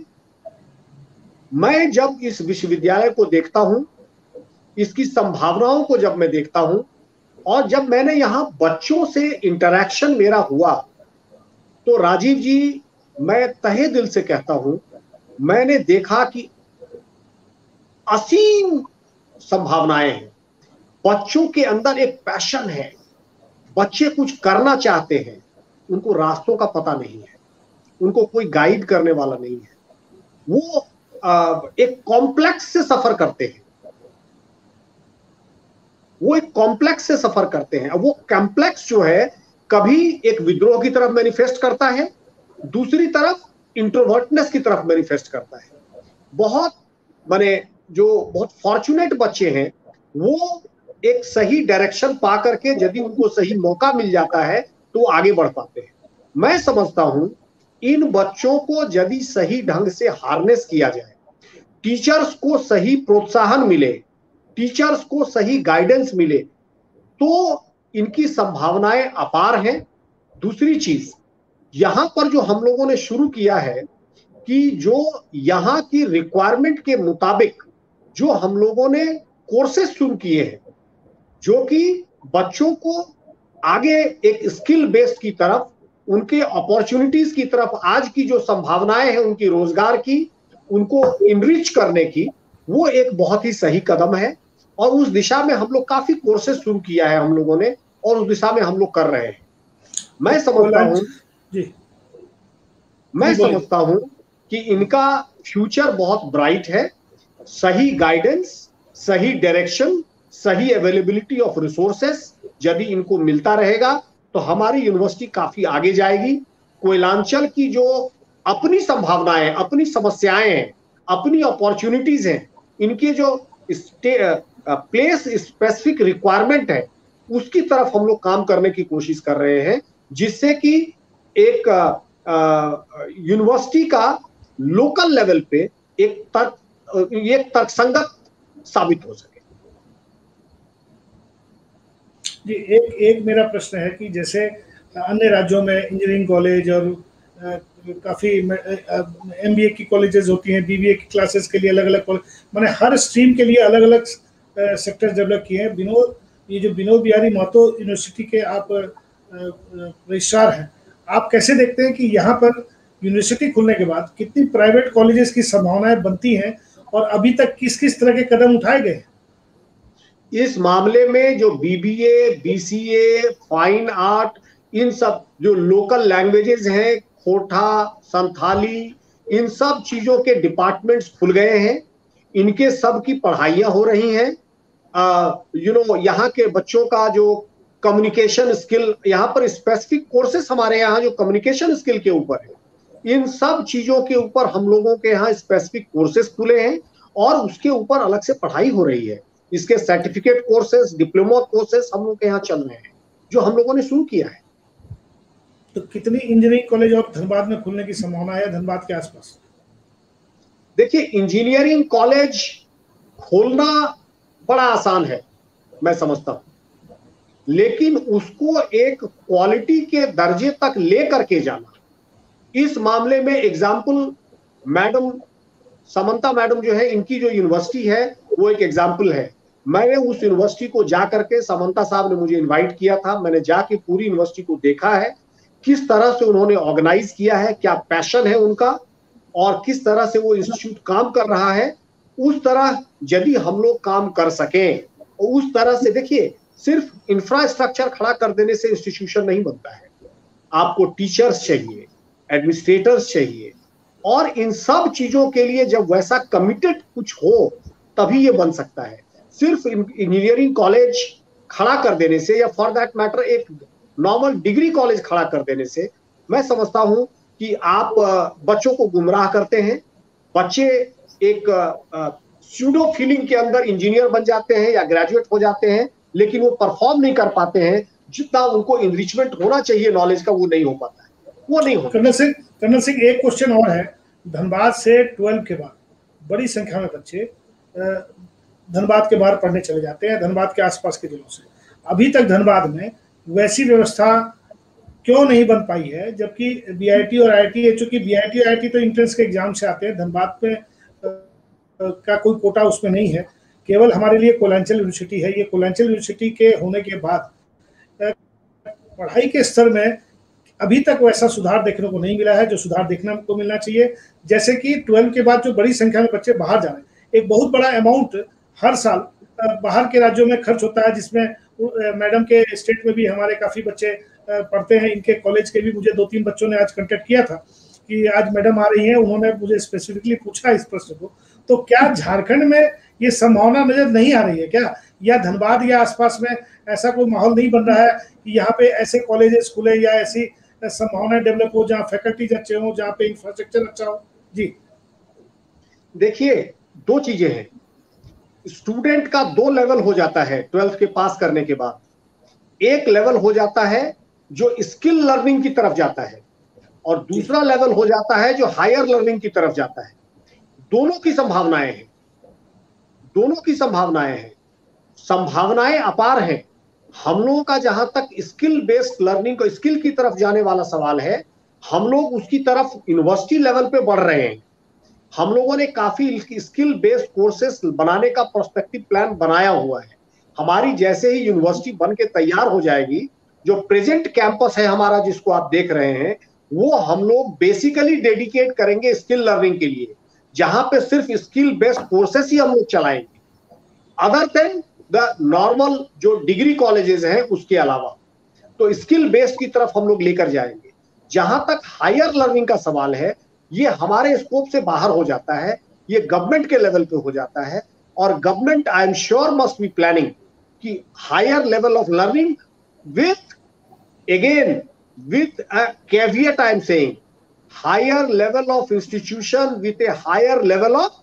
मैं जब इस विश्वविद्यालय को देखता हूं, इसकी संभावनाओं को जब मैं देखता हूं, और जब मैंने यहां बच्चों से इंटरेक्शन मेरा हुआ, तो राजीव जी, मैं तहे दिल से कहता हूं, मैंने देखा कि असीम संभावनाएं हैं। बच्चों के अंदर एक पैशन है, बच्चे कुछ करना चाहते हैं, उनको रास्तों का पता नहीं है, उनको कोई गाइड करने वाला नहीं है। वो एक कॉम्प्लेक्स से सफर करते हैं, वो एक कॉम्प्लेक्स से सफर करते हैं। वो कॉम्प्लेक्स जो है, कभी एक विद्रोह की तरफ मैनिफेस्ट करता है, दूसरी तरफ इंट्रोवर्टनेस की तरफ मैनिफेस्ट करता है। बहुत जो बहुत फॉर्चुनेट बच्चे हैं, वो एक सही डायरेक्शन पा करके यदि उनको सही मौका मिल जाता है तो वो आगे बढ़ पाते हैं। मैं समझता हूं इन बच्चों को यदि सही ढंग से हार्नेस किया जाए, टीचर्स को सही प्रोत्साहन मिले, टीचर्स को सही गाइडेंस मिले, तो इनकी संभावनाएं अपार हैं। दूसरी चीज, यहां पर जो हम लोगों ने शुरू किया है कि जो यहां की रिक्वायरमेंट के मुताबिक जो हम लोगों ने कोर्सेस शुरू किए हैं, जो कि बच्चों को आगे एक स्किल बेस्ड की तरफ, उनके अपॉर्चुनिटीज की तरफ, आज की जो संभावनाएं हैं उनकी रोजगार की, उनको इनरिच करने की, वो एक बहुत ही सही कदम है। और उस दिशा में हम लोग काफी कोर्सेज शुरू किया है हम लोगों ने, और उस दिशा में हम लोग कर रहे हैं। मैं समझता हूं कि इनका फ्यूचर बहुत ब्राइट है। सही गाइडेंस, सही डायरेक्शन, सही अवेलेबिलिटी ऑफ रिसोर्सेस यदि इनको मिलता रहेगा तो हमारी यूनिवर्सिटी काफी आगे जाएगी। कोयलांचल की जो अपनी संभावनाएं, अपनी समस्याएं हैं, अपनी अपॉर्चुनिटीज हैं, इनके जो प्लेस स्पेसिफिक रिक्वायरमेंट है, उसकी तरफ हम लोग काम करने की कोशिश कर रहे हैं, जिससे कि एक यूनिवर्सिटी का लोकल लेवल पे एक तर्कसंगत साबित हो सके। जी, एक मेरा प्रश्न है कि जैसे अन्य राज्यों में इंजीनियरिंग कॉलेज और काफ़ी MBA की कॉलेजेस होती हैं, BBA की क्लासेस के लिए अलग अलग कॉलेज, मैंने हर स्ट्रीम के लिए अलग अलग सेक्टर डेवलप किए हैं। ये जो विनोद बिहारी महतो यूनिवर्सिटी के आप रजिस्ट्रार हैं, आप कैसे देखते हैं कि यहाँ पर यूनिवर्सिटी खुलने के बाद कितनी प्राइवेट कॉलेजेस की संभावनाएं बनती हैं और अभी तक किस किस तरह के कदम उठाए गए? इस मामले में जो BBA, BCA, फाइन आर्ट, इन सब जो लोकल लैंग्वेजेस हैं, खोटा, संथाली, इन सब चीजों के डिपार्टमेंट्स खुल गए हैं। इनके सब की पढ़ाइयां हो रही हैं। यहाँ के बच्चों का जो कम्युनिकेशन स्किल, यहाँ पर स्पेसिफिक कोर्सेस हमारे यहाँ जो कम्युनिकेशन स्किल के ऊपर है, इन सब चीजों के ऊपर हम लोगों के यहाँ स्पेसिफिक कोर्सेस खुले हैं और उसके ऊपर अलग से पढ़ाई हो रही है। इसके सर्टिफिकेट कोर्सेस, डिप्लोमा कोर्सेस हम लोग के यहाँ चल रहे हैं, जो हम लोगों ने शुरू किया है। तो कितनी इंजीनियरिंग कॉलेज और धनबाद में खुलने की संभावना है, धनबाद के आसपास? देखिए, इंजीनियरिंग कॉलेज खोलना बड़ा आसान है, मैं समझता हूं, लेकिन उसको एक क्वालिटी के दर्जे तक ले करके जाना, इस मामले में एग्जाम्पल मैडम समंता मैडम जो है, इनकी जो यूनिवर्सिटी है वो एक एग्जाम्पल है। मैंने उस यूनिवर्सिटी को जा करके, समंता साहब ने मुझे इनवाइट किया था, मैंने जाके पूरी यूनिवर्सिटी को देखा है, किस तरह से उन्होंने ऑर्गेनाइज किया है, क्या पैशन है उनका, और किस तरह से वो इंस्टीट्यूट काम कर रहा है, उस तरह यदि हम लोग काम कर सकें, उस तरह से देखिए, सिर्फ इंफ्रास्ट्रक्चर खड़ा कर देने से इंस्टीट्यूशन नहीं बनता है। आपको टीचर्स चाहिए, एडमिनिस्ट्रेटर्स चाहिए, और इन सब चीजों के लिए जब वैसा कमिटेड कुछ हो तभी ये बन सकता है। सिर्फ इंजीनियरिंग कॉलेज खड़ा कर देने से, या फॉर दैट मैटर एक नॉर्मल डिग्री कॉलेज खड़ा कर देने से, मैं समझता हूं कि आप बच्चों को गुमराह करते हैं। बच्चे एक स्यूडो फीलिंग के अंदर इंजीनियर बन जाते हैं या ग्रेजुएट हो जाते हैं, लेकिन वो परफॉर्म नहीं कर पाते हैं। जितना उनको इनरिचमेंट होना चाहिए नॉलेज का, वो नहीं हो पाता है, वो नहीं होता। कर्नल सिंह, एक क्वेश्चन और है। धनबाद से 12 के बाद बड़ी संख्या में बच्चे धनबाद के बाहर पढ़ने चले जाते हैं, धनबाद के आसपास के जिलों से। अभी तक धनबाद में वैसी व्यवस्था क्यों नहीं बन पाई है, जबकि बीआईटी और आईआईटी, चूंकि बीआईटी और आईआईटी तो एंट्रेंस के एग्जाम से आते हैं, धनबाद में का कोई कोटा उसमें नहीं है। केवल हमारे लिए कोयलांचल यूनिवर्सिटी है। ये कोयलांचल यूनिवर्सिटी के होने के बाद पढ़ाई के स्तर में अभी तक वैसा सुधार देखने को नहीं मिला है जो सुधार देखने को मिलना चाहिए। जैसे कि 12 के बाद जो बड़ी संख्या में बच्चे बाहर जा रहे हैं, एक बहुत बड़ा अमाउंट हर साल बाहर के राज्यों में खर्च होता है, जिसमें मैडम के स्टेट में भी हमारे काफी बच्चे पढ़ते हैं। इनके कॉलेज के भी मुझे 2-3 बच्चों ने आज कांटेक्ट किया था कि आज मैडम आ रही हैं, उन्होंने मुझे स्पेसिफिकली पूछा इस प्रश्न को। तो क्या झारखंड में ये संभावना नजर नहीं आ रही है क्या, या धनबाद या आसपास में ऐसा कोई माहौल नहीं बन रहा है कि यहाँ पे ऐसे कॉलेज स्कूलें या ऐसी संभावनाएं डेवलप हो जहाँ फैकल्टीज अच्छे हो, जहाँ पे इंफ्रास्ट्रक्चर अच्छा हो? जी देखिए, दो चीजें हैं। स्टूडेंट का 2 लेवल हो जाता है 12th के पास करने के बाद। एक लेवल हो जाता है जो स्किल लर्निंग की तरफ जाता है, और दूसरा लेवल हो जाता है जो हायर लर्निंग की तरफ जाता है। दोनों की संभावनाएं हैं, दोनों की संभावनाएं हैं, संभावनाएं अपार हैं। हम लोगों का जहां तक स्किल बेस्ड लर्निंग को, स्किल की तरफ जाने वाला सवाल है, हम लोग उसकी तरफ यूनिवर्सिटी लेवल पे बढ़ रहे हैं। हम लोगों ने काफी स्किल बेस्ड कोर्सेस बनाने का प्रोस्पेक्टिव प्लान बनाया हुआ है। हमारी जैसे ही यूनिवर्सिटी बन के तैयार हो जाएगी, जो प्रेजेंट कैंपस है हमारा जिसको आप देख रहे हैं, वो हम लोग बेसिकली डेडिकेट करेंगे स्किल लर्निंग के लिए, जहां पे सिर्फ स्किल बेस्ड कोर्सेस ही हम लोग चलाएंगे, अदर देन द नॉर्मल जो डिग्री कॉलेजेस हैं उसके अलावा। तो स्किल बेस्ड की तरफ हम लोग लेकर जाएंगे। जहां तक हायर लर्निंग का सवाल है, ये हमारे स्कोप से बाहर हो जाता है, ये गवर्नमेंट के लेवल पे हो जाता है। और government I am sure must be planning कि higher level of learning with, again with a caveat I am saying, higher level of institution with a higher level of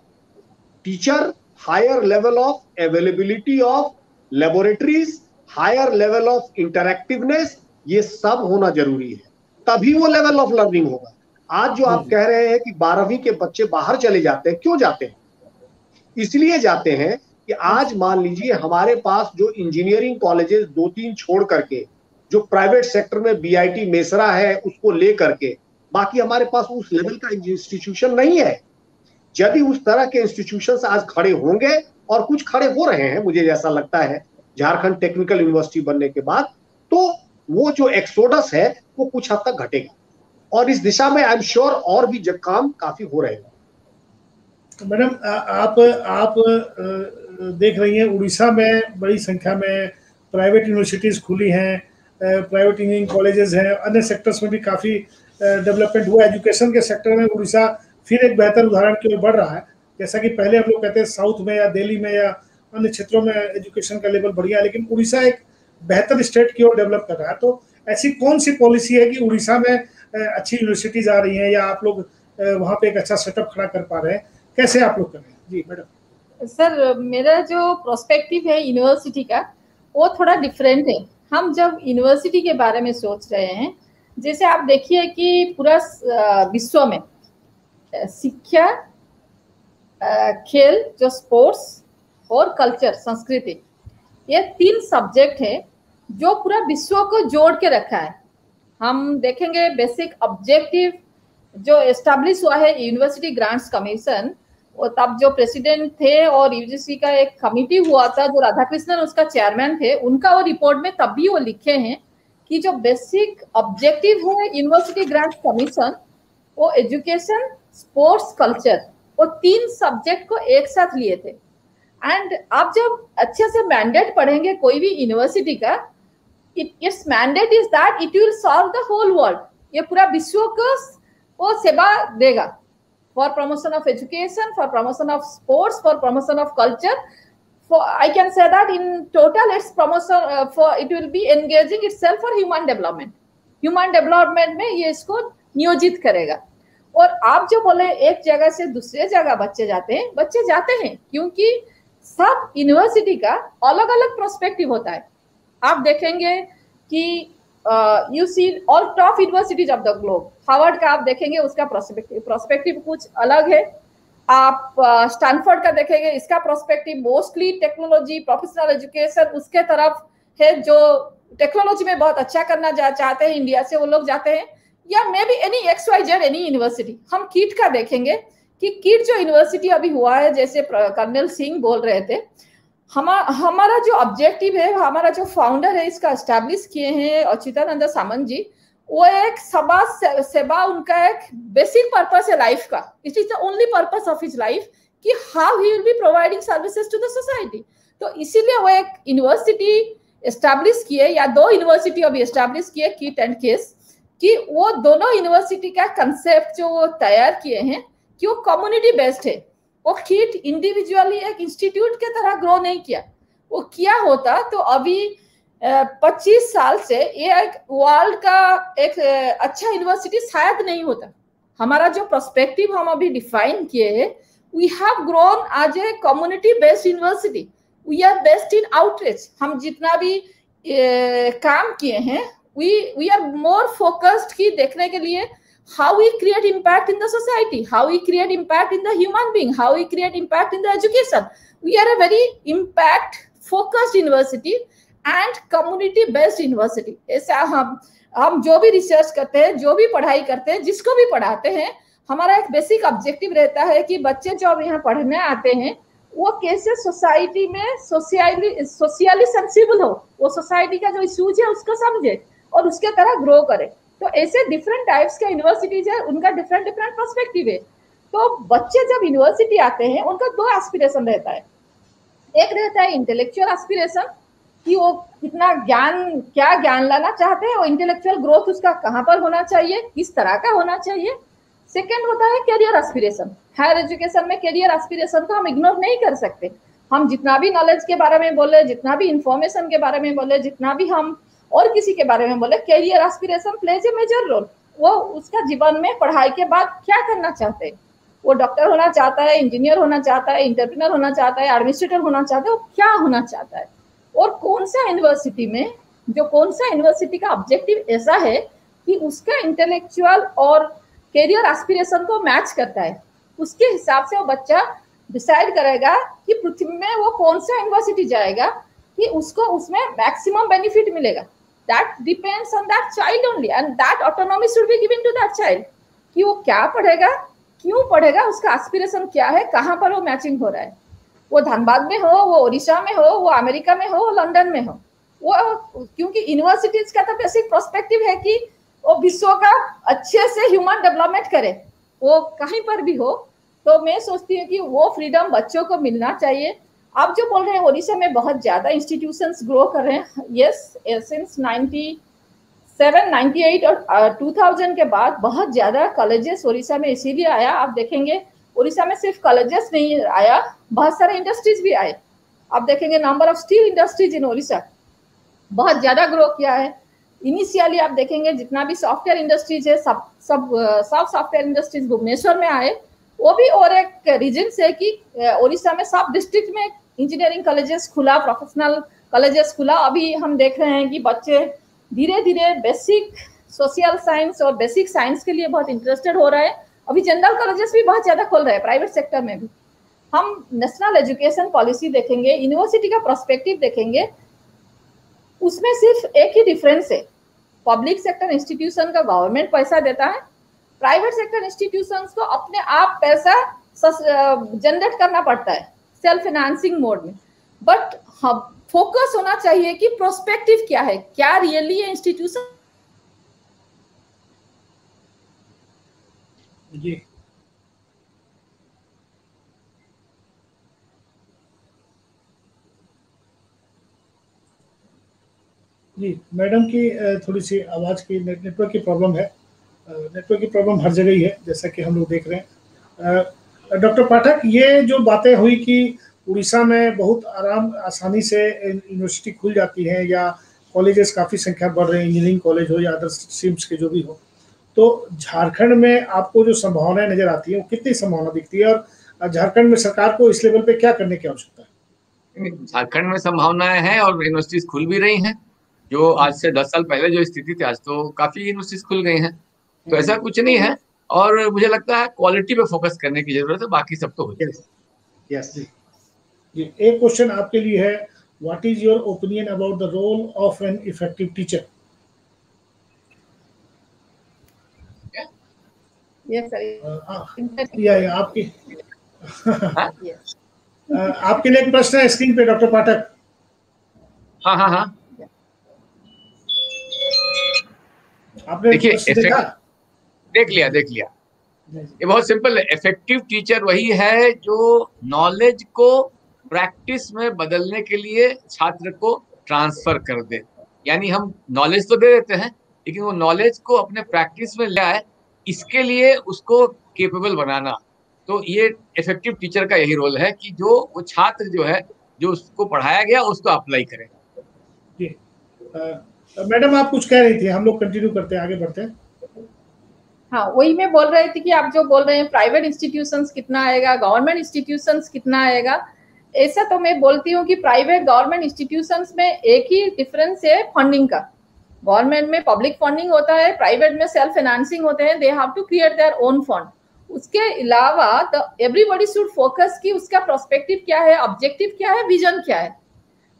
teacher, higher level of availability of laboratories, higher level of interactiveness, ये सब होना जरूरी है, तभी वो लेवल ऑफ लर्निंग होगा। आज जो आप कह रहे हैं कि 12वीं के बच्चे बाहर चले जाते हैं, क्यों जाते हैं? इसलिए जाते हैं कि आज मान लीजिए हमारे पास जो इंजीनियरिंग कॉलेजेस 2-3 छोड़ करके जो प्राइवेट सेक्टर में बीआईटी मेसरा है उसको ले करके, बाकी हमारे पास उस लेवल का इंस्टीट्यूशन नहीं है। यदि उस तरह के इंस्टीट्यूशन आज खड़े होंगे, और कुछ खड़े हो रहे हैं मुझे जैसा लगता है झारखंड टेक्निकल यूनिवर्सिटी बनने के बाद, तो वो जो एक्सोडस है वो कुछ हद तक घटेगा, और इस दिशा में आई एम श्योर और भी काम काफी हो रहे हैं। तो मैडम, आप देख रही हैं उड़ीसा में बड़ी संख्या में प्राइवेट यूनिवर्सिटीज खुली हैं, प्राइवेट इंजीनियरिंग कॉलेजेस हैं, अन्य सेक्टर्स में भी काफ़ी डेवलपमेंट हुआ। एजुकेशन के सेक्टर में उड़ीसा फिर एक बेहतर उदाहरण की ओर बढ़ रहा है। जैसा कि पहले हम लोग कहते हैं साउथ में या दिल्ली में या अन्य क्षेत्रों में एजुकेशन का लेवल बढ़िया है, लेकिन उड़ीसा एक बेहतर स्टेट की ओर डेवलप कर रहा है। तो ऐसी कौन सी पॉलिसी है कि उड़ीसा में अच्छी यूनिवर्सिटीज आ रही हैं, या आप लोग वहाँ पे एक अच्छा सेटअप खड़ा कर पा रहे हैं? कैसे आप लोग कर रहे हैं? जी मैडम। सर, मेरा जो प्रोस्पेक्टिव है यूनिवर्सिटी का वो थोड़ा डिफरेंट है। हम जब यूनिवर्सिटी के बारे में सोच रहे हैं, जैसे आप देखिए कि पूरा विश्व में शिक्षा, खेल जो स्पोर्ट्स और कल्चर संस्कृति, ये 3 सब्जेक्ट है जो पूरा विश्व को जोड़ के रखा है। हम देखेंगे बेसिक ऑब्जेक्टिव जो एस्टैब्लिश हुआ है यूनिवर्सिटी ग्रांट्स कमीशन, वो तब जो प्रेसिडेंट थे और यूजीसी का एक कमिटी हुआ था जो राधाकृष्णन उसका चेयरमैन थे, उनका वो रिपोर्ट में तब भी वो लिखे हैं कि जो बेसिक ऑब्जेक्टिव है यूनिवर्सिटी ग्रांट्स कमीशन, वो एजुकेशन स्पोर्ट्स, कल्चर, वो 3 सब्जेक्ट को एक साथ लिए थे। एंड आप जब अच्छे से मैंडेट पढ़ेंगे कोई भी यूनिवर्सिटी का, its mandate is that it will serve the whole world, ये पूरा विश्व को वो सेवा देगा, for promotion of education, for promotion of sports, for promotion of culture, for I can say that in total its promotion for it will be engaging itself for human development में ये इसको नियोजित करेगा। और आप जो बोले एक जगह से दूसरे जगह बच्चे जाते हैं क्योंकि सब यूनिवर्सिटी का अलग अलग प्रोस्पेक्टिव होता है। आप देखेंगे कि you see all top universities of the globe, Harvard का आप देखेंगे उसका प्रोस्पेक्टिव कुछ अलग है, आप स्टैनफोर्ड का देखेंगे इसका prospective mostly technology, professional education उसके तरफ है, जो टेक्नोलॉजी में बहुत अच्छा करना चाहते हैं इंडिया से वो लोग जाते हैं, या may be any XYZ any university. हम कीट का देखेंगे कि कीट जो यूनिवर्सिटी अभी हुआ है, जैसे कर्नल सिंह बोल रहे थे, हमारा जो ऑब्जेक्टिव है, हमारा जो फाउंडर है इसका एस्टैब्लिश किए हैं अच्युतानंद सामंत जी, वो एक समाज सेवा उनका एक बेसिक पर्पस है लाइफ का, it is the only purpose of his life कि how he will be providing services to the society. तो इसीलिए वो एक यूनिवर्सिटी एस्टैब्लिश किए, या 2 यूनिवर्सिटी अभी एस्टैब्लिश किए, कीट एंड केस, कि वो दोनों यूनिवर्सिटी का कंसेप्ट जो वो तैयार किए हैं कि वो कम्युनिटी बेस्ड है। वो कीट इंडिविजुअली एक इंस्टीट्यूट के तरह ग्रो नहीं किया, वो किया होता तो अभी 25 साल से ये एक वर्ल्ड का एक अच्छा यूनिवर्सिटी शायद नहीं होता। हमारा जो पर्सपेक्टिव हम अभी डिफाइन किए हैं, we have grown as a community based university, we are based in outreach. हम जितना भी काम किए हैं, वी आर मोर फोकस्ड की देखने के लिए how we create impact in the society, how we create impact in the human being, how we create impact in the education. We are a very impact focused university and community based university. ऐसा हम जो भी रिसर्च करते हैं, जो भी पढ़ाई करते हैं, जिसको भी पढ़ाते हैं, हमारा एक बेसिक ऑब्जेक्टिव रहता है कि बच्चे जो अब यहाँ पढ़ने आते हैं वो कैसे सोसाइटी में सोशियली सेंसिबल हो, वो सोसाइटी का जो इश्यूज है उसको समझे और उसके तरह ग्रो करे। तो ऐसे डिफरेंट टाइप्स के यूनिवर्सिटीज है, उनका डिफरेंट पर्सपेक्टिव है। तो बच्चे जब यूनिवर्सिटी आते हैं उनका 2 एस्पिरेशन रहता है, एक रहता है इंटेलेक्चुअल एस्पिरेशन कि वो कितना क्या ज्ञान लाना चाहते हैं, वो इंटेलेक्चुअल ग्रोथ उसका कहाँ पर होना चाहिए, किस तरह का होना चाहिए। सेकेंड होता है कैरियर एस्पिरेशन। हायर एजुकेशन में कैरियर एस्पिरेशन को हम इग्नोर नहीं कर सकते। हम जितना भी नॉलेज के बारे में बोले, जितना भी इंफॉर्मेशन के बारे में बोले, जितना भी हम और किसी के बारे में बोले, career aspiration plays a major role. वो उसका जीवन में पढ़ाई के बाद क्या करना चाहते हैं, वो डॉक्टर होना चाहता है, इंजीनियर होना चाहता है, एंटरप्रेन्योर होना चाहता है, एडमिनिस्ट्रेटर होना चाहता है, वो क्या होना चाहता है, और कौन सा यूनिवर्सिटी का ऑब्जेक्टिव ऐसा है कि उसका इंटेलेक्चुअल और कैरियर एस्पिरेशन को मैच करता है। उसके हिसाब से वो बच्चा डिसाइड करेगा कि पृथ्वी में वो कौन सा यूनिवर्सिटी जाएगा कि उसको उसमें मैक्सिमम बेनिफिट मिलेगा। That depends on that child only, and that autonomy should be given to that child कि वो क्या पढ़ेगा, क्यों पढ़ेगा, उसका एस्पिरेशन क्या है, कहाँ पर वो मैचिंग हो रहा है। वो धनबाद में हो, वो ओडिशा में हो, वो अमेरिका में हो, लंदन में हो, वो क्योंकि यूनिवर्सिटीज का तो बेसिक पर्सपेक्टिव है कि वो विश्व का अच्छे से ह्यूमन डेवलपमेंट करे, वो कहीं पर भी हो। तो मैं सोचती हूँ कि वो फ्रीडम बच्चों को मिलना चाहिए। आप जो बोल रहे हैं ओडिशा में बहुत ज्यादा इंस्टीट्यूशंस ग्रो कर रहे हैं, यस, सिंस 97, 98 और 2000 के बाद बहुत ज्यादा कॉलेजेस ओडिशा में इसीलिए आया। आप देखेंगे ओडिशा में सिर्फ कॉलेजेस नहीं आया, बहुत सारे इंडस्ट्रीज भी आए। आप देखेंगे नंबर ऑफ स्टील इंडस्ट्रीज इन ओडिशा बहुत ज्यादा ग्रो किया है। इनिशियली आप देखेंगे जितना भी सॉफ्टवेयर इंडस्ट्रीज है, सब सॉफ्टवेयर इंडस्ट्रीज भुवनेश्वर में आए। वो भी और एक रीजन से कि ओडिशा में सब डिस्ट्रिक्ट में इंजीनियरिंग कॉलेजेस खुला, प्रोफेशनल कॉलेजेस खुला। अभी हम देख रहे हैं कि बच्चे धीरे धीरे बेसिक सोशल साइंस और बेसिक साइंस के लिए बहुत इंटरेस्टेड हो रहे हैं। अभी जनरल कॉलेजेस भी बहुत ज्यादा खुल रहे हैं प्राइवेट सेक्टर में भी। हम नेशनल एजुकेशन पॉलिसी देखेंगे, यूनिवर्सिटी का पर्सपेक्टिव देखेंगे, उसमें सिर्फ एक ही डिफरेंस है, पब्लिक सेक्टर इंस्टीट्यूशन का गवर्नमेंट पैसा देता है, प्राइवेट सेक्टर इंस्टीट्यूशंस को अपने आप पैसा जनरेट करना पड़ता है सेल्फ फाइनेंसिंग मोड में। बट हम फोकस होना चाहिए कि प्रोस्पेक्टिव क्या है, क्या रियली ये इंस्टीट्यूशन। जी जी, मैडम की थोड़ी सी आवाज़ की नेटवर्क की प्रॉब्लम है। नेटवर्क की प्रॉब्लम हर जगह ही है, जैसा कि हम लोग देख रहे हैं। डॉक्टर पाठक, ये जो बातें हुई कि उड़ीसा में बहुत आसानी से यूनिवर्सिटी खुल जाती है या कॉलेजेस काफ़ी संख्या बढ़ रही है, इंजीनियरिंग कॉलेज हो या अदर स्ट्रीम्स के जो भी हो, तो झारखंड में आपको जो संभावनाएं नजर आती है वो कितनी संभावना दिखती है, और झारखंड में सरकार को इस लेवल पे क्या करने की आवश्यकता है? झारखंड में संभावनाएं हैं और यूनिवर्सिटीज खुल भी रही हैं। जो आज से 10 साल पहले जो स्थिति थी, आज तो काफी यूनिवर्सिटीज खुल गई हैं। तो ऐसा कुछ नहीं है, और मुझे लगता है क्वालिटी पे फोकस करने की जरूरत है, बाकी सब तो हो जाएगा। यस जी। एक क्वेश्चन आपके लिए है, what is your opinion about the role of an effective teacher? Yes sir, या आपकी आपके लिए एक प्रश्न है स्क्रीन पे डॉक्टर पाठक। हाँ हाँ हाँ, आपने देखिए, देखा? देख लिया। ये बहुत सिंपल है। इफेक्टिव टीचर वही है जो नॉलेज को प्रैक्टिस में बदलने के लिए छात्र को ट्रांसफर कर दे। यानी हम नॉलेज तो दे देते हैं, लेकिन वो नॉलेज को अपने प्रैक्टिस में ले आए, इसके लिए उसको केपेबल बनाना। तो ये इफेक्टिव टीचर का यही रोल है कि जो वो छात्र जो है, जो उसको पढ़ाया गया उसको अप्लाई करे। मैडम, आप कुछ कह रही थी, हम लोग कंटिन्यू करते हैं, आगे बढ़ते हैं। हाँ, वही मैं बोल रही थी कि आप जो बोल रहे हैं प्राइवेट इंस्टीट्यूशंस कितना आएगा, गवर्नमेंट इंस्टीट्यूशंस कितना आएगा, ऐसा तो मैं बोलती हूँ कि प्राइवेट गवर्नमेंट इंस्टीट्यूशंस में एक ही डिफरेंस है, फंडिंग का। गवर्नमेंट में पब्लिक फंडिंग होता है, प्राइवेट में सेल्फ फाइनेंसिंग होते हैं, they have to create their own fund. उसके अलावा एवरीबॉडी शुड फोकस कि उसका प्रोस्पेक्टिव क्या है, ऑब्जेक्टिव क्या है, विजन क्या है,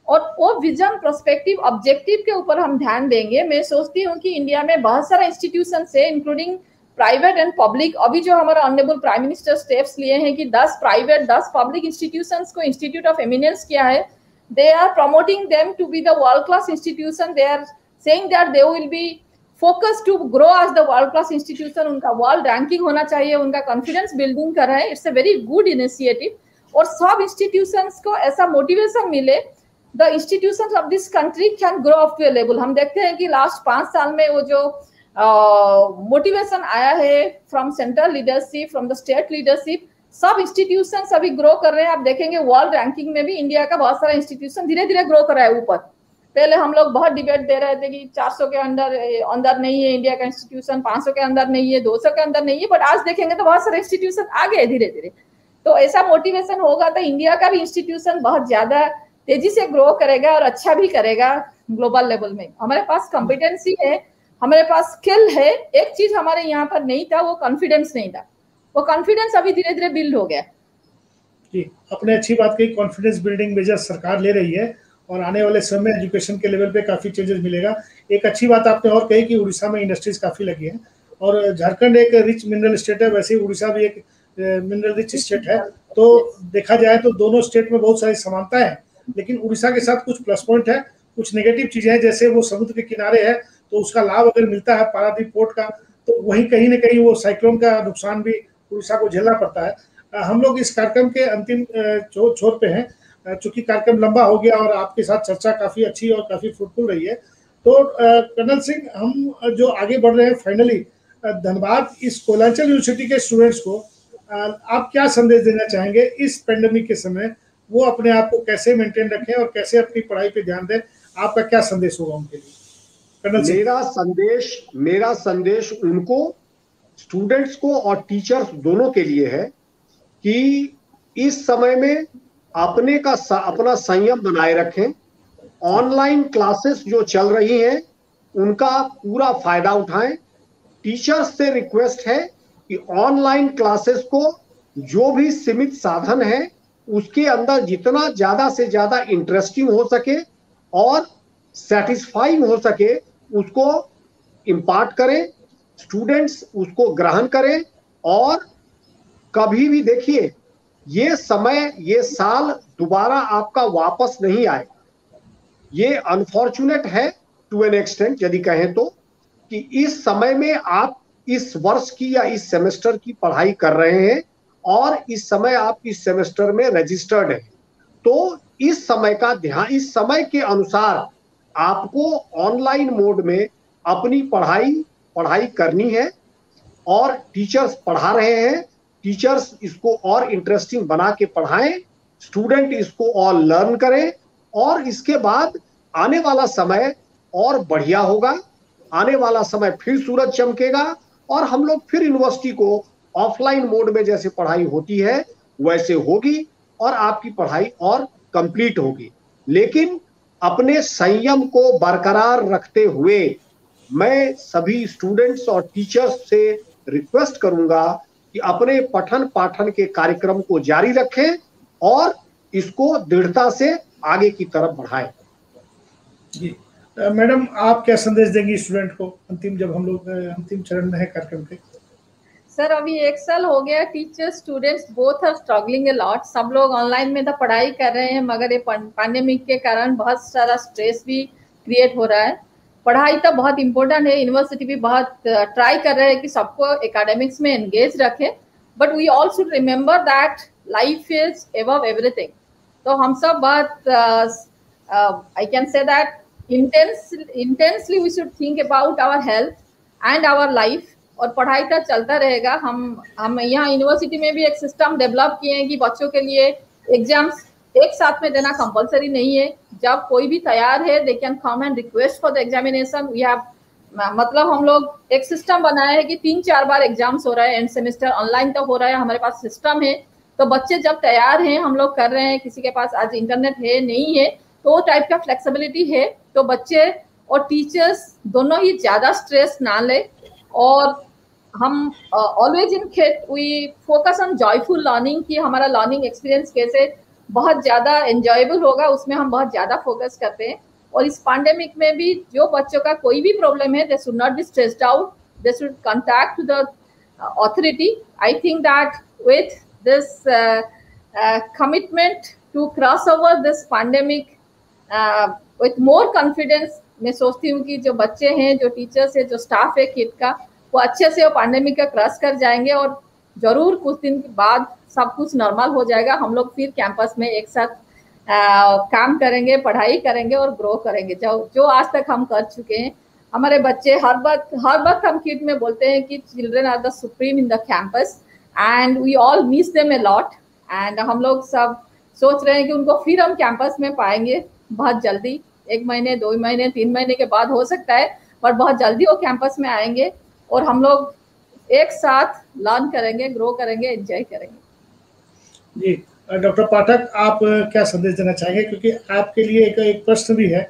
और वो विजन, प्रोस्पेक्टिव, ऑब्जेक्टिव के ऊपर हम ध्यान देंगे। मैं सोचती हूँ कि इंडिया में बहुत सारा इंस्टीट्यूशन है, इंक्लूडिंग प्राइवेट एंड पब्लिक। अभी जो हमारा ऑनरेबल प्राइम मिनिस्टर स्टेप्स लिए हैं कि 10 प्राइवेट 10 पब्लिक इंस्टीट्यूशंस को इंस्टीट्यूट ऑफ एमिनेंस किया है, they are promoting them to be the world class institution. They are saying that they will be focus to grow as the world class institution. उनका वर्ल्ड रैंकिंग होना चाहिए, उनका कॉन्फिडेंस बिल्डिंग कर रहा है। It's a very good initiative. और सब इंस्टीट्यूशंस को ऐसा मोटिवेशन मिले, the institutions of this country can grow up to a level. हम देखते हैं कि लास्ट 5 साल में वो जो मोटिवेशन आया है from central leadership, from the state leadership, सब इंस्टीट्यूशंस अभी ग्रो कर रहे हैं। आप देखेंगे वर्ल्ड रैंकिंग में भी इंडिया का बहुत सारा इंस्टीट्यूशन धीरे धीरे ग्रो कर रहा है ऊपर। पहले हम लोग बहुत डिबेट दे रहे थे कि 400 के अंदर नहीं है इंडिया का इंस्टीट्यूशन, 500 के अंदर नहीं है, 200 के अंदर नहीं है, बट आज देखेंगे तो बहुत सारे इंस्टीट्यूशन आ गए धीरे धीरे। तो ऐसा मोटिवेशन होगा तो इंडिया का भी इंस्टीट्यूशन बहुत ज्यादा तेजी से ग्रो करेगा और अच्छा भी करेगा ग्लोबल लेवल में। हमारे पास कॉम्पिटेंसी है, हमारे पास स्किल है। एक चीज हमारे यहाँ पर नहीं था, वो कॉन्फिडेंस नहीं था। वो कॉन्फिडेंस अभी धीरे धीरे बिल्ड हो गया। जी, आपने अच्छी बात कही, कॉन्फिडेंस बिल्डिंग मेजर्स सरकार ले रही है और आने वाले समय में एजुकेशन के लेवल पे काफी चेंजेस मिलेगा। एक अच्छी बात आपने और कही कि उड़ीसा में इंडस्ट्रीज काफी लगी हैं, और झारखंड एक रिच मिनरल स्टेट है, वैसे ही उड़ीसा भी एक मिनरल रिच स्टेट है। तो देखा जाए तो दोनों स्टेट में बहुत सारी समानता है, लेकिन उड़ीसा के साथ कुछ प्लस पॉइंट है, कुछ नेगेटिव चीजें हैं। जैसे वो समुद्र के किनारे है, तो उसका लाभ अगर मिलता है पारादीप पोर्ट का, तो वहीं कहीं ना कहीं वो साइक्लोन का नुकसान भी उड़ीसा को झेलना पड़ता है। हम लोग इस कार्यक्रम के अंतिम छोर पे हैं, चूंकि कार्यक्रम लंबा हो गया और आपके साथ चर्चा काफी अच्छी और काफी फ्रूटफुल रही है। तो कर्नल सिंह, हम जो आगे बढ़ रहे हैं फाइनली, धनबाद इस कोयलांचल यूनिवर्सिटी के स्टूडेंट्स को आप क्या संदेश देना चाहेंगे इस पेंडेमिक के समय? वो अपने आप को कैसे मेंटेन रखें और कैसे अपनी पढ़ाई पे ध्यान दें? आपका क्या संदेश होगा उनके लिए? मेरा संदेश उनको, स्टूडेंट्स को और टीचर्स दोनों के लिए है कि इस समय में अपना संयम बनाए रखें। ऑनलाइन क्लासेस जो चल रही हैं उनका पूरा फायदा उठाएं। टीचर्स से रिक्वेस्ट है कि ऑनलाइन क्लासेस को जो भी सीमित साधन है उसके अंदर जितना ज्यादा से ज्यादा इंटरेस्टिंग हो सके और सेटिस्फाइंग हो सके उसको इम्पार्ट करें, स्टूडेंट्स उसको ग्रहण करें। और कभी भी देखिए, ये समय, ये साल दोबारा आपका वापस नहीं आएगा। ये अनफॉर्चुनेट है टू एन एक्सटेंट, यदि कहें तो, कि इस समय में आप इस वर्ष की या इस सेमेस्टर की पढ़ाई कर रहे हैं और इस समय आप इस सेमेस्टर में रजिस्टर्ड हैं। तो इस समय का ध्यान, इस समय के अनुसार आपको ऑनलाइन मोड में अपनी पढ़ाई करनी है और टीचर्स पढ़ा रहे हैं, टीचर्स इसको और इंटरेस्टिंग बना के पढ़ाएं, स्टूडेंट इसको और लर्न करें, और इसके बाद आने वाला समय और बढ़िया होगा। आने वाला समय फिर सूरज चमकेगा और हम लोग फिर यूनिवर्सिटी को ऑफलाइन मोड में जैसे पढ़ाई होती है वैसे होगी और आपकी पढ़ाई और कंप्लीट होगी। लेकिन अपने संयम को बरकरार रखते हुए मैं सभी स्टूडेंट्स और टीचर्स से रिक्वेस्ट करूंगा कि अपने पठन पाठन के कार्यक्रम को जारी रखें और इसको दृढ़ता से आगे की तरफ बढ़ाएं। जी मैडम, आप क्या संदेश देंगी स्टूडेंट को जब हम लोग अंतिम चरण में है कार्यक्रम के? सर, अभी 1 साल हो गया, teachers students both are struggling a lot. सब लोग ऑनलाइन में तो पढ़ाई कर रहे हैं, मगर ये पैंडेमिक के कारण बहुत सारा स्ट्रेस भी क्रिएट हो रहा है। पढ़ाई तो बहुत इंपॉर्टेंट है, यूनिवर्सिटी भी बहुत ट्राई कर रहे हैं कि सबको एकेडमिक्स में एंगेज रखे, but we all should remember that life is above everything. तो हम सब बहुत I can say that intensely we should think about our health and our life, और पढ़ाई का चलता रहेगा। हम यहाँ यूनिवर्सिटी में भी एक सिस्टम डेवलप किए हैं कि बच्चों के लिए एग्जाम्स एक साथ में देना कंपलसरी नहीं है। जब कोई भी तैयार है they can come and request for the examination. We have मतलब हम लोग एक सिस्टम बनाया है कि 3-4 बार एग्जाम्स हो रहा है, एंड सेमेस्टर ऑनलाइन तो हो रहा है, हमारे पास सिस्टम है। तो बच्चे जब तैयार हैं हम लोग कर रहे हैं, किसी के पास आज इंटरनेट है नहीं है तो वो टाइप का फ्लेक्सिबिलिटी है, तो बच्चे और टीचर्स दोनों ही ज़्यादा स्ट्रेस ना ले। और हम always in we focus on joyful learning, कि हमारा लर्निंग एक्सपीरियंस कैसे बहुत ज़्यादा एंजॉयबल होगा, उसमें हम बहुत ज़्यादा फोकस करते हैं। और इस पैंडेमिक में भी जो बच्चों का कोई भी प्रॉब्लम है, they should not be stressed out, they should contact to the authority. I think that with this commitment to cross over this pandemic with more confidence, मैं सोचती हूँ कि जो बच्चे हैं, जो टीचर्स है, जो स्टाफ है किड का, वो अच्छे से वो पैंडेमिक का क्रॉस कर जाएंगे और जरूर कुछ दिन के बाद सब कुछ नॉर्मल हो जाएगा। हम लोग फिर कैंपस में एक साथ काम करेंगे, पढ़ाई करेंगे और ग्रो करेंगे जो आज तक हम कर चुके हैं। हमारे बच्चे हर वक्त हम किड में बोलते हैं कि children are the supreme in the campus and we all miss them a lot. And हम लोग सब सोच रहे हैं कि उनको फिर हम कैंपस में पाएंगे बहुत जल्दी, 1 महीने 2 महीने 3 महीने के बाद हो सकता है, पर बहुत जल्दी वो कैंपस में आएंगे और हम लोग एक साथ लर्न करेंगे, ग्रो करेंगे, एंजॉय करेंगे। जी डॉक्टर पाठक, आप क्या संदेश देना चाहेंगे? क्योंकि आपके लिए एक प्रश्न भी है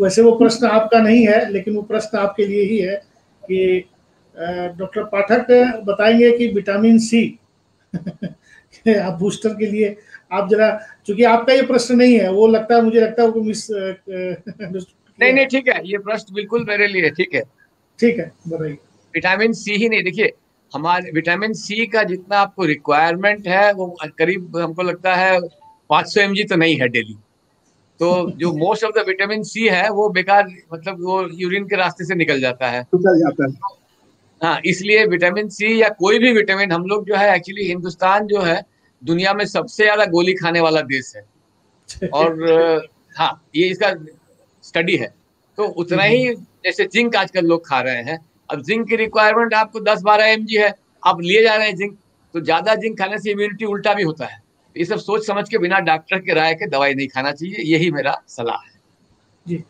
वैसे वो प्रश्न आपका नहीं है, लेकिन वो प्रश्न आपके लिए ही है कि डॉक्टर पाठक बताएंगे कि विटामिन सी आप बूस्टर के लिए आप जरा, चूंकि आपका ये प्रश्न नहीं है, वो लगता है मुझे लगता है वो मिस नहीं ठीक है, ये प्रश्न बिल्कुल मेरे लिए ठीक है। ठीक है, बताइए। विटामिन सी ही नहीं, देखिए हमारे विटामिन सी का जितना आपको रिक्वायरमेंट है वो करीब हमको लगता है 500 mg तो नहीं है डेली। तो जो most of the vitamin C है वो बेकार, मतलब वो यूरिन के रास्ते से निकल जाता है। हाँ, इसलिए विटामिन सी या कोई भी विटामिन हम लोग जो है, एक्चुअली हिंदुस्तान जो है दुनिया में सबसे ज्यादा गोली खाने वाला देश है और हाँ, ये इसका स्टडी है। तो उतना ही जैसे जिंक आजकल लोग खा रहे हैं, अब जिंक की रिक्वायरमेंट आपको 10-12 mg है, आप लिए जा रहे हैं जिंक, तो ज्यादा जिंक खाने से इम्यूनिटी उल्टा भी होता है। ये सब सोच समझ के बिना डॉक्टर के राय के दवाई नहीं खाना चाहिए, यही मेरा सलाह है। जी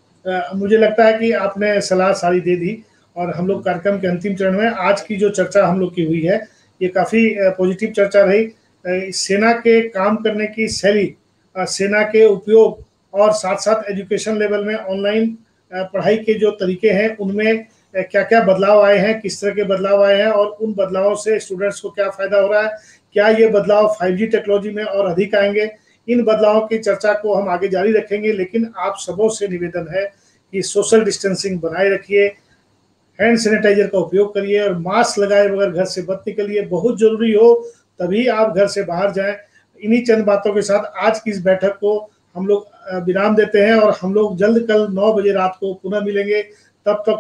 मुझे लगता है कि आपने सलाह सारी दे दी और हम लोग कार्यक्रम के अंतिम चरण में आज की जो चर्चा हम लोग की हुई है ये काफ़ी पॉजिटिव चर्चा रही। सेना के काम करने की शैली, सेना के उपयोग और साथ साथ एजुकेशन लेवल में ऑनलाइन पढ़ाई के जो तरीके हैं उनमें क्या क्या बदलाव आए हैं, किस तरह के बदलाव आए हैं और उन बदलावों से स्टूडेंट्स को क्या फ़ायदा हो रहा है, क्या ये बदलाव 5G टेक्नोलॉजी में और अधिक आएंगे। इन बदलावों की चर्चा को हम आगे जारी रखेंगे, लेकिन आप सबों से निवेदन है कि सोशल डिस्टेंसिंग बनाए रखिए, हैंड सैनिटाइजर का उपयोग करिए और मास्क लगाए बगैर घर से मत निकलिए। बहुत जरूरी हो तभी आप घर से बाहर जाएं। इन्हीं चंद बातों के साथ आज की इस बैठक को हम लोग विराम देते हैं और हम लोग जल्द कल 9 बजे रात को पुनः मिलेंगे। तब तक